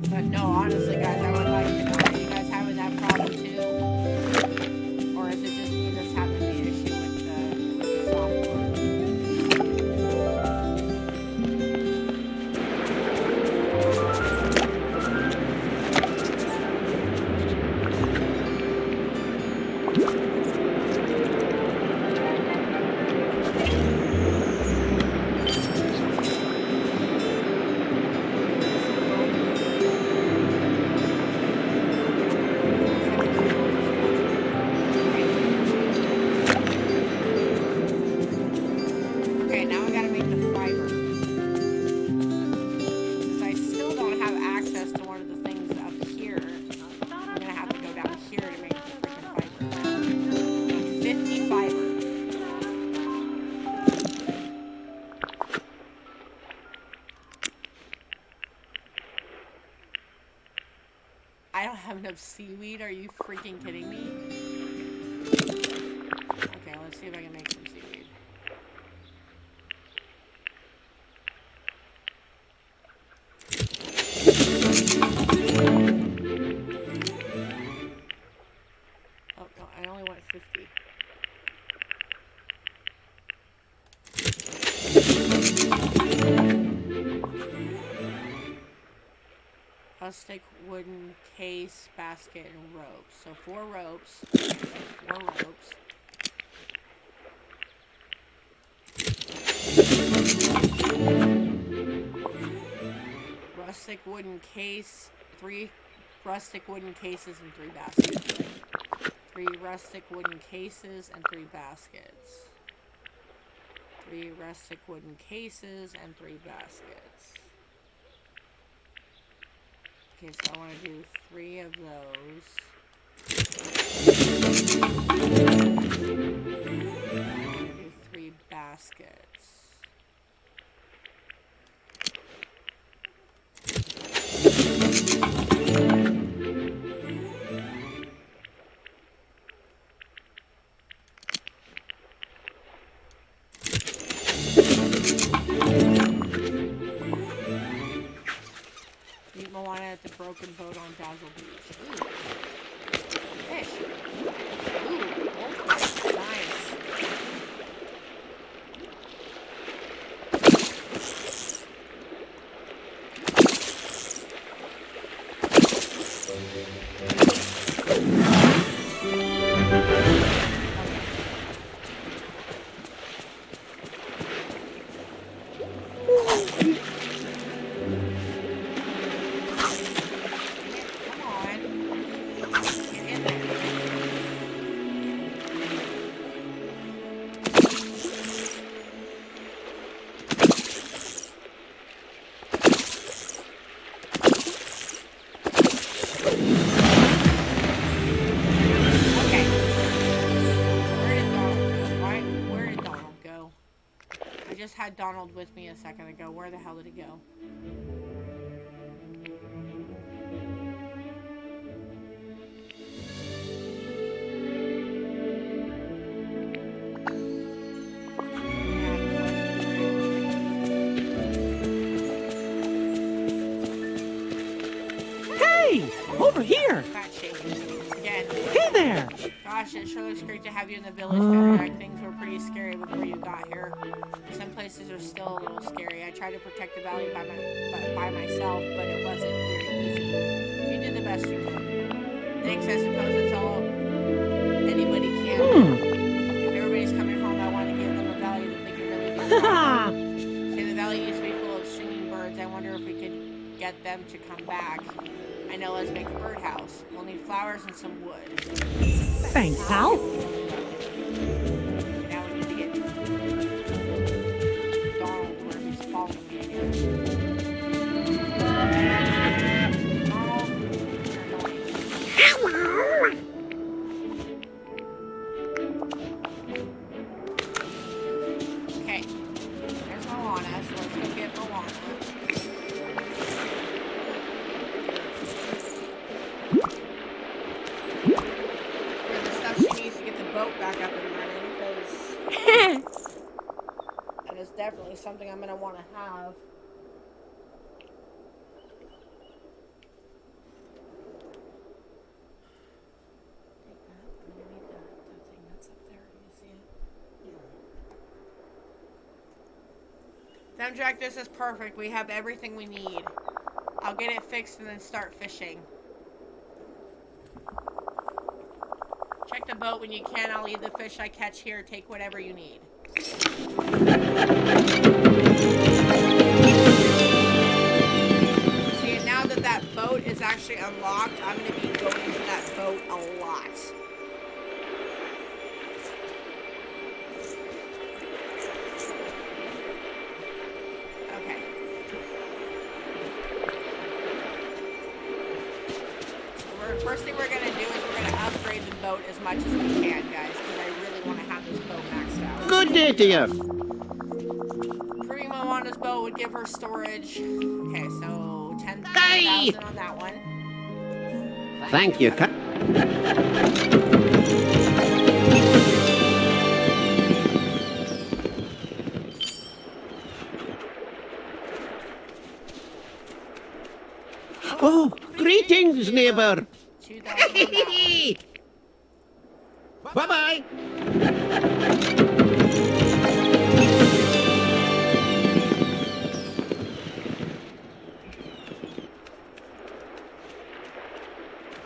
But no, honestly, guys, I would like to know, are you guys having that problem too? Or is it just me that's having the issue with the software? Okay, now I gotta make the fiber. Since I still don't have access to one of the things up here, I'm gonna have to go down here to make the freaking fiber. 50 fiber. I don't have enough seaweed. Are you freaking kidding me? Okay, let's see if I can make some seaweed. Oh, no, I only want 50. Plastic, wooden case, basket, and ropes. So 4 ropes. 4 ropes. Rustic wooden case, 3 rustic wooden cases, and 3 baskets. 3 rustic wooden cases and 3 baskets. 3 rustic wooden cases and 3 baskets. Okay, so I want to do 3 of those. I want to do 3 baskets. Meet Moana at the broken boat on Dazzle Beach. Ooh. Fish. Ooh, goldfish. Nice. Come on. Get in there. Okay. Where did Donald go? I just had Donald with me a second ago. Where the hell did he go? Hey! Over here! Fat shaming again. Hey there! Gosh, it sure looks great to have you in the village, Fenrir. Things were pretty scary before you got here. Some places are still a little scary. I tried to protect the valley by myself, but it wasn't very easy. You did the best you could. Thanks, I suppose that's all anybody can do. If everybody's coming home, I want to give them a valley that they can really be Say the valley used to be full of singing birds. I wonder if we could get them to come back. I know, let's make a birdhouse. We'll need flowers and some wood. Thanks, pal. Now we need to get Donald where he's following me again. Donald, you're annoying. Okay. There's Moana, so let's go get Moana. And the stuff she needs to get the boat back up and running, because that is definitely something I'm going to want to have. Take that. I'm going to need that thing that's up there. You see it? Jack, this is perfect. We have everything we need. I'll get it fixed and then start fishing. Check the boat when you can. I'll leave the fish I catch here. Take whatever you need. See, and now that that boat is actually unlocked, I'm going to be going to that boat a lot. First thing we're going to do is we're going to upgrade the boat as much as we can, guys, because I really want to have this boat maxed out. Good day to you. Improving Moana's boat would give her storage. Okay, so 10,000 on that one. Thank you. Oh, greetings, neighbor. 2,000. Bye-bye.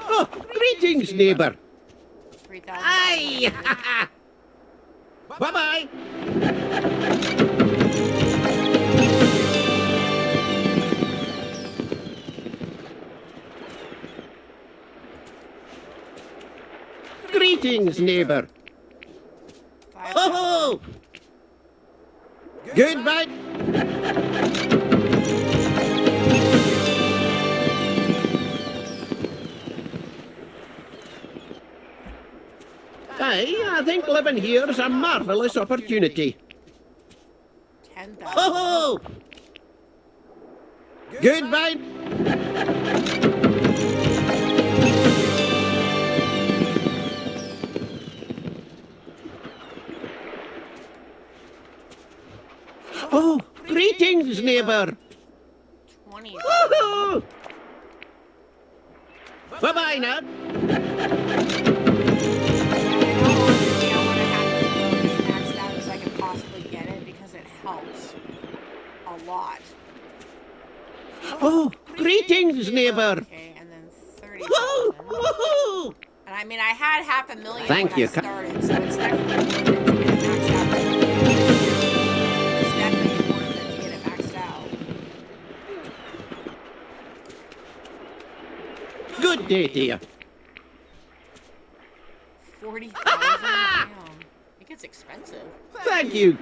Oh, greetings, neighbor. 3,000. Aye. Bye-bye. Greetings, neighbor. Oh! Goodbye. I think living here is a marvelous opportunity. 10,000. Oh! Goodbye. Oh, greetings, neighbor. 20. Woohoo! Bye-bye now. I want to have this boat as maxed out as I can possibly get it because it helps a lot. Oh, greetings, neighbor. Okay, and then 30,000. Woohoo! And I mean, I had $500,000 Thank when you. I started, so it's definitely worth it to get it maxed out. It's definitely worth it to get it maxed out. Good day to you. 40,000? Damn. It gets expensive. Thank you.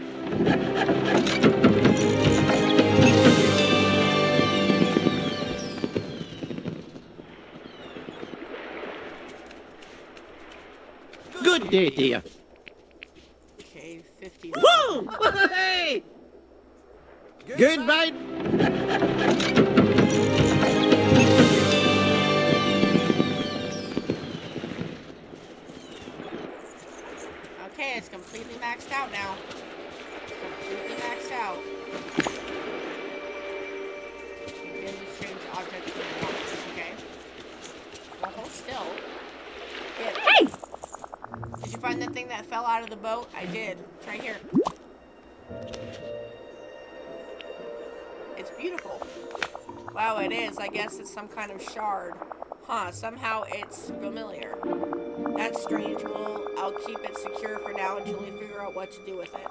Good day to you. Okay, 50. Whoa! Hey! Goodbye. Okay, it's completely maxed out now. It's completely maxed out. Begin to change object to the box. Okay. Well, hold still. Good. Hey! Did you find the thing that fell out of the boat? I did. It's right here. It's beautiful. Wow, it is. I guess it's some kind of shard. Huh, somehow it's familiar. That's strange. Well, I'll keep it secure for now until we figure out what to do with it.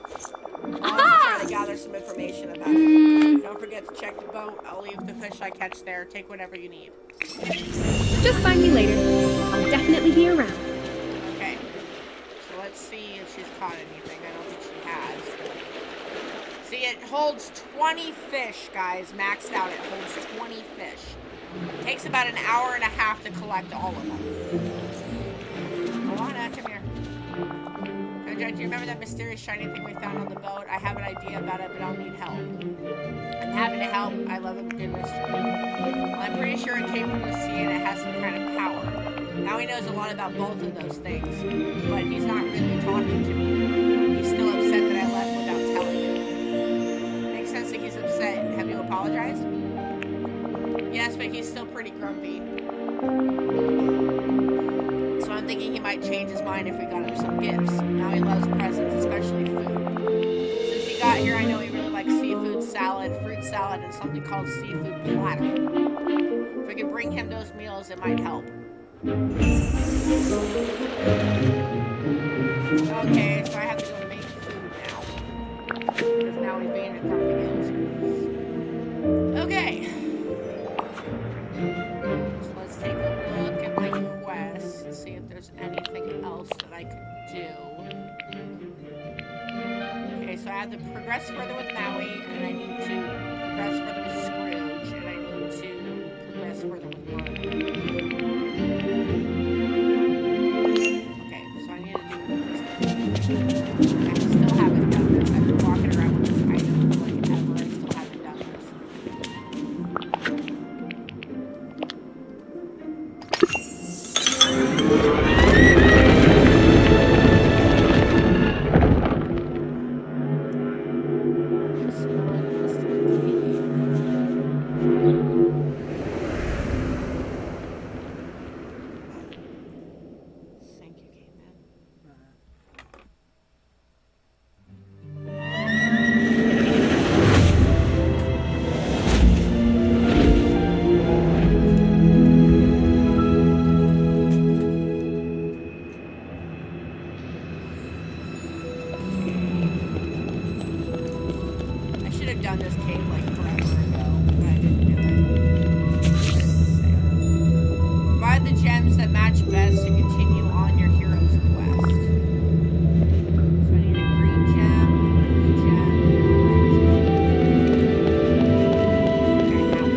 I'll also try to gather some information about it. Don't forget to check the boat. I'll leave the fish I catch there. Take whatever you need. Just find me later. I'll definitely be around. Okay. So let's see if she's caught anything. I don't think she has. But... See, it holds 20 fish, guys. Maxed out. It holds 20 fish. It takes about an hour and a half to collect all of them. Moana, come here. Do you remember that mysterious shiny thing we found on the boat? I have an idea about it, but I'll need help. And having to help, I love a good mystery. Well, I'm pretty sure it came from the sea and it has some kind of power. Now he knows a lot about both of those things, but he's not really talking to me. He's still upset that I left without telling him. Makes sense that he's upset. Have you apologized? Yes, but he's still pretty grumpy. So I'm thinking he might change his mind if we got him some gifts. Now he loves presents, especially food. Since he got here, I know he really likes seafood salad, fruit salad, and something called seafood platter. If we could bring him those meals, it might help. Okay, so I have to go make food now. Because now he's being a grumpy gills. Okay. So let's take a look at my quest and see if there's anything else that I could do. Okay, so I have to progress further with Maui, and I need to progress further with Scrooge, and I need to progress further with Marley. Okay, so I need to do this. I still haven't done this. I've been walking around with this item for like ever. I still haven't done this. Thank you, Caveman. I should have done this cave like forever ago, but I didn't do it. Provide the gems that match best to continue on your hero's quest. So I need a green gem, a blue gem, and a red gem.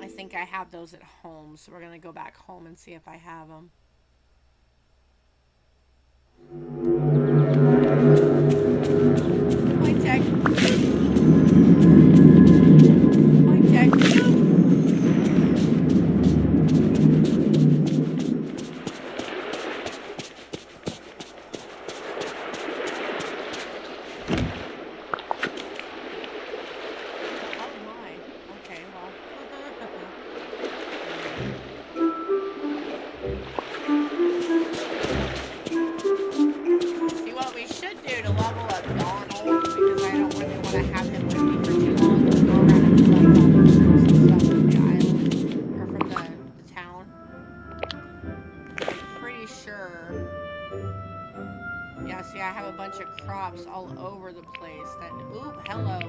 I think I have them. I think I have those at home, so we're gonna go back home and see if I have them. Point tech. Point tech. Oh my. Okay, well. See, what we should do to level up Donald, because I don't really want to have him with me for too long, is go around and collect all the fruits and stuff from the island, or from the town. I'm pretty sure. Yeah, see, I have a bunch of crops all over the place that, ooh, hello.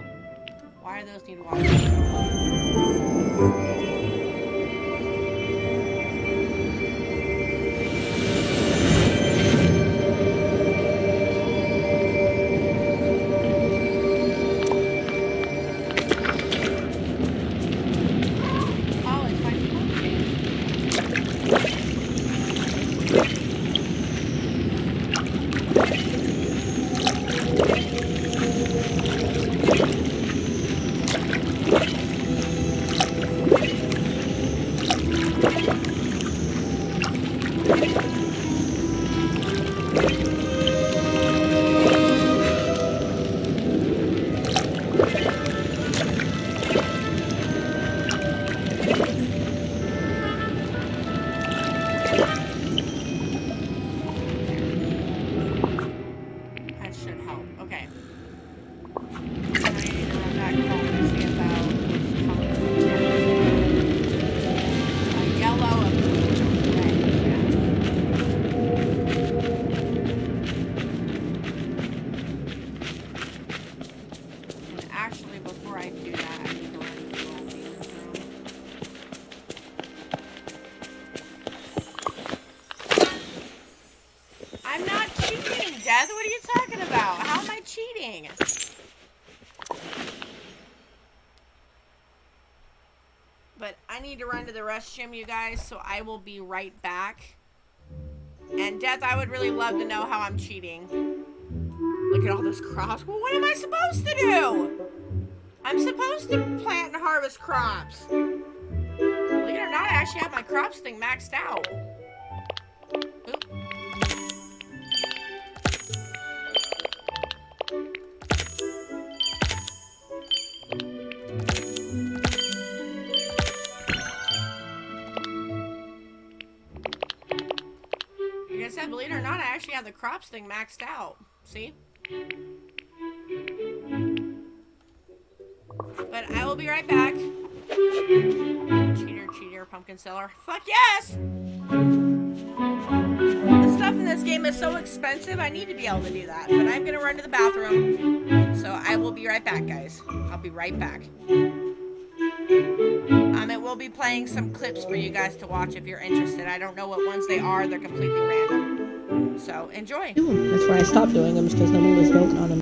Why do those need water? Oh, it's my pumpkin. Death? What are you talking about? How am I cheating? But I need to run to the restroom, you guys, so I will be right back. And Death, I would really love to know how I'm cheating. Look at all those crops. Well, what am I supposed to do? I'm supposed to plant and harvest crops. Believe it or not, I actually have my crops thing maxed out. Oop. Like I said, believe it or not, I actually have the crops thing maxed out. See? But I will be right back. Cheater, cheater, pumpkin seller. Fuck yes! The stuff in this game is so expensive, I need to be able to do that. But I'm gonna run to the bathroom. So I will be right back, guys. I'll be right back. It will be playing some clips for you guys to watch if you're interested. I don't know what ones they are. They're completely random. So enjoy. That's why I stopped doing them, because nobody was voting on them.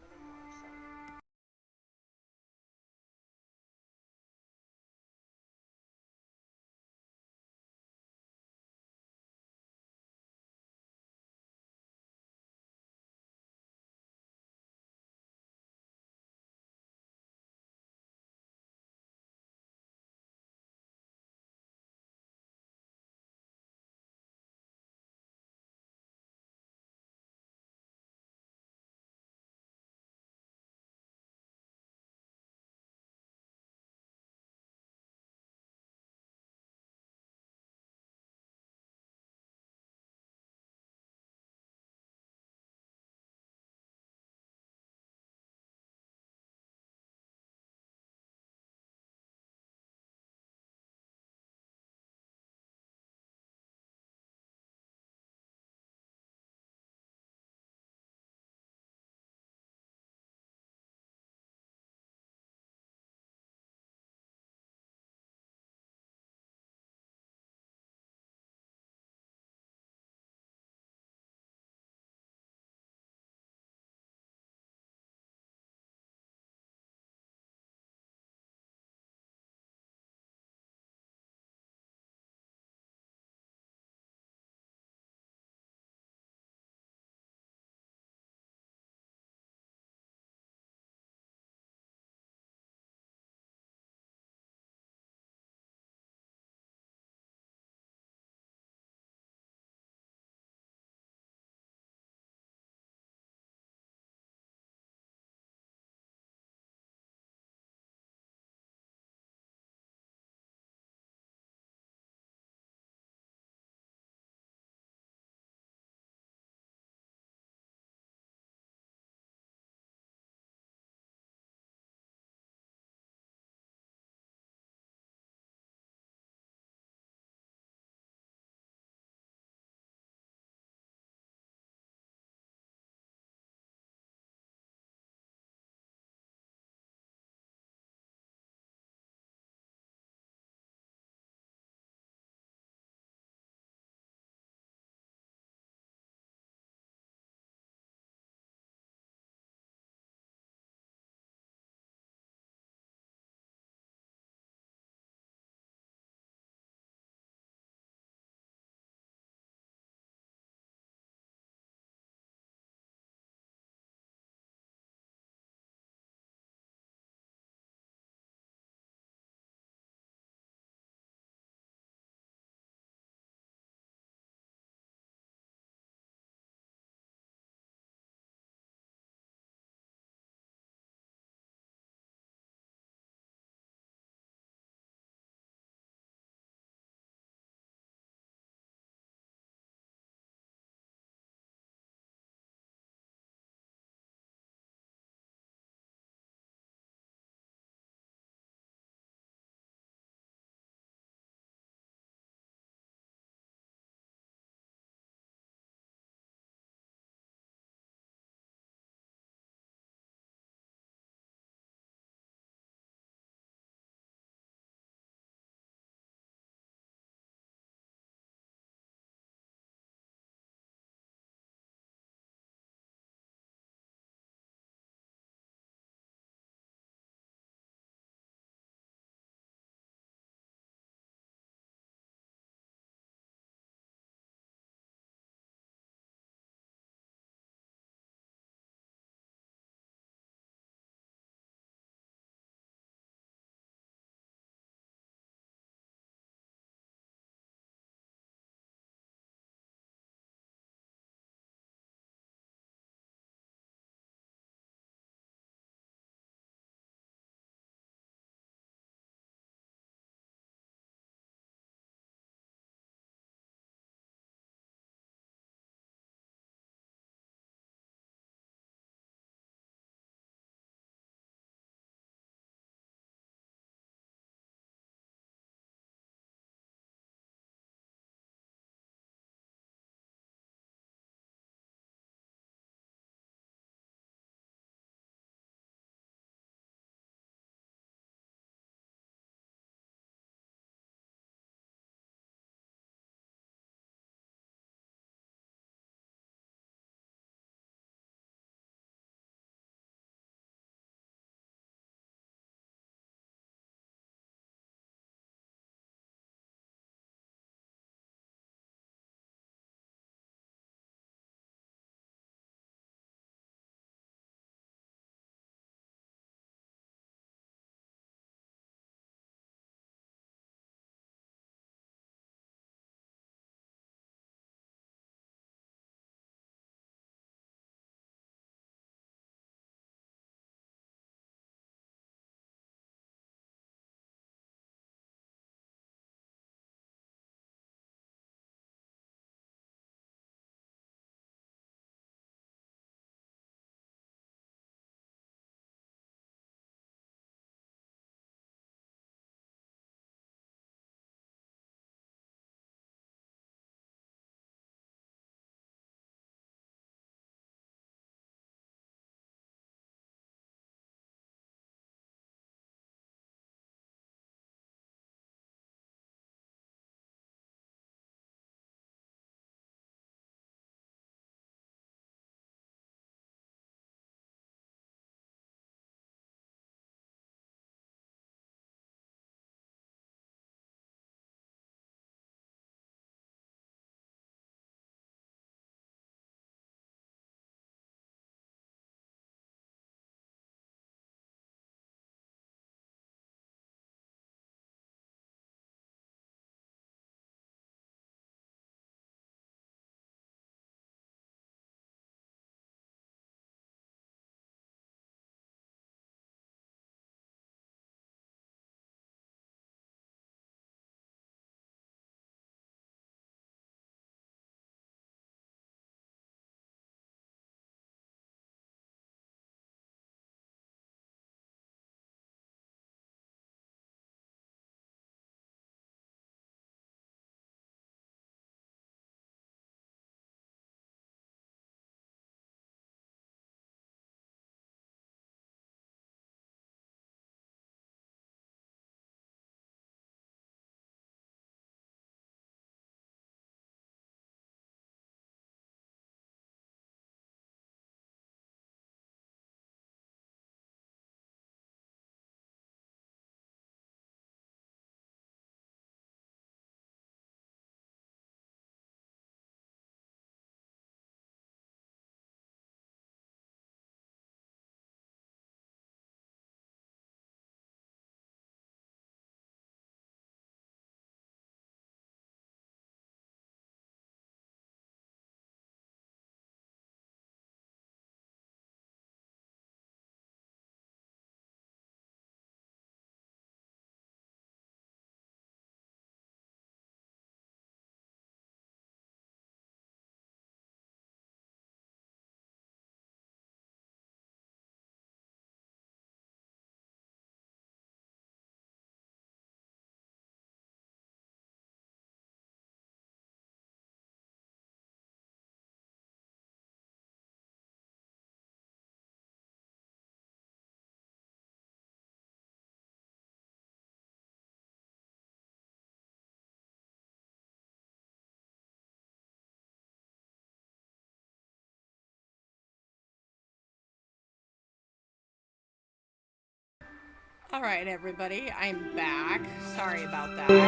Alright, everybody, I'm back. Sorry about that. I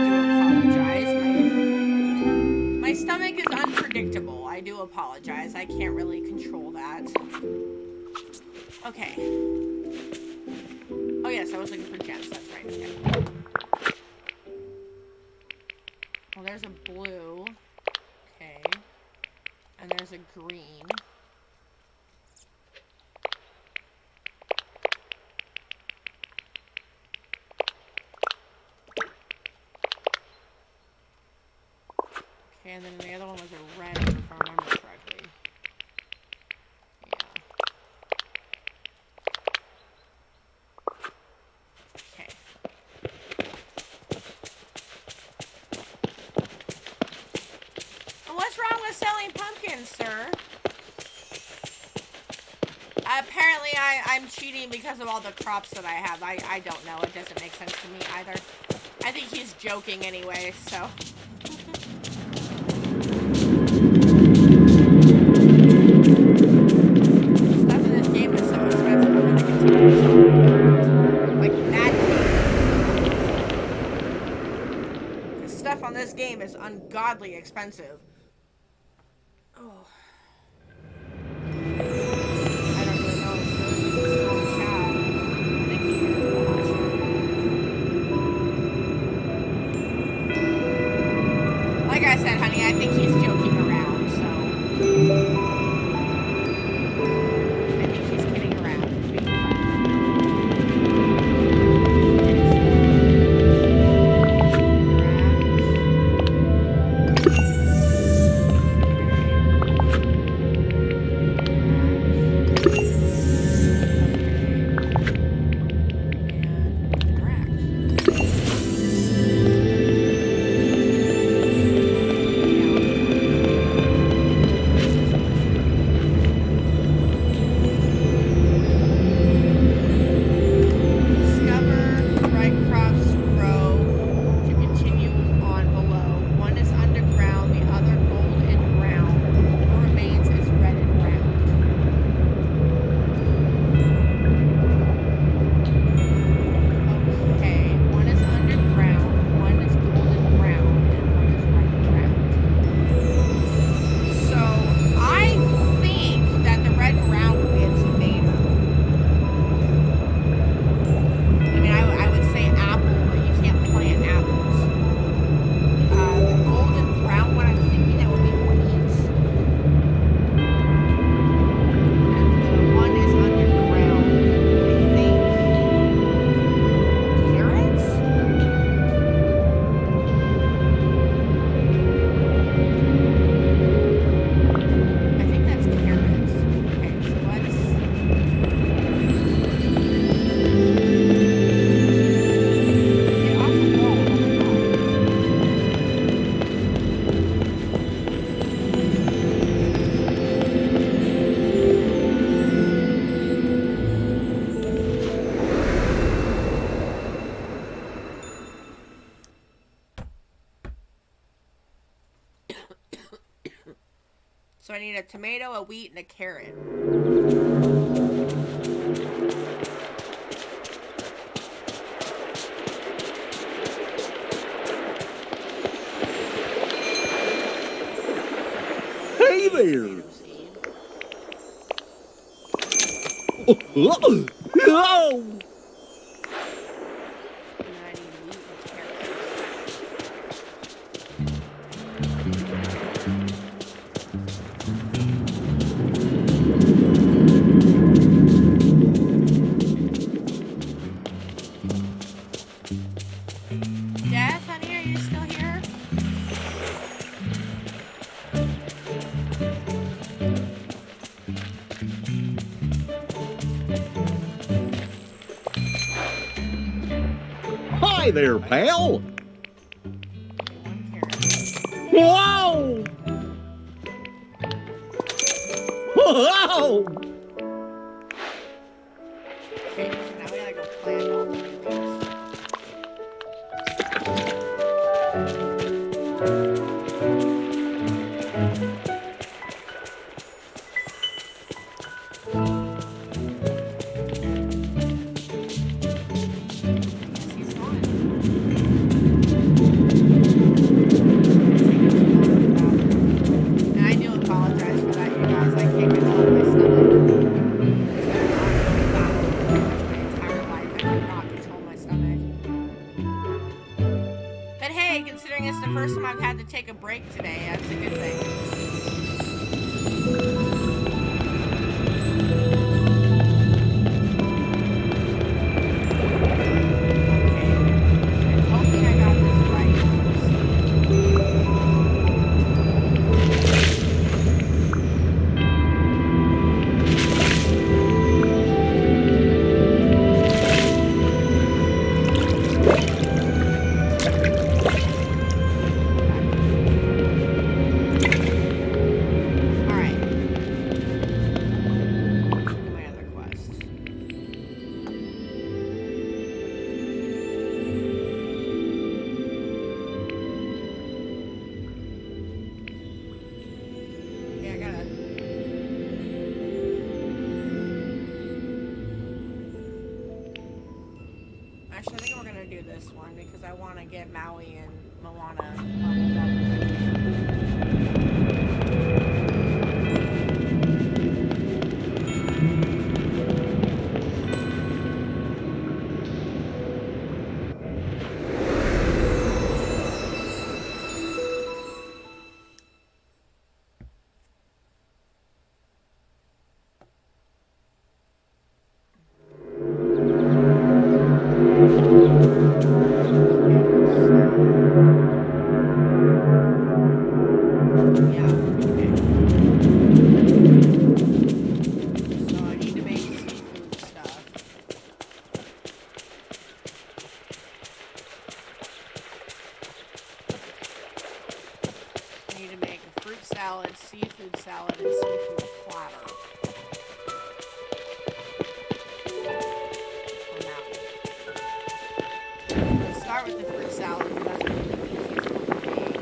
do apologize. My stomach is unpredictable. I do apologize. I can't really control that. Okay. Oh, yes, I was looking for gems. That's right. Okay. Well, there's a blue. Okay. And there's a green. Okay, and then the other one was a red, if I remember correctly. Yeah. Okay. What's wrong with selling pumpkins, sir? Apparently I'm cheating because of all the crops that I have. I don't know. It doesn't make sense to me either. I think he's joking anyway, so... Stuff in this game is so expensive. I'm gonna continue to suffer. Like, madly. The stuff on this game is ungodly expensive. Oh. I don't really know if he's still in chat. I think he is, but I'm not sure. Like I said, honey, I think he's joking around, so... I think he's kidding around and being So I need a tomato, a wheat, and a carrot. Hey there! Oh! And then I need wheat and carrot. Death, honey, are you still here? Hi there, pal! Okay, one carrot. Whoa! Whoa! Okay, so now we gotta go plant all the things. do this one because I want to get Maui and Moana leveled up if I can. Salad, seafood salad, and seafood platter. Let's start with the fruit salad because that's going to be the easiest one to make.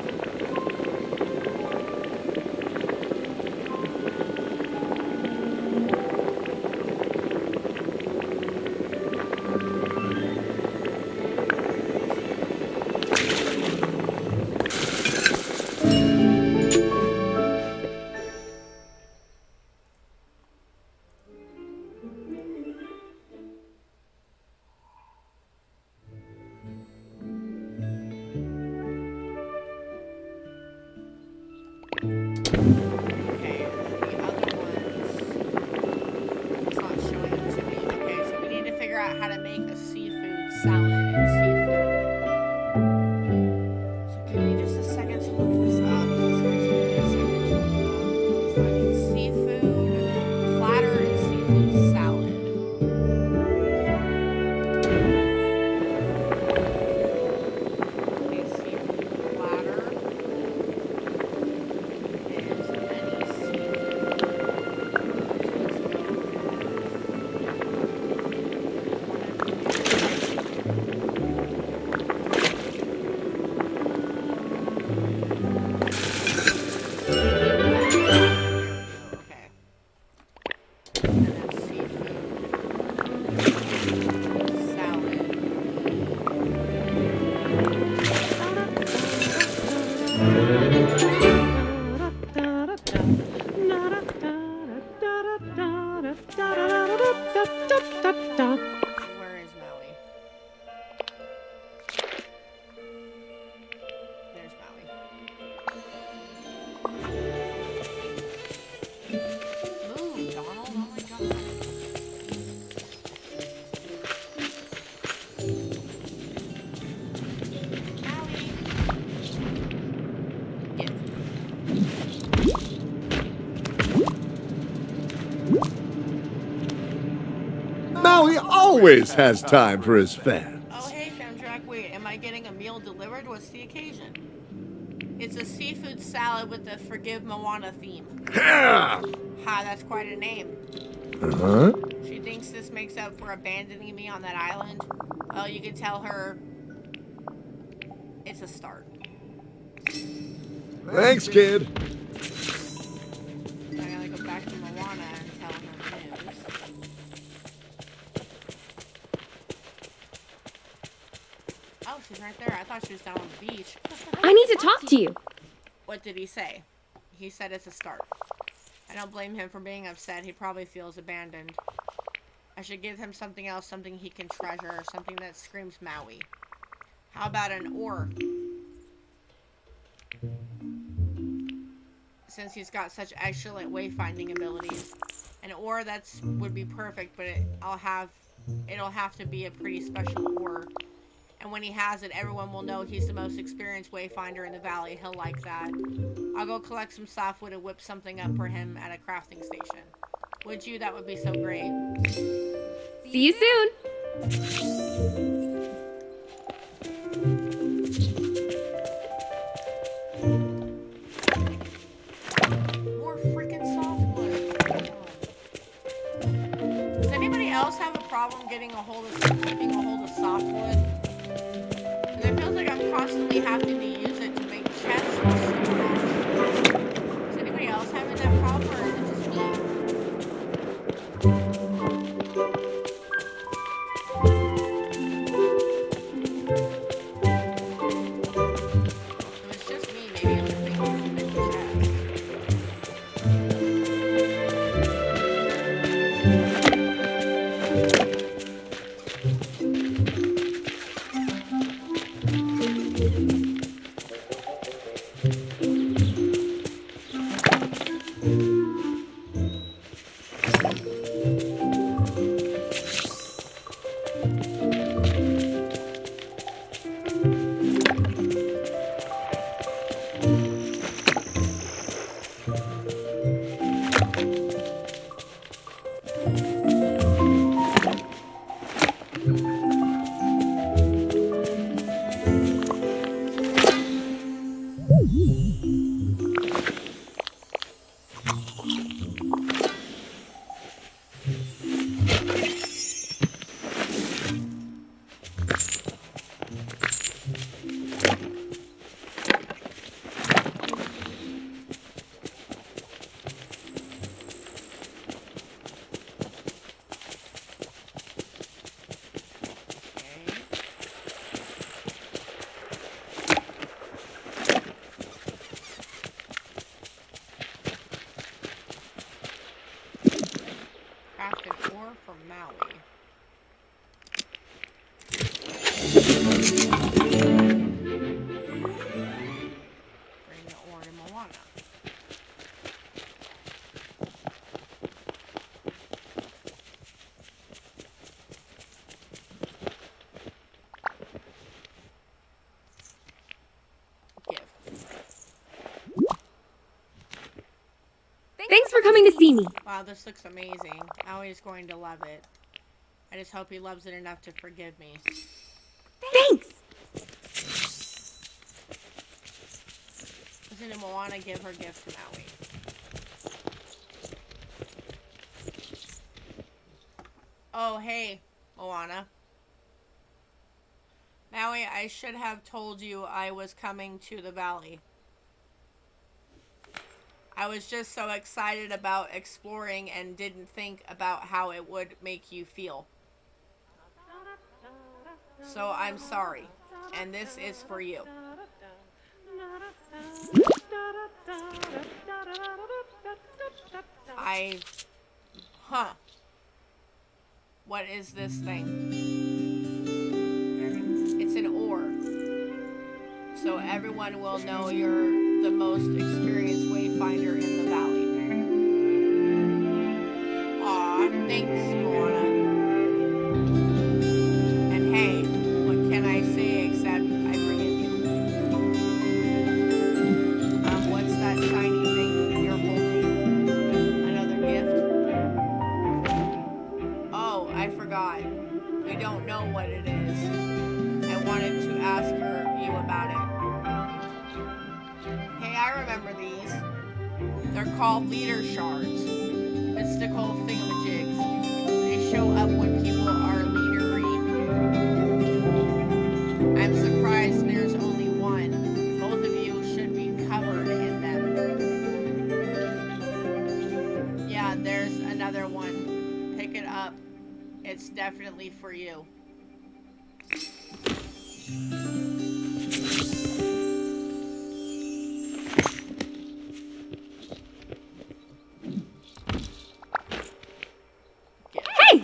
How to make a seafood salad and seafood. So give me just a second to look this up. It's going to take me a second to look it up. So I need seafood platter and seafood salad. Okay, seafood platter is any seafood. So let's go. Where is Maui? There's Maui. Move, Donald. Oh my god. Maui. Give. Maui always has time for his fans. Oh, hey, Femdrack. Wait, am I getting a meal delivered? What's the occasion? It's a seafood salad with the Forgive Moana theme. Yeah. Ha, that's quite a name. Uh-huh. She thinks this makes up for abandoning me on that island. Well, you can tell her it's a start. Thanks, kid. I gotta go back to Moana and tell her the news. Oh, she's right there. I thought she was down on the beach. I need to talk to you. What did he say? He said it's a start. I don't blame him for being upset. He probably feels abandoned. I should give him something else, something he can treasure, something that screams Maui. How about an oar? Since he's got such excellent wayfinding abilities. An oar would be perfect, but it'll have to be a pretty special oar. And when he has it, everyone will know he's the most experienced wayfinder in the valley. He'll like that. I'll go collect some softwood and whip something up for him at a crafting station. Would you? That would be so great. See you soon. More freaking softwood. Does anybody else have a problem keeping a hold of softwood? Because it feels like I'm constantly having to use it to make chests and storage. Is anybody else having that problem, or is it just me? Crafted ore from Maui. Bring the ore to Moana. Thanks for coming to see me. Wow, this looks amazing. Maui is going to love it. I just hope he loves it enough to forgive me. Thanks. Listen to Moana give her gift to Maui. Oh, hey, Moana. Maui, I should have told you I was coming to the valley. I was just so excited about exploring and didn't think about how it would make you feel. So I'm sorry, and this is for you. What is this thing? It's an ore. So everyone will know you're the most experienced wayfinder in the valley. Aw, thanks, Moana. And hey, what can I say except I forgive you? What's that shiny thing you're holding? Another gift? Oh, I forgot. We don't know what it is. I wanted to ask you about it. Hey, I remember these. They're called leader shards. Mystical thingamajigs. They show up when people are leadery. I'm surprised there's only one. Both of you should be covered in them. Yeah, there's another one. Pick it up. It's definitely for you. Hey!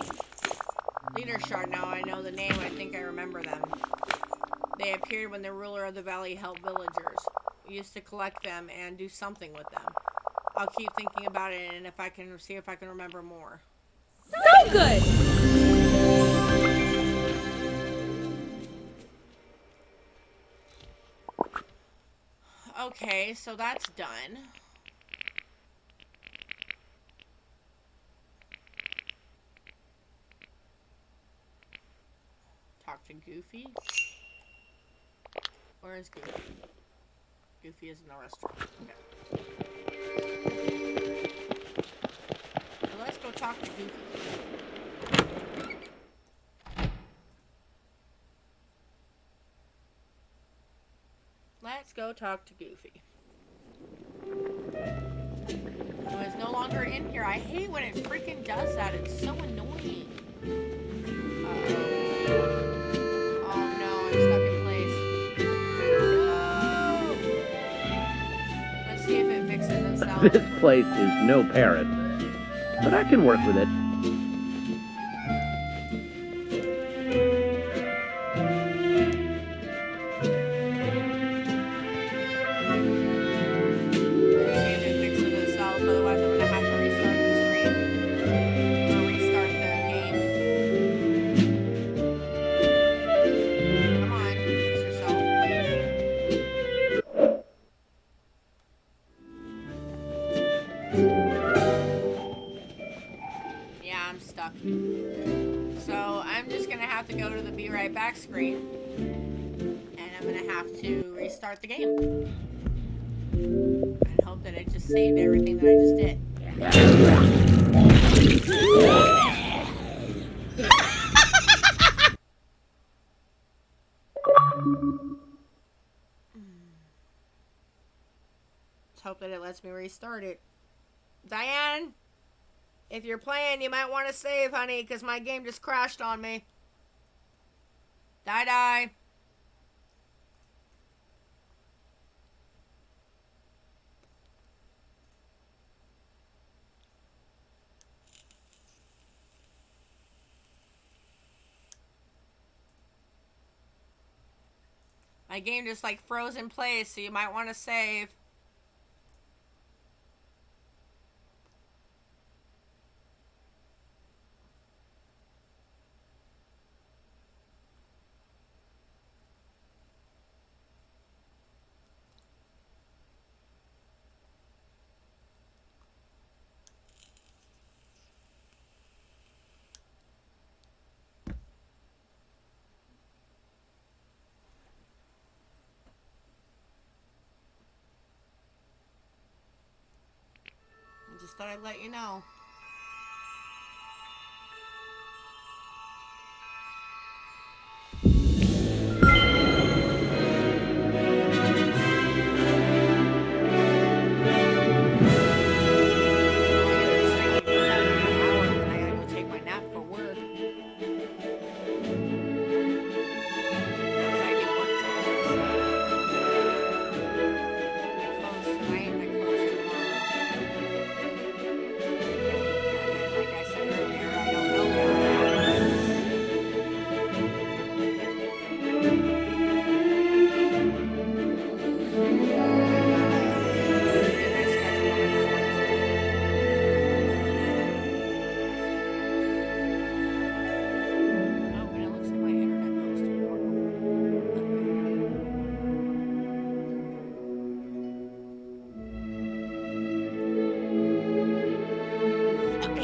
Leader shard, now I know the name, I think I remember them. They appeared when the ruler of the valley helped villagers. We used to collect them and do something with them. I'll keep thinking about it and if I can see if I can remember more. So good! Okay, so that's done. Talk to Goofy. Where is Goofy? Goofy is in the restaurant. Okay. So let's go talk to Goofy. Let's go talk to Goofy. Who is no longer in here. I hate when it freaking does that. It's so annoying. Oh no, I'm stuck in place. No! Let's see if it fixes itself. This place is no paradise, but I can work with it. stuck. So I'm just gonna have to go to the be right back screen, and I'm gonna have to restart the game and hope that it just saved everything that I just did. Let's hope that it lets me restart it. Diane, if you're playing, you might want to save, honey, because my game just crashed on me. Die. My game just like froze in place, so you might want to save. Just thought I'd let you know.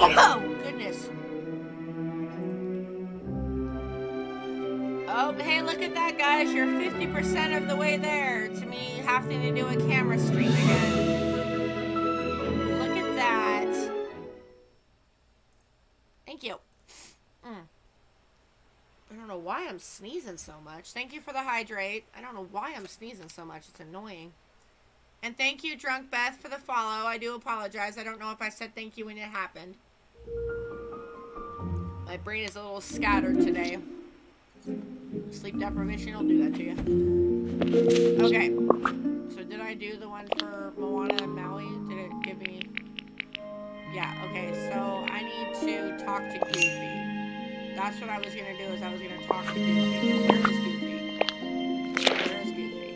Oh, goodness. Oh, hey, look at that, guys. You're 50% of the way there to me having to do a camera stream again. Look at that. Thank you. I don't know why I'm sneezing so much. Thank you for the hydrate. I don't know why I'm sneezing so much. It's annoying. And thank you, Drunk Beth, for the follow. I do apologize. I don't know if I said thank you when it happened. My brain is a little scattered today. Sleep deprivation will do that to you. Okay. So did I do the one for Moana and Maui? Did it give me... Yeah, okay. So I need to talk to Goofy. That's what I was going to do, is I was going to talk to Goofy. So where is Goofy? Where is Goofy?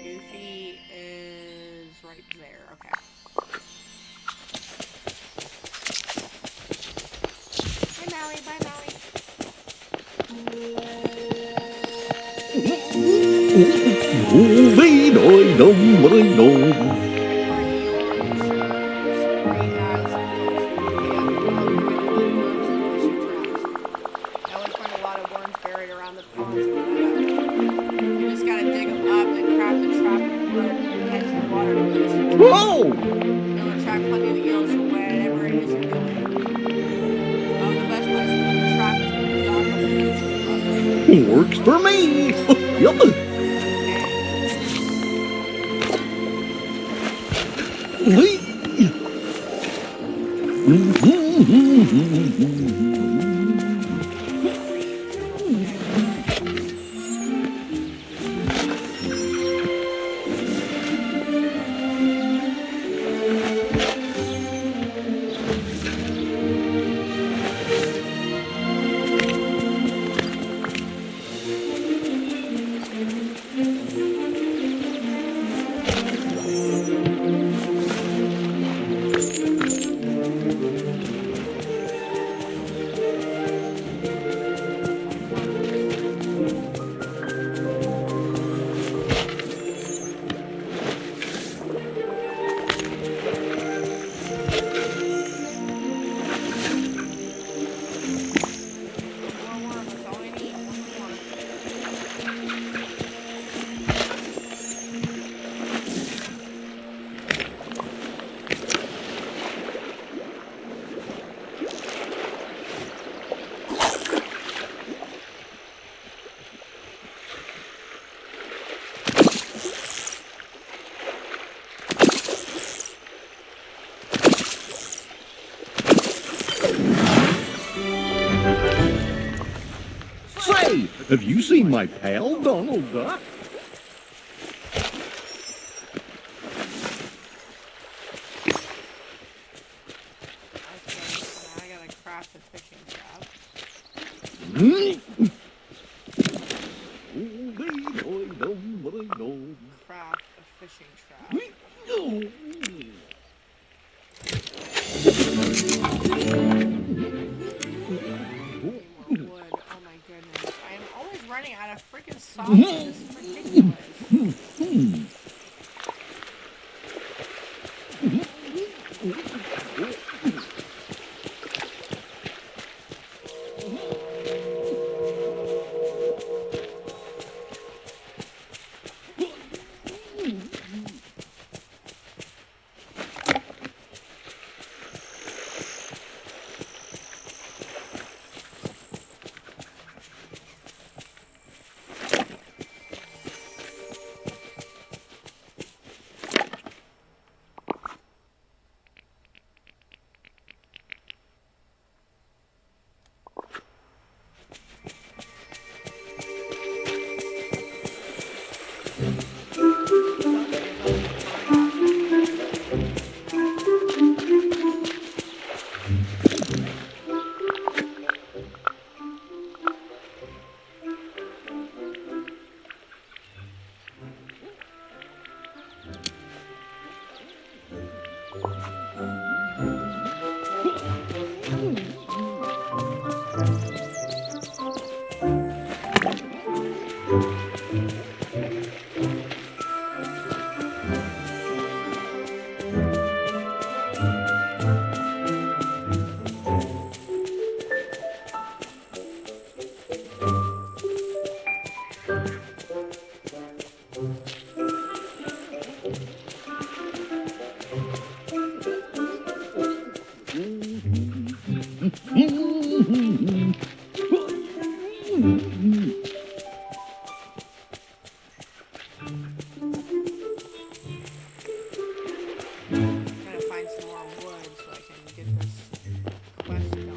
Goofy is right there. Okay. Hi, Maui. Bye, Maui. Whoa! It'll attract plenty of eels or whatever it is you're doing. Oh, the best place to put the trap is when the dog Works for me. Yup. Have you seen my pal, Donald Duck? Okay, so now I gotta craft a fishing trap. Craft a fishing trap. Need more wood. Oh my goodness. I am always running out of freaking sausage. This is ridiculous. Trying to find some more wood so I can get this quest going.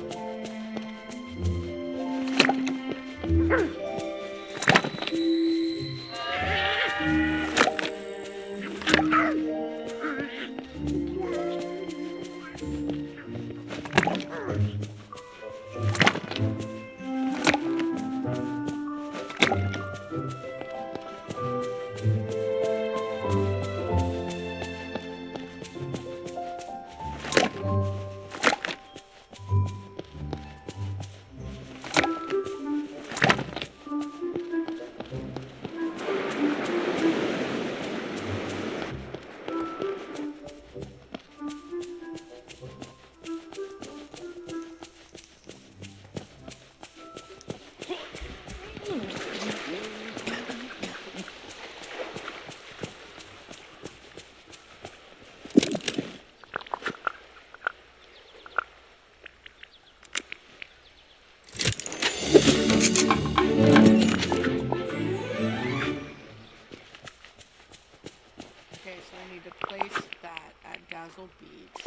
Okay, so I need to place that at Dazzle Beach.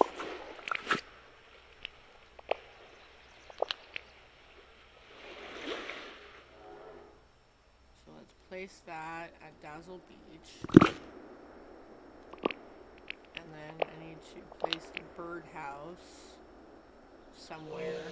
So let's place that at Dazzle Beach. And then I need to place the birdhouse somewhere.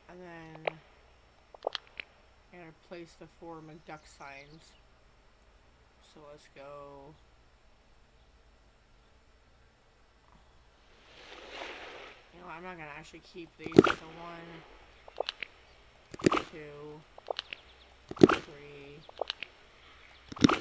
And then I gotta place the 4 McDuck signs. So let's go. You know, I'm not gonna actually keep these. So 1, 2, 3, 4.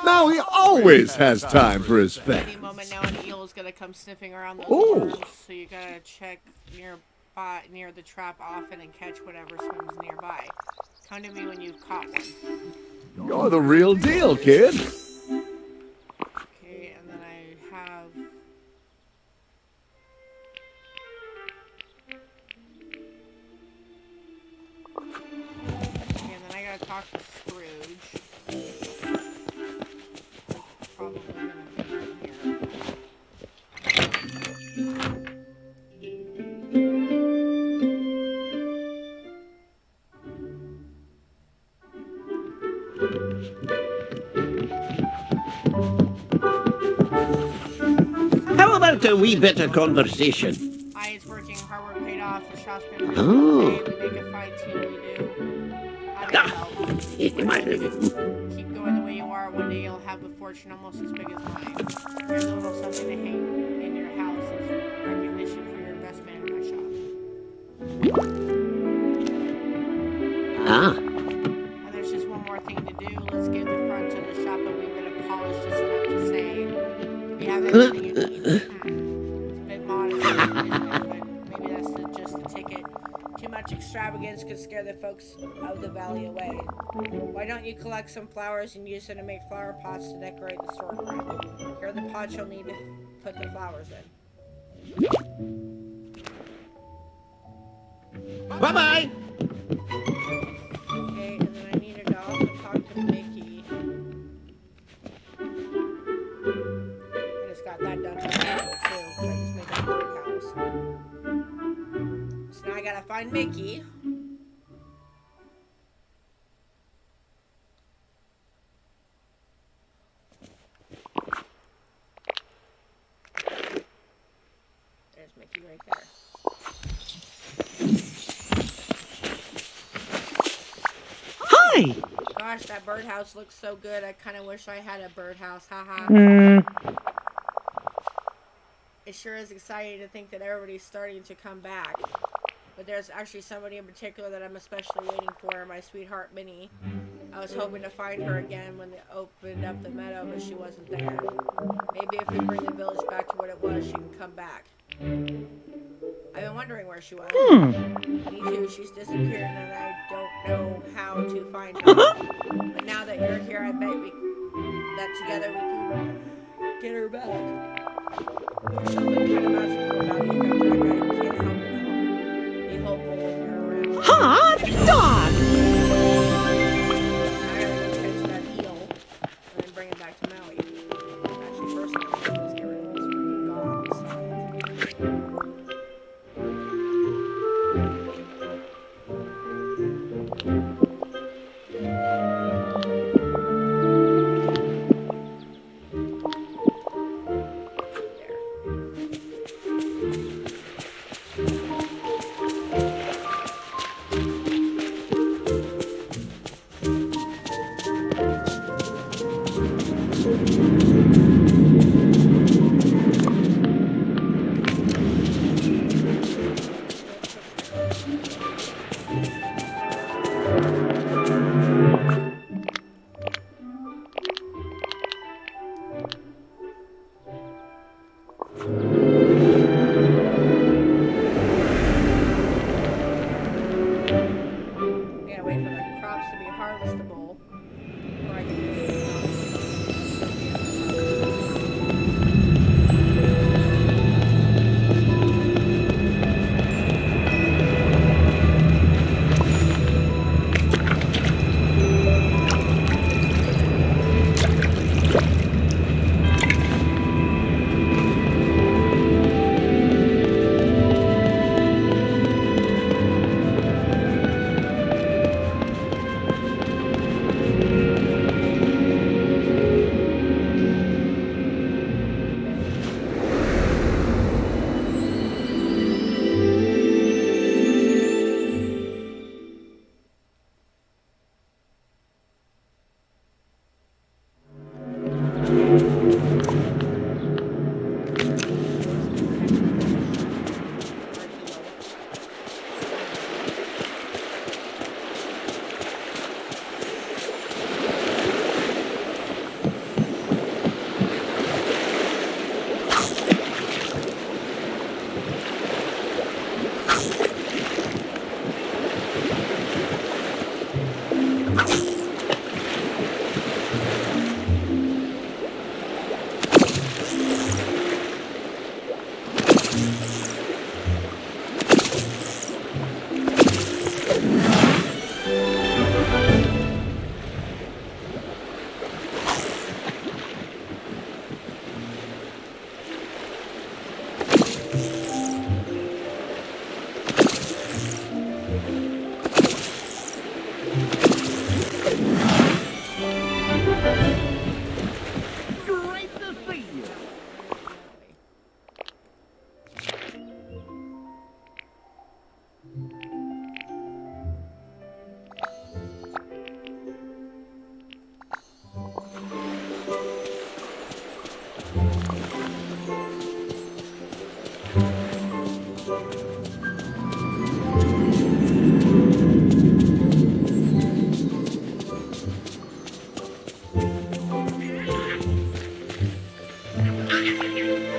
Now he always has time for his Any fans. moment now, an eel is gonna come sniffing around those Ooh. worms. So you gotta check nearby spot near the trap often and catch whatever swims nearby. Come to me when you've caught one. You're the real deal, kid. Okay, and then I have... Okay, and then I gotta talk to Scrooge. Probably gonna be right here. How about a wee bit of conversation? It's working, hard work paid off, the shop's been Oh. we make a fine team, we do. How do you help? Keep going the way you are, one day you'll have a fortune almost as big as mine. Here's a little something to hang in your house as recognition for your investment in my shop. Ah, And there's just one more thing to do. Let's give the front of the shop a wee bit of polish just enough to say you have everything you need. It's a bit modest, isn't it? But maybe that's just the ticket. Too much extravagance could scare the folks of the valley away. Why don't you collect some flowers and use them to make flower pots to decorate the storefront? Here are the pots you'll need to put the flowers in. bye-bye. Okay, and then I needed to also talk to Mickey. I just got that done too, because I just made that birdhouse. So now I gotta find Mickey. There's Mickey right there. Hi. Gosh, that birdhouse looks so good. I kind of wish I had a birdhouse. Haha. It sure is exciting to think that everybody's starting to come back. But there's actually somebody in particular that I'm especially waiting for, my sweetheart Minnie. I was hoping to find her again when they opened up the meadow, but she wasn't there. Maybe if we bring the village back to what it was, she can come back. I've been wondering where she was. Me too, she's disappeared and I don't know how to find her. But now that you're here, I bet that together we can get her back. There's something kind of magical about you, Jack. I can't help it. Be hopeful when you're around. Hot dog. I gotta go catch that eel and then bring it back to Maui. Actually, first I'm gonna just get rid of this freaking gong.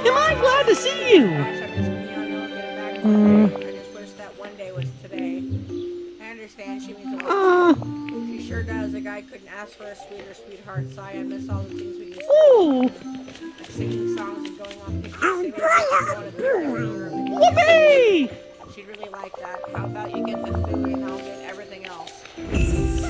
Am I glad to see you? Gosh, I miss me. I know I'm getting back one day. I just wish that one day was today. I understand she means a lot to me. She sure does. A guy couldn't ask for a sweeter sweetheart sigh. I miss all the things we used to do. Oh, Like singing songs and going on picnics. They wanted to go whoopee! She'd really like that. How about you get the food and I'll get everything else?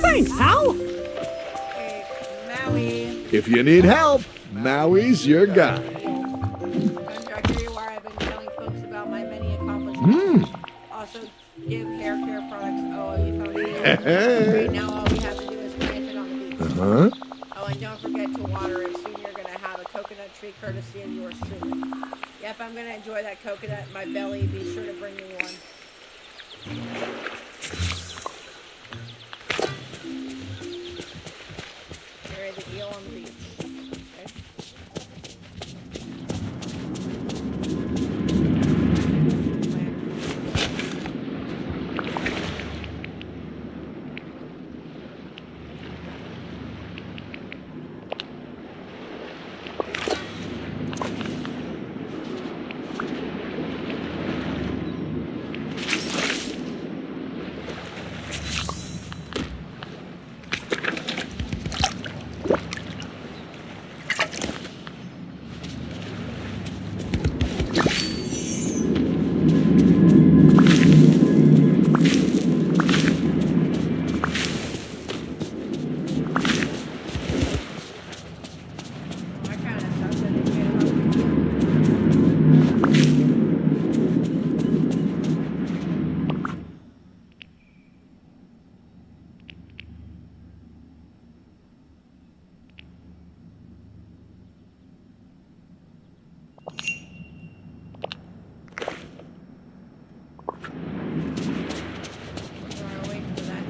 Thanks, pal. Okay, Maui. If you need help, Maui's your guy. Contractor, you are. I've been telling folks about my many accomplishments. Also, give hair care products. Oh, you found it. Right now, all we have to do is plant it on the beach. Huh? Oh, and don't forget to water it. Soon you're going to have a coconut tree courtesy of yours truly. Yep, I'm going to enjoy that coconut in my belly. Be sure to bring me one. Marry the eel on the beach. Okay. I kind of suck that they made it wait for that.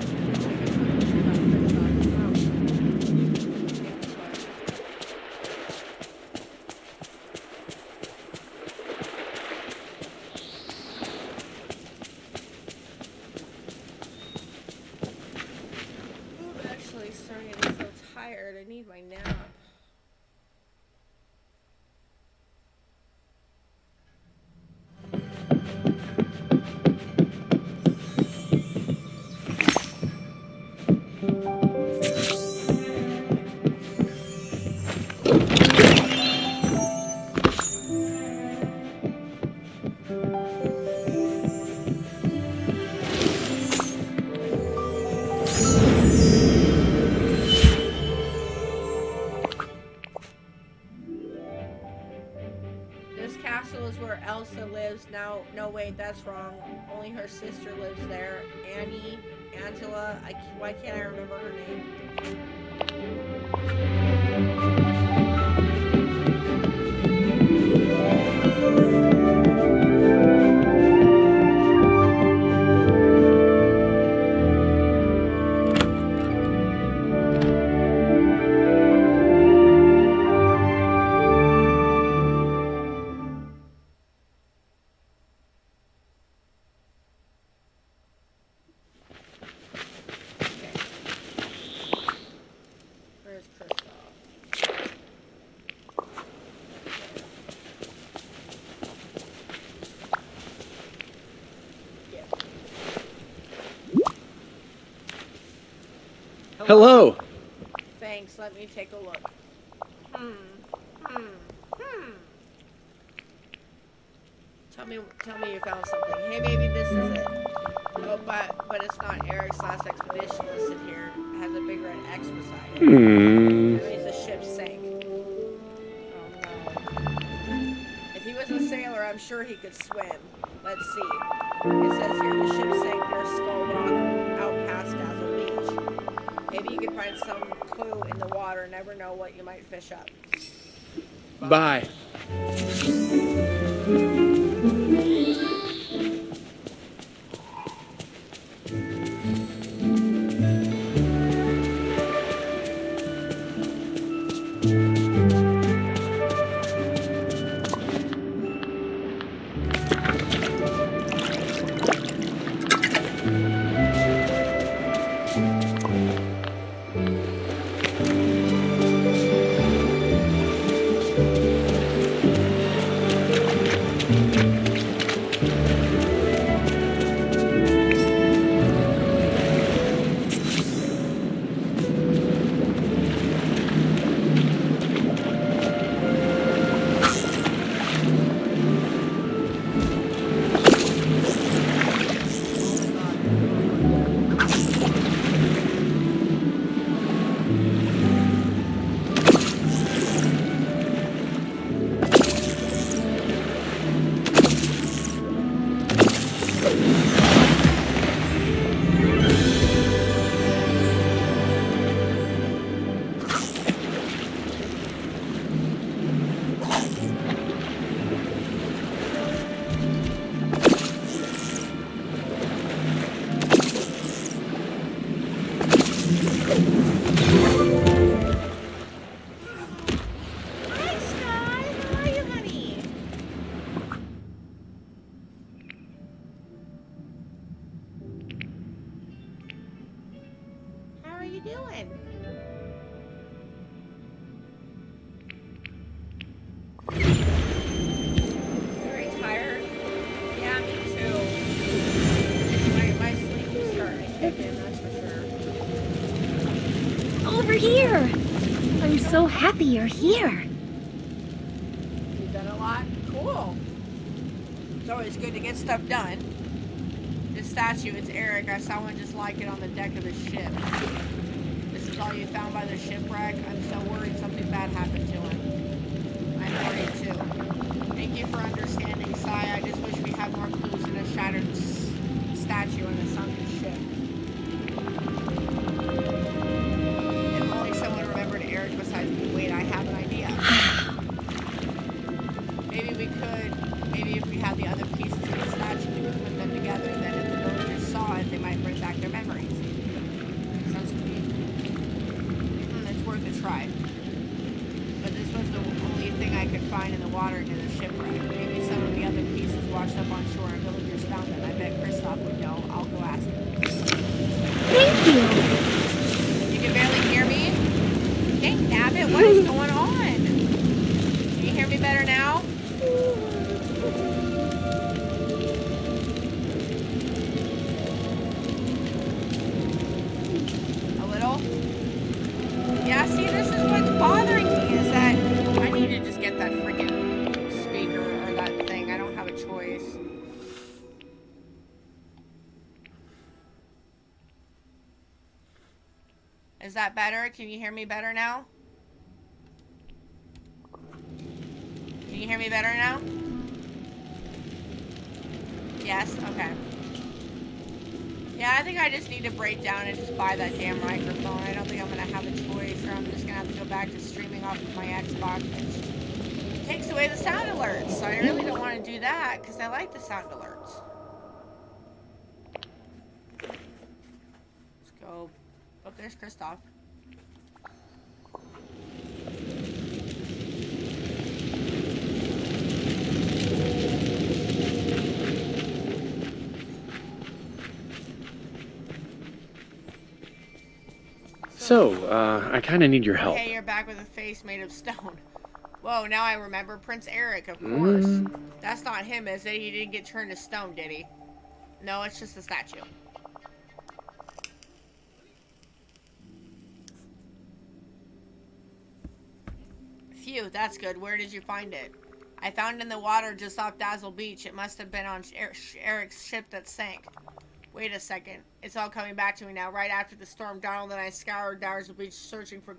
I'm actually starting to feel tired. I need my nap. This castle is where Elsa lives now. No, wait, that's wrong. Only her sister lives there. Annie, Angela. Why can't I remember her name? Where's Kristoff? Hello. Thanks, let me take a look. Tell me you found something. Hey, maybe this is it. Oh, but it's not. Eric's last expedition listed here has a big red X beside it. That means the ship sank. Oh no. If he was a sailor, I'm sure he could swim. Let's see. It says here the ship sank near Skull Rock out past Dazzle Beach. Maybe you could find some clue in the water. Never know what you might fish up. Bye. Hi, Sky. How are you, honey? How are you doing? Very tired. Yeah, me too. My sleep is starting to kick in, that's for sure. Over here! I'm so happy you're here. You've done a lot. Cool. It's always good to get stuff done. This statue, it's Eric. I saw one just like it on the deck of the ship. This is all you found by the shipwreck? I'm so worried something bad happened to him. I'm worried too. Thank you for understanding, Sai. I just wish we had more clues than a shattered statue and a sunken ship. If only someone remembered Eric besides me. Wait, I have an idea. Maybe if we had the other pieces of the statue, we could put them together, and then if the villagers saw it, they might bring back their memories. Sounds sweet. It's worth a try. But this was the only thing I could find in the water near the shipwreck. Maybe some of the other pieces washed up on shore and villagers found them. I bet Kristoff would know. I'll go ask him. Thank you! You can barely hear me? Dang nabbit, what is going on? Can you hear me better now? A little? Yeah, see, this is what's bothering me, is that I need to just get that freaking speaker or that thing. I don't have a choice. Is that better? Can you hear me better now? Can you hear me better now? Yes? Okay. Yeah, I think I just need to break down and just buy that damn microphone. I don't think I'm going to have a choice, or I'm just going to have to go back to streaming off of my Xbox, which takes away the sound alerts. So I really don't want to do that, because I like the sound alerts. Let's go. Oh, there's Kristoff. So, I kind of need your help. Hey, you're back with a face made of stone. Whoa, now I remember Prince Eric, of course. That's not him, is it? He didn't get turned to stone, did he? No, it's just a statue. Phew, that's good. Where did you find it? I found in the water just off Dazzle Beach. It must have been on Eric's ship that sank. Wait a second. It's all coming back to me now. Right after the storm, Donald and I scoured Dazzle Beach searching for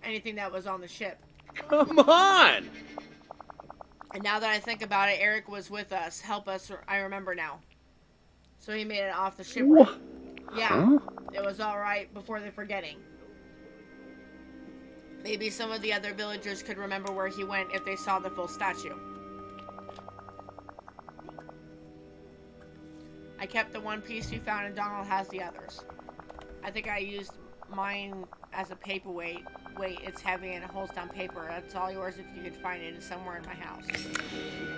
anything that was on the ship. Come on! And now that I think about it, Eric was with us. Help us. I remember now. So he made it off the ship. What? Yeah. Huh? It was alright before the forgetting. Maybe some of the other villagers could remember where he went if they saw the full statue. I kept the one piece you found and Donald has the others. I think I used mine as a paperweight. Wait, it's heavy and it holds down paper. That's all yours if you could find it. It's somewhere in my house.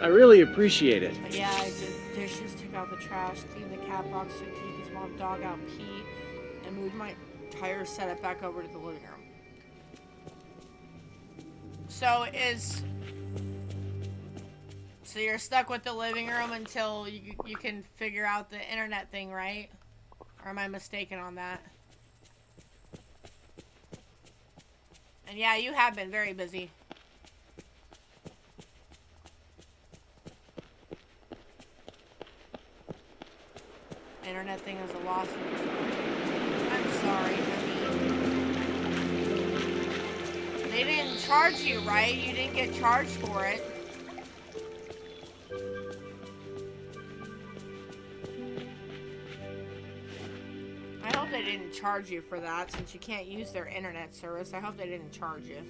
I really appreciate it. But yeah, I did dishes, took out the trash, cleaned the cat box, took Kiki's mom dog out pee, and moved my entire setup back over to the living room. So you're stuck with the living room until you can figure out the internet thing, right? Or am I mistaken on that? And yeah, you have been very busy. Internet thing is a loss. I'm sorry, honey. They didn't charge you, right? You didn't get charged for it. I hope they didn't charge you for that, since you can't use their internet service. I hope they didn't charge you.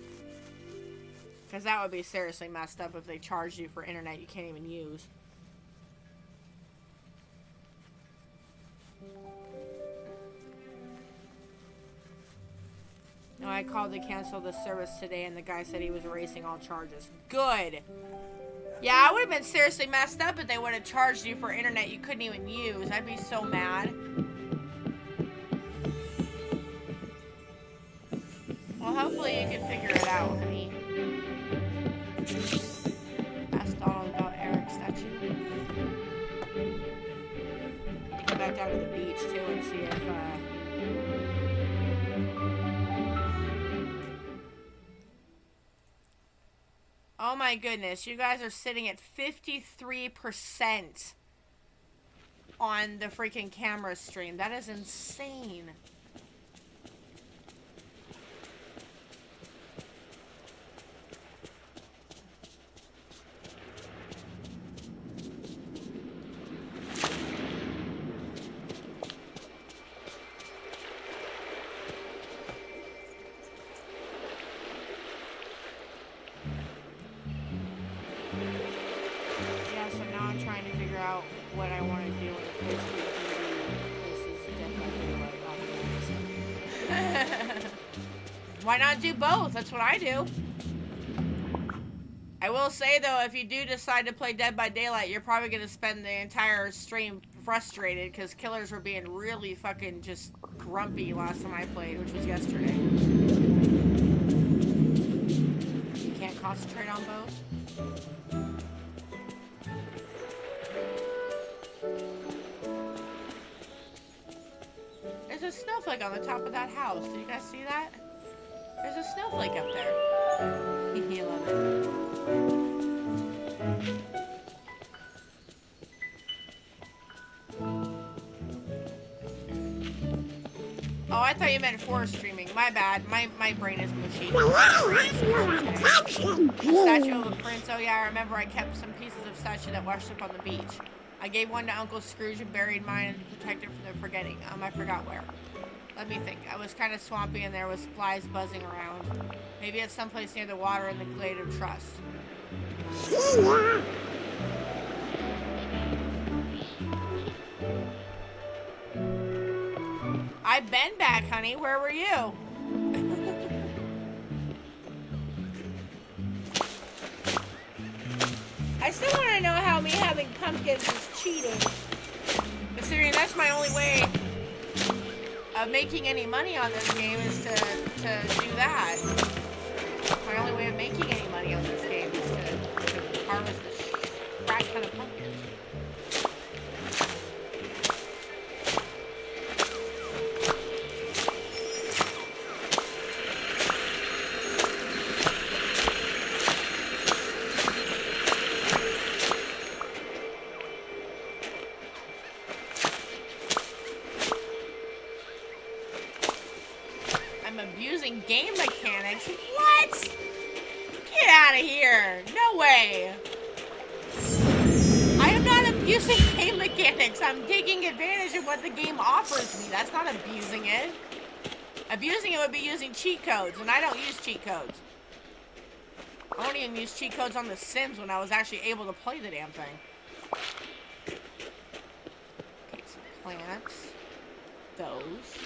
Because that would be seriously messed up if they charged you for internet you can't even use. No, I called to cancel the service today and the guy said he was erasing all charges. Good! Yeah, I would have been seriously messed up if they would have charged you for internet you couldn't even use. I'd be so mad. Well, hopefully you can figure it out, honey. Ask Donald about Eric's statue. Go back down to the beach, too, and see if, Oh my goodness, you guys are sitting at 53% on the freaking camera stream. That is insane. Why not do both? That's what I do. I will say, though, if you do decide to play Dead by Daylight, you're probably going to spend the entire stream frustrated because killers were being really fucking just grumpy last time I played, which was yesterday. You can't concentrate on both? There's a snowflake on the top of that house. Did you guys see that? There's a snowflake up there. You love it. Oh, I thought you meant forest streaming. My bad. My brain is mushy. Statue of a prince. Oh yeah, I remember I kept some pieces of statue that washed up on the beach. I gave one to Uncle Scrooge and buried mine to protect it from the forgetting. I forgot where. Let me think. I was kind of swampy and there was flies buzzing around. Maybe it's someplace near the water in the glade of trust. I've been back, honey. Where were you? I still want to know how me having pumpkins is cheating. Considering that's my only way of making any money on this game is to do that. My only way of making any money on this game is to harvest this crap ton of pumpkins. game mechanics. What? Get out of here. No way. I am not abusing game mechanics. I'm taking advantage of what the game offers me. That's not abusing it. Abusing it would be using cheat codes, and I don't use cheat codes. I don't even use cheat codes on The Sims when I was actually able to play the damn thing. Okay, some plants. Those.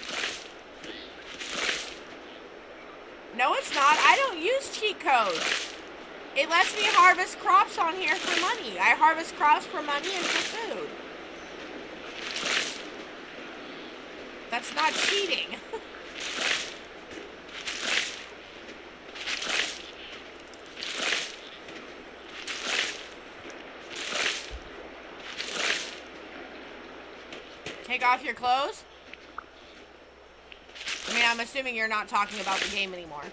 No, it's not. I don't use cheat codes. It lets me harvest crops on here for money. I harvest crops for money and for food. That's not cheating. Take off your clothes? I mean, I'm assuming you're not talking about the game anymore.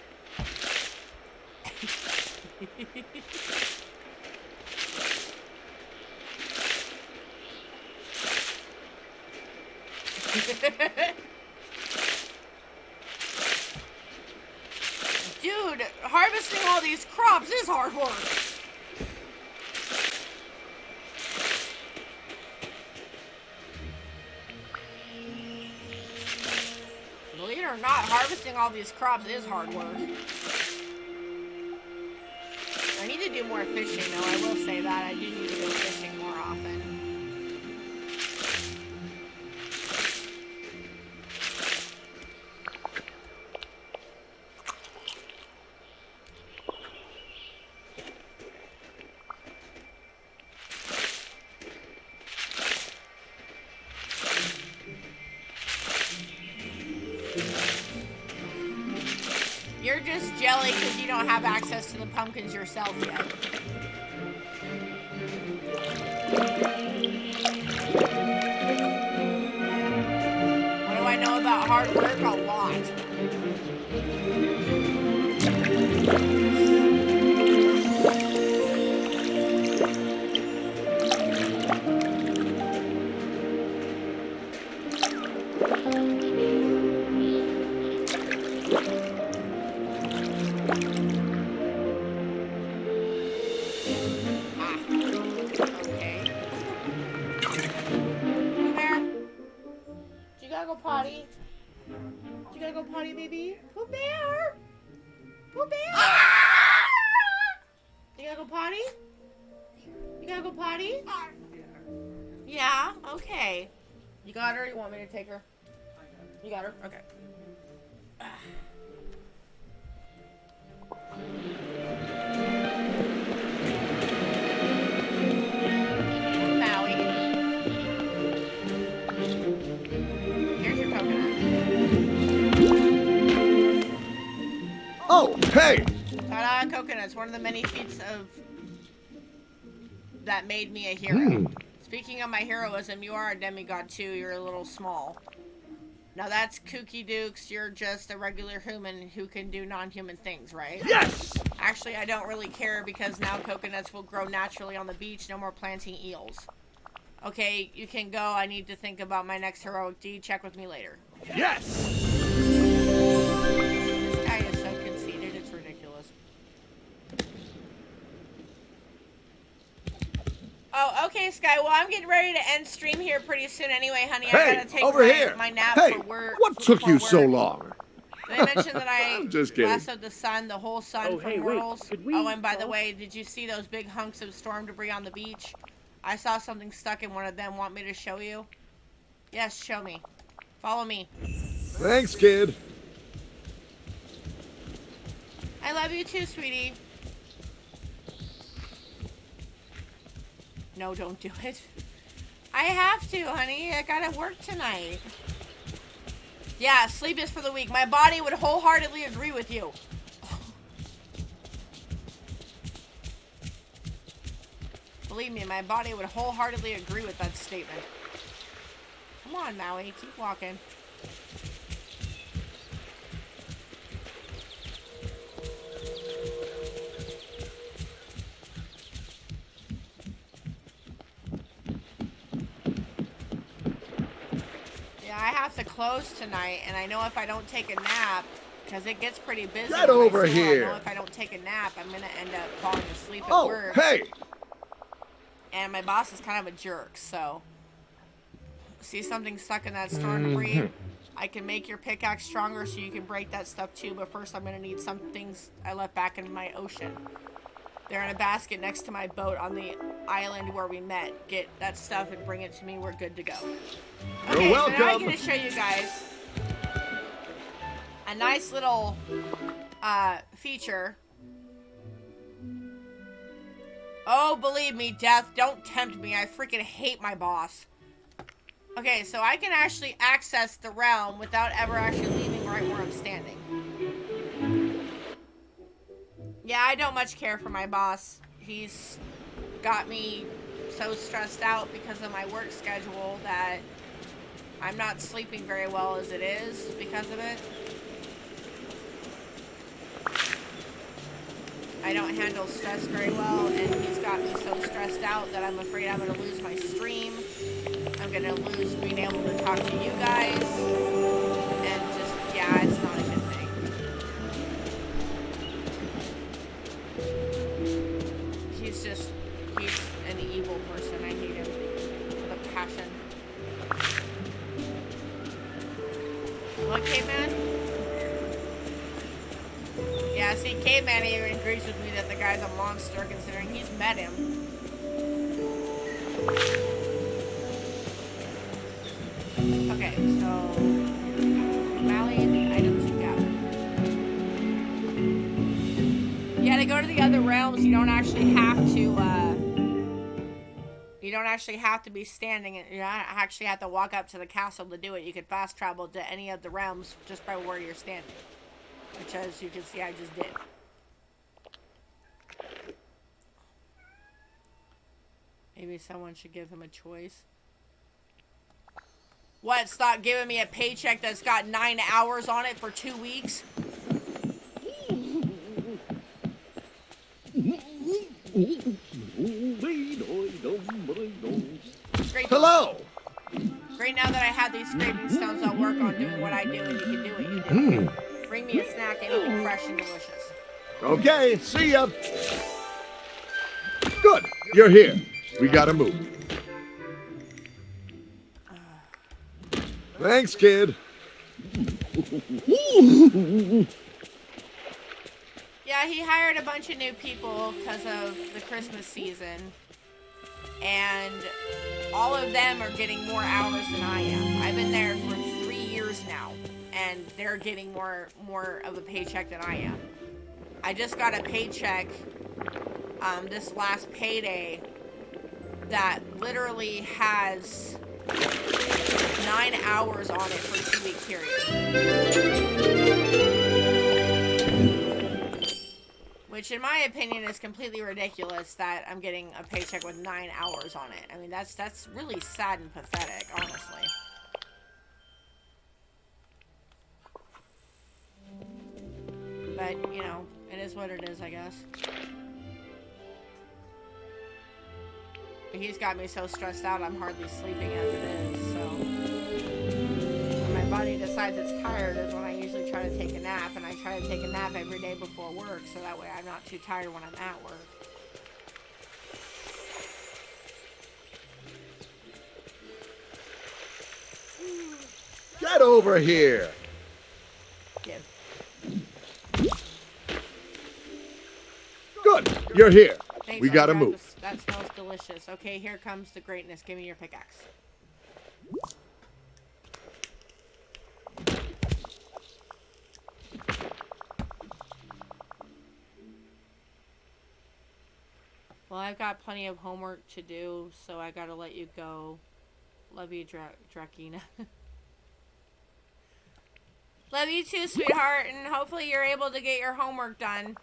Dude, harvesting all these crops is hard work. Believe it or not, harvesting all these crops is hard work. I need to do more fishing, though. I will say that. I do need to go fishing more often. You're just jelly because you don't have access to the pumpkins yourself yet. What do I know about hard work? A lot. Potty? You gotta go potty, baby? Pooh Bear! Pooh Bear! You gotta go potty? You gotta go potty? Yeah, okay. You got her? You want me to take her? You got her? Okay. Oh, hey! Ta-da, coconuts. One of the many feats of that made me a hero. Speaking of my heroism, you are a demigod too. You're a little small. Now that's Kooky Dukes. You're just a regular human who can do non-human things, right? Yes! Actually, I don't really care because now coconuts will grow naturally on the beach. No more planting eels. Okay, you can go. I need to think about my next heroic deed. Check with me later. Yes! This guy is so conceited, it's ridiculous. Oh, okay, Sky. Well, I'm getting ready to end stream here pretty soon anyway, honey. Hey, I gotta take over here. my nap Hey, for work. what took you so work. long? Did I mention that I I'm just kidding. lassoed the sun, the whole sun Oh, from hey, wait, Whirls? could we Oh, and by the talk? way, did you see those big hunks of storm debris on the beach? I saw something stuck in one of them. Want me to show you? Yes, show me. Follow me. Thanks, kid. I love you too, sweetie. No, don't do it. I have to, honey. I gotta work tonight. Yeah, sleep is for the weak. My body would wholeheartedly agree with you. Believe me, my body would wholeheartedly agree with that statement. Come on, Maui. Keep walking. Yeah, I have to close tonight, and I know if I don't take a nap, Because it gets pretty busy. Get over I know here. if I don't take a nap, I'm going to end up falling asleep at Oh, work. hey! And my boss is kind of a jerk, so... See something stuck in that storm debris? I can make your pickaxe stronger so you can break that stuff too, but first I'm going to need some things I left back in my ocean. They're in a basket next to my boat on the island where we met. Get that stuff and bring it to me. We're good to go. You're Okay, welcome. so now I'm going to show you guys a nice little feature. Oh, believe me, Death, don't tempt me. I freaking hate my boss. Okay, so I can actually access the realm without ever actually leaving right where I'm standing. Yeah, I don't much care for my boss. He's got me so stressed out because of my work schedule that I'm not sleeping very well as it is because of it. I don't handle stress very well, and he's got me so stressed out that I'm afraid I'm going to lose my stream. I'm going to lose being able to talk to you guys. And just, yeah, it's not a good thing. He's an evil person. I hate him with a passion. What, Caveman? Yeah, see, Caveman even agrees with me that the guy's a monster considering he's met him. Okay, so Mally, the items you gather. Yeah, to go to the other realms, you don't actually have to be standing. You don't actually have to walk up to the castle to do it. You could fast travel to any of the realms just by where you're standing. Which, as you can see, I just did. Maybe someone should give him a choice. What? Stop giving me a paycheck that's got 9 hours on it for 2 weeks? Great. Hello! Great, now that I have these scraping stones, I'll work on doing what I do and you can do what you do. Bring me a snack, anything fresh and delicious. Okay, see ya. Good, you're here. We gotta move. Thanks, kid. Yeah, he hired a bunch of new people because of the Christmas season. And all of them are getting more hours than I am. I've been there for 3 years now. And they're getting more of a paycheck than I am. I just got a paycheck this last payday that literally has 9 hours on it for a 2-week period. Which in my opinion is completely ridiculous that I'm getting a paycheck with 9 hours on it. I mean, that's really sad and pathetic, honestly. But, you know, it is what it is, I guess. He's got me so stressed out, I'm hardly sleeping as it is, so... When my body decides it's tired is when I usually try to take a nap, and I try to take a nap every day before work, so that way I'm not too tired when I'm at work. Get over here. Give. Good, you're here. Thanks, We gotta I'll grab move. this. That smells delicious. Okay, here comes the greatness. Give me your pickaxe. Well, I've got plenty of homework to do, so I gotta let you go. Love you, Drakina. Love you too, sweetheart, and hopefully you're able to get your homework done.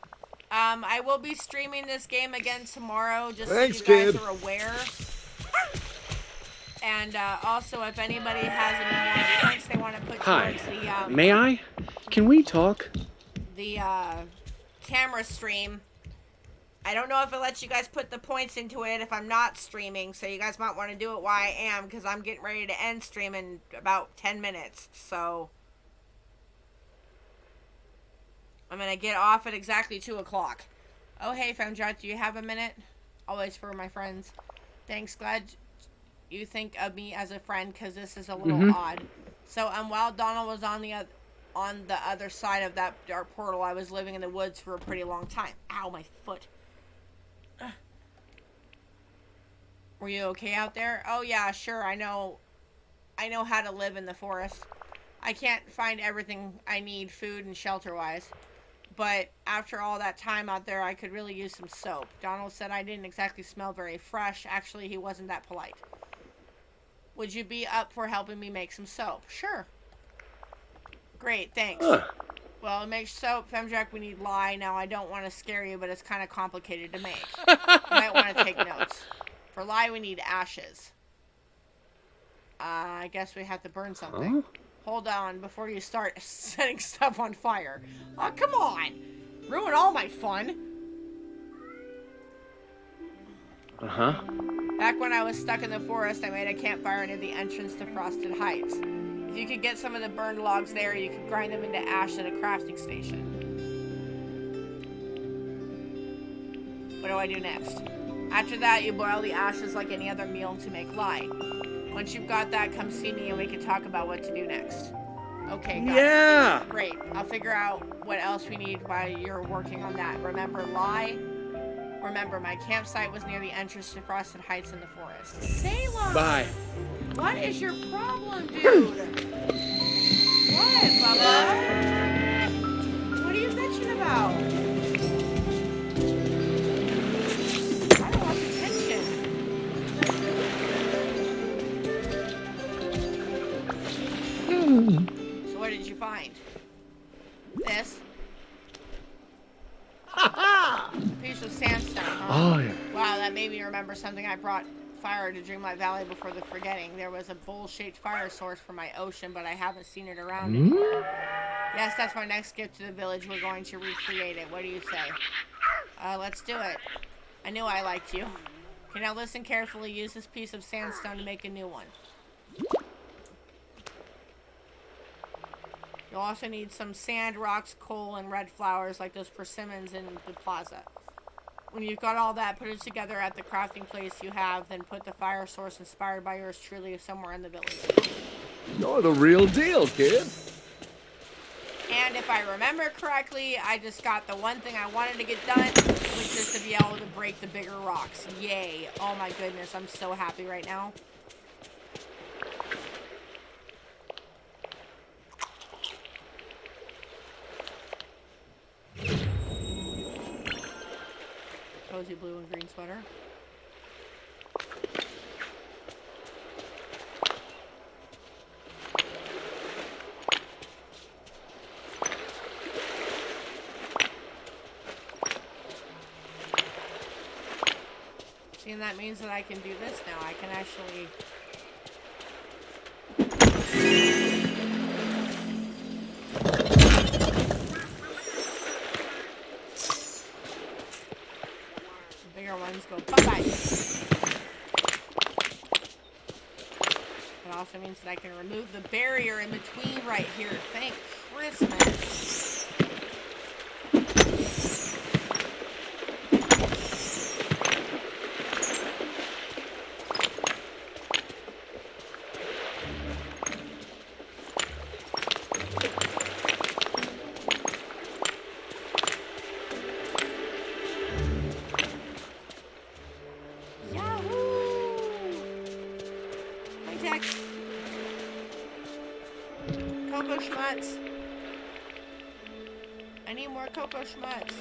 I will be streaming this game again tomorrow, just Thanks, so you guys kid. are aware. And also, if anybody has any more points they want to put Hi. towards the May I? Can we talk? the camera stream, I don't know if it lets you guys put the points into it if I'm not streaming, so you guys might want to do it while I am, because I'm getting ready to end stream in about 10 minutes, so... I'm gonna get off at exactly 2 o'clock. Oh, hey, Femdrat, do you have a minute? Always for my friends. Thanks, glad you think of me as a friend, because this is a little odd. So, while Donald was on the other side of that dark portal, I was living in the woods for a pretty long time. Ow, my foot. Were you okay out there? Oh, yeah, sure, I know how to live in the forest. I can't find everything I need, food and shelter-wise. But after all that time out there, I could really use some soap. Donald said I didn't exactly smell very fresh. Actually, he wasn't that polite. Would you be up for helping me make some soap? Sure. Great, thanks. Well, to make soap, Femdrak, we need lye. Now, I don't want to scare you, but it's kind of complicated to make. You might want to take notes. For lye, we need ashes. I guess we have to burn something. Hold on before you start setting stuff on fire. Oh, come on. Ruin all my fun. Back when I was stuck in the forest, I made a campfire near the entrance to Frosted Heights. If you could get some of the burned logs there, you could grind them into ash at a crafting station. What do I do next? After that, you boil the ashes like any other meal to make lye. Once you've got that, come see me and we can talk about what to do next. Okay, got it. Great. I'll figure out what else we need while you're working on that. Remember lye? Remember, my campsite was near the entrance to Frosted Heights in the forest. Salem! Bye. What is your problem, dude? What, Bubba? What are you bitching about? I don't want attention. So what did you find? This? A piece of sandstone, huh? Oh, yeah. Wow, that made me remember something. I brought fire to Dreamlight Valley before the forgetting. There was a bowl-shaped fire source for my ocean, but I haven't seen it around anymore. Yes, that's my next gift to the village. We're going to recreate it. What do you say? Let's do it. I knew I liked you. Okay, now listen carefully. Use this piece of sandstone to make a new one. You'll also need some sand, rocks, coal, and red flowers like those persimmons in the plaza. When you've got all that, put it together at the crafting place you have, then put the fire source inspired by yours truly somewhere in the village. You're the real deal, kid. And if I remember correctly, I just got the one thing I wanted to get done, which is to be able to break the bigger rocks. Yay. Oh my goodness, I'm so happy right now. Cozy blue and green sweater. See, and that means that I can do this now. I can actually... ones go bye-bye. It also means that I can remove the barrier in between right here. Thank Christmas. Cocoa Schmutz. I need more Cocoa Schmutz.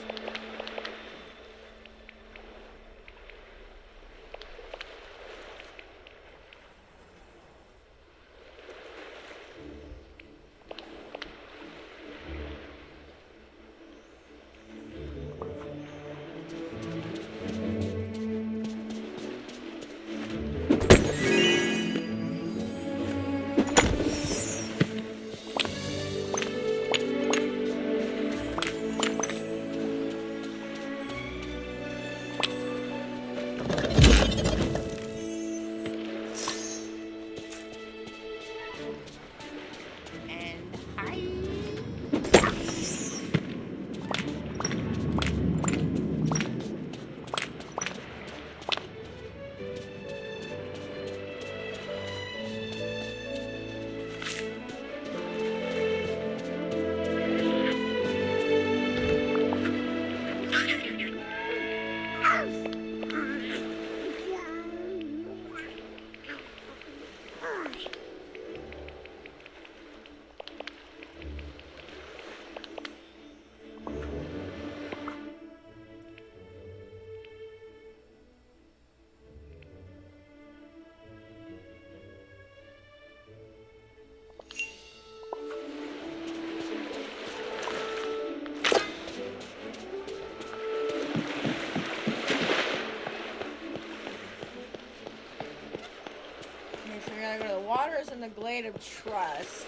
so we gotta go to the waters and the Glade of Trust.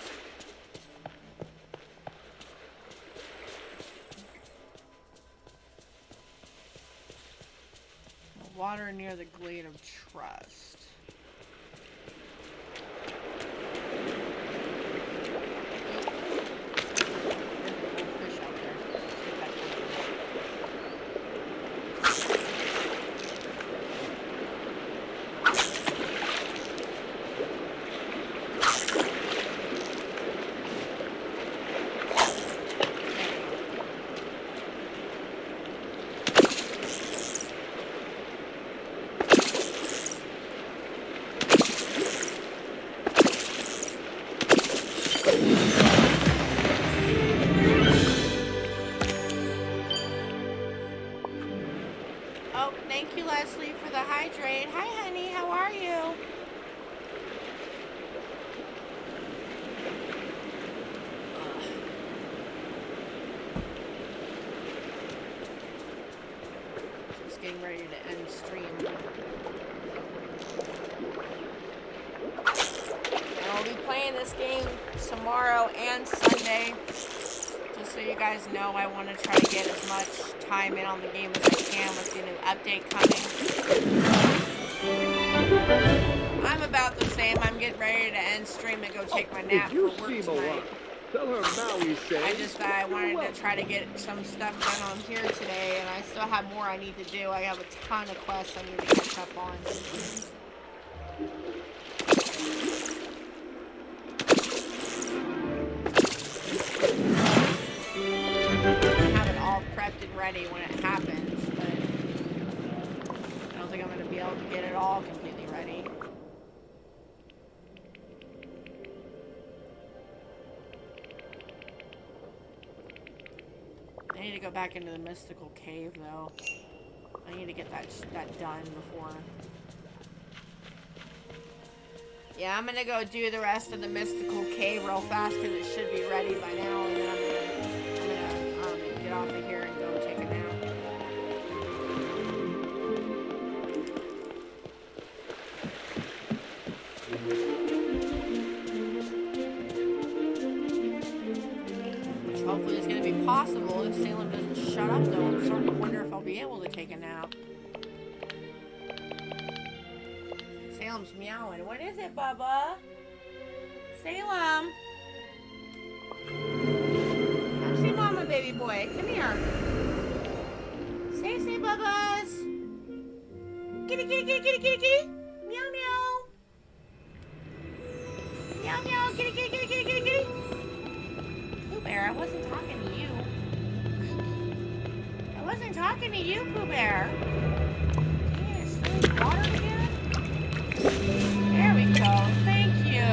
The water near the Glade of Trust. Oh, thank you, Leslie, for the hydrate. Hi, honey. How are you? Just getting ready to end stream. And I'll be playing this game tomorrow and Sunday. Just so you guys know, I want to try to get as much time in on the game as I can with the new update coming. I'm about the same. I'm getting ready to end stream and go take my nap for work tonight. Tell her Maui says. I wanted to try to get some stuff done on here today, and I still have more I need to do. I have a ton of quests I need to catch up on. Have it all prepped and ready when it happens, but I don't think I'm going to be able to get it all completely ready. I need to go back into the mystical cave, though. I need to get that done before. Yeah, I'm gonna go do the rest of the mystical cave real fast because it should be ready by now, and then I'm gonna get off of here and go take a nap. Which hopefully is gonna be possible if Salem doesn't shut up, though. I'm starting to wonder if I'll be able to take a nap. Salem's meowing. What is it, Bubba? Salem! Come see Mama, baby boy. Come here. Say, Bubbas. Kitty, kitty, kitty, kitty, kitty, kitty. Meow, meow. Meow, meow. Kitty, kitty, kitty, kitty, kitty, kitty. Pooh Bear, I wasn't talking to you. I wasn't talking to you, Pooh Bear. Dang it, it's still in water again? There we go. Thank you.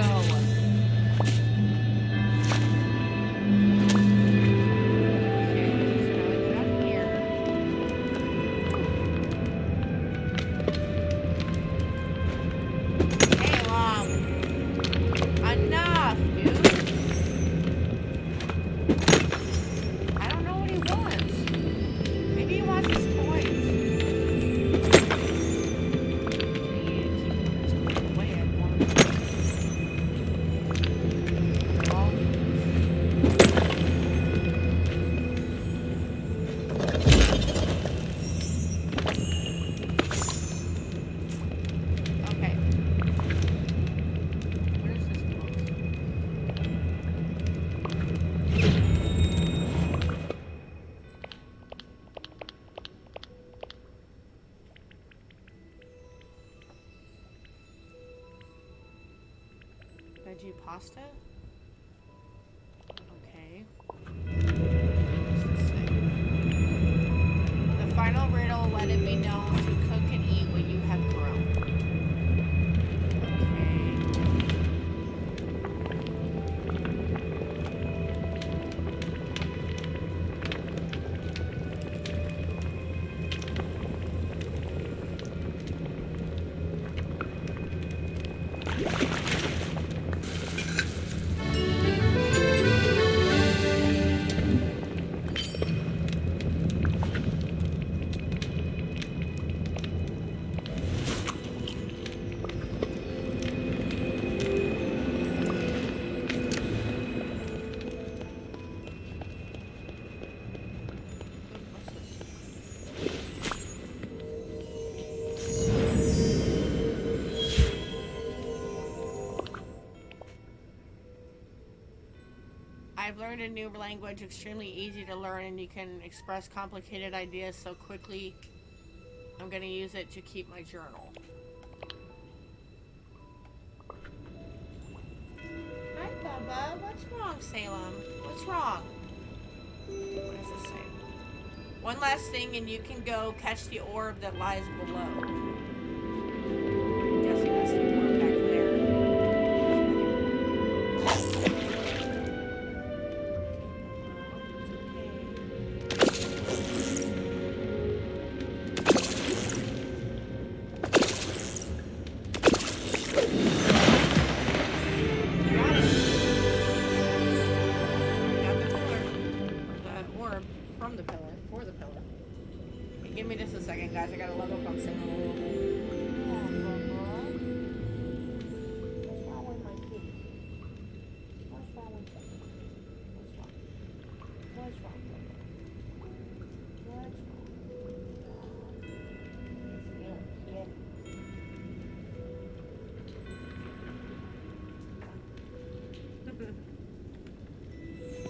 Veggie pasta? Okay. What's this thing? The final riddle, let it be known to cook and eat what you have grown. I've learned a new language, extremely easy to learn, and you can express complicated ideas so quickly. I'm gonna use it to keep my journal. Hi, Bubba. What's wrong, Salem? What's wrong? What does this say? One last thing, and you can go catch the orb that lies below. I'm guessing that's the orb back there. Give me just a second, guys. I gotta level up on Salem a little bit. What's wrong with my kitty? What's wrong with them? What's wrong? What's wrong? What's wrong?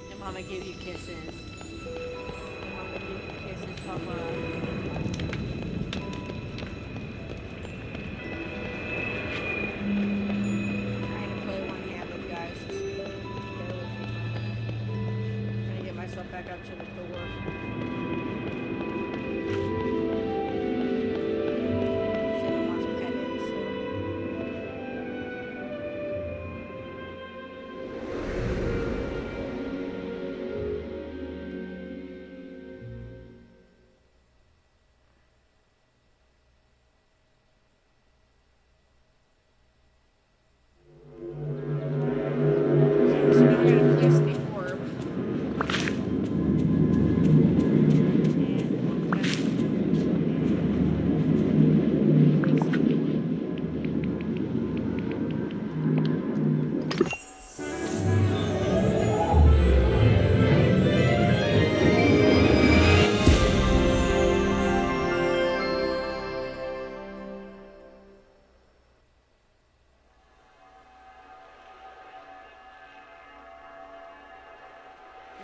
And Mama give you kisses. Mama give you kisses, Papa. Back up to the door. Someone wants petted, so. Okay, so now we're gonna place the orb.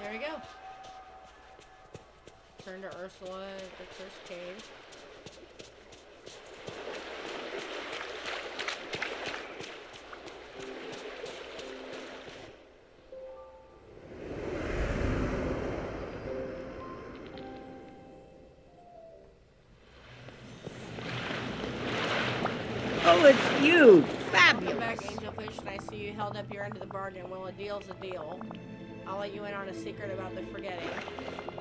There we go. Turn to Ursula at the first cave. Oh, it's you! Welcome Fabulous! back, Angelfish, and I see you held up your end of the bargain. Well, a deal's a deal. I'll let you in on a secret about the forgetting.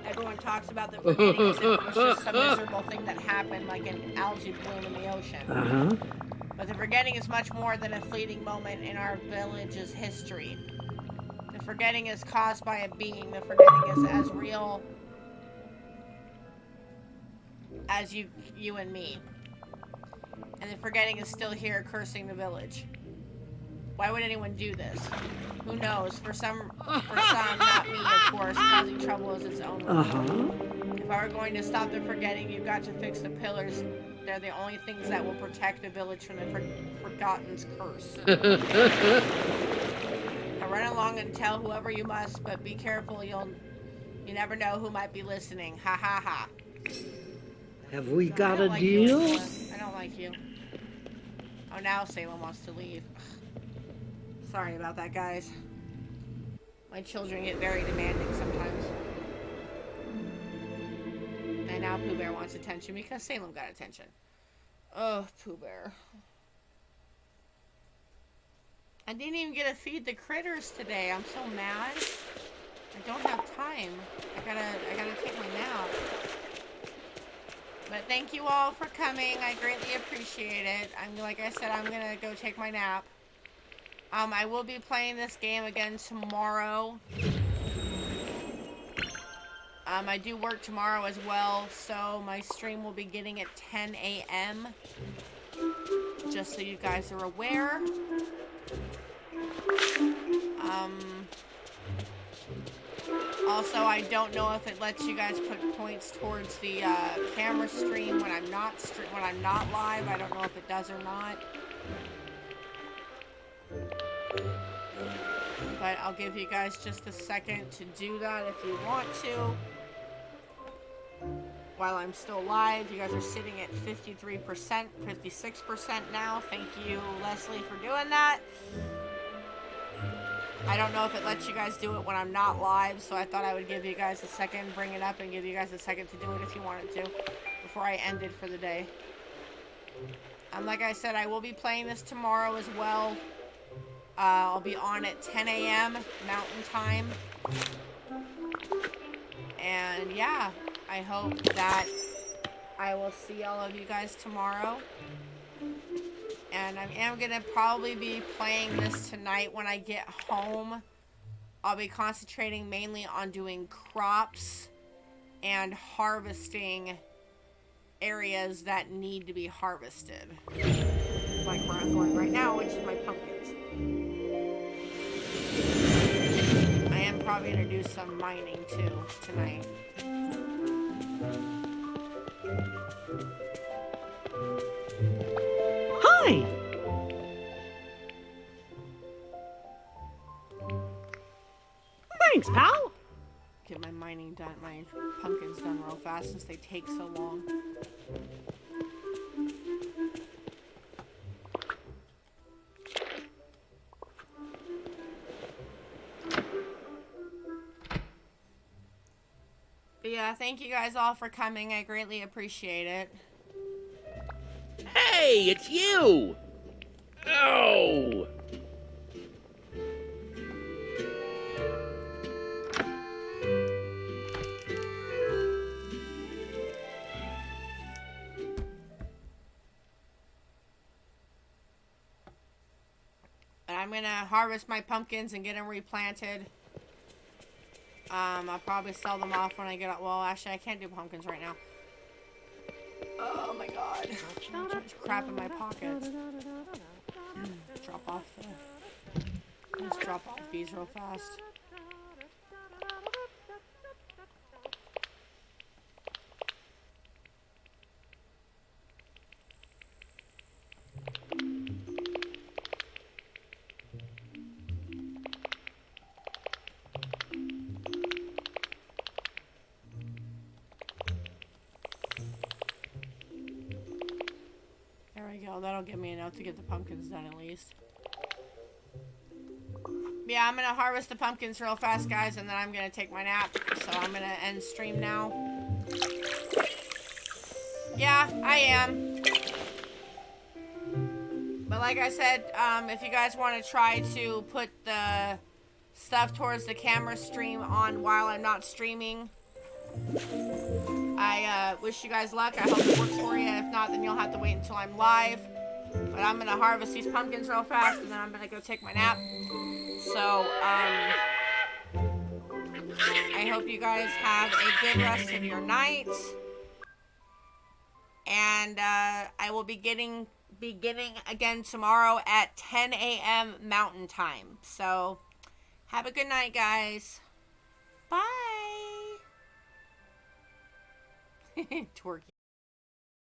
Everyone talks about the forgetting as if it was just some miserable thing that happened, like an algae bloom in the ocean. Uh-huh. But the forgetting is much more than a fleeting moment in our village's history. The forgetting is caused by a being. The forgetting is as real as you and me. And the forgetting is still here, cursing the village. Why would anyone do this? Who knows? For some, not me, of course. Causing trouble is its own reward. If I were going to stop the forgetting, you've got to fix the pillars. They're the only things that will protect the village from the Forgotten's curse. Now run along and tell whoever you must, but be careful. You never know who might be listening. Ha ha ha. Have we got I a don't like deal? You, I don't like you. Oh, now Salem wants to leave. Sorry about that, guys. My children get very demanding sometimes. And now Pooh Bear wants attention because Salem got attention. Oh, Pooh Bear. I didn't even get to feed the critters today. I'm so mad. I don't have time. I gotta take my nap. But thank you all for coming. I greatly appreciate it. Like I said, I'm gonna go take my nap. I will be playing this game again tomorrow. I do work tomorrow as well, so my stream will be getting at 10 a.m. Just so you guys are aware. Also, I don't know if it lets you guys put points towards the camera stream when I'm not live. I don't know if it does or not. but I'll give you guys just a second to do that if you want to. While I'm still live, you guys are sitting at 53%, 56% now. Thank you, Leslie, for doing that. I don't know if it lets you guys do it when I'm not live, so I thought I would give you guys a second, bring it up, and give you guys a second to do it if you wanted to, before I ended for the day. Like I said, I will be playing this tomorrow as well. I'll be on at 10 a.m. Mountain Time. And yeah, I hope that I will see all of you guys tomorrow. And I am going to probably be playing this tonight when I get home. I'll be concentrating mainly on doing crops and harvesting areas that need to be harvested. Like where I'm going right now, which is my pumpkins. I am probably going to do some mining too tonight. Hi! Thanks, pal! Get my mining done, my pumpkins done real fast since they take so long. But yeah, thank you guys all for coming. I greatly appreciate it. Hey, it's you! Oh! And I'm gonna harvest my pumpkins and get them replanted. I'll probably sell them off when I get out. Well, actually, I can't do pumpkins right now. Oh my god. Too much crap in my pockets. Drop off the... Let's drop off these real fast. There we go. That'll give me enough to get the pumpkins done at least. Yeah, I'm gonna harvest the pumpkins real fast, guys, and then I'm gonna take my nap. So I'm gonna end stream now. Yeah, I am. But like I said, if you guys want to try to put the stuff towards the camera stream on while I'm not streaming, I wish you guys luck. I hope it works for you. If not, then you'll have to wait until I'm live. But I'm gonna harvest these pumpkins real fast, and then I'm gonna go take my nap. So, I hope you guys have a good rest of your night. And I will be beginning again tomorrow at 10 a.m. Mountain Time. So, have a good night, guys. Bye. Twerky.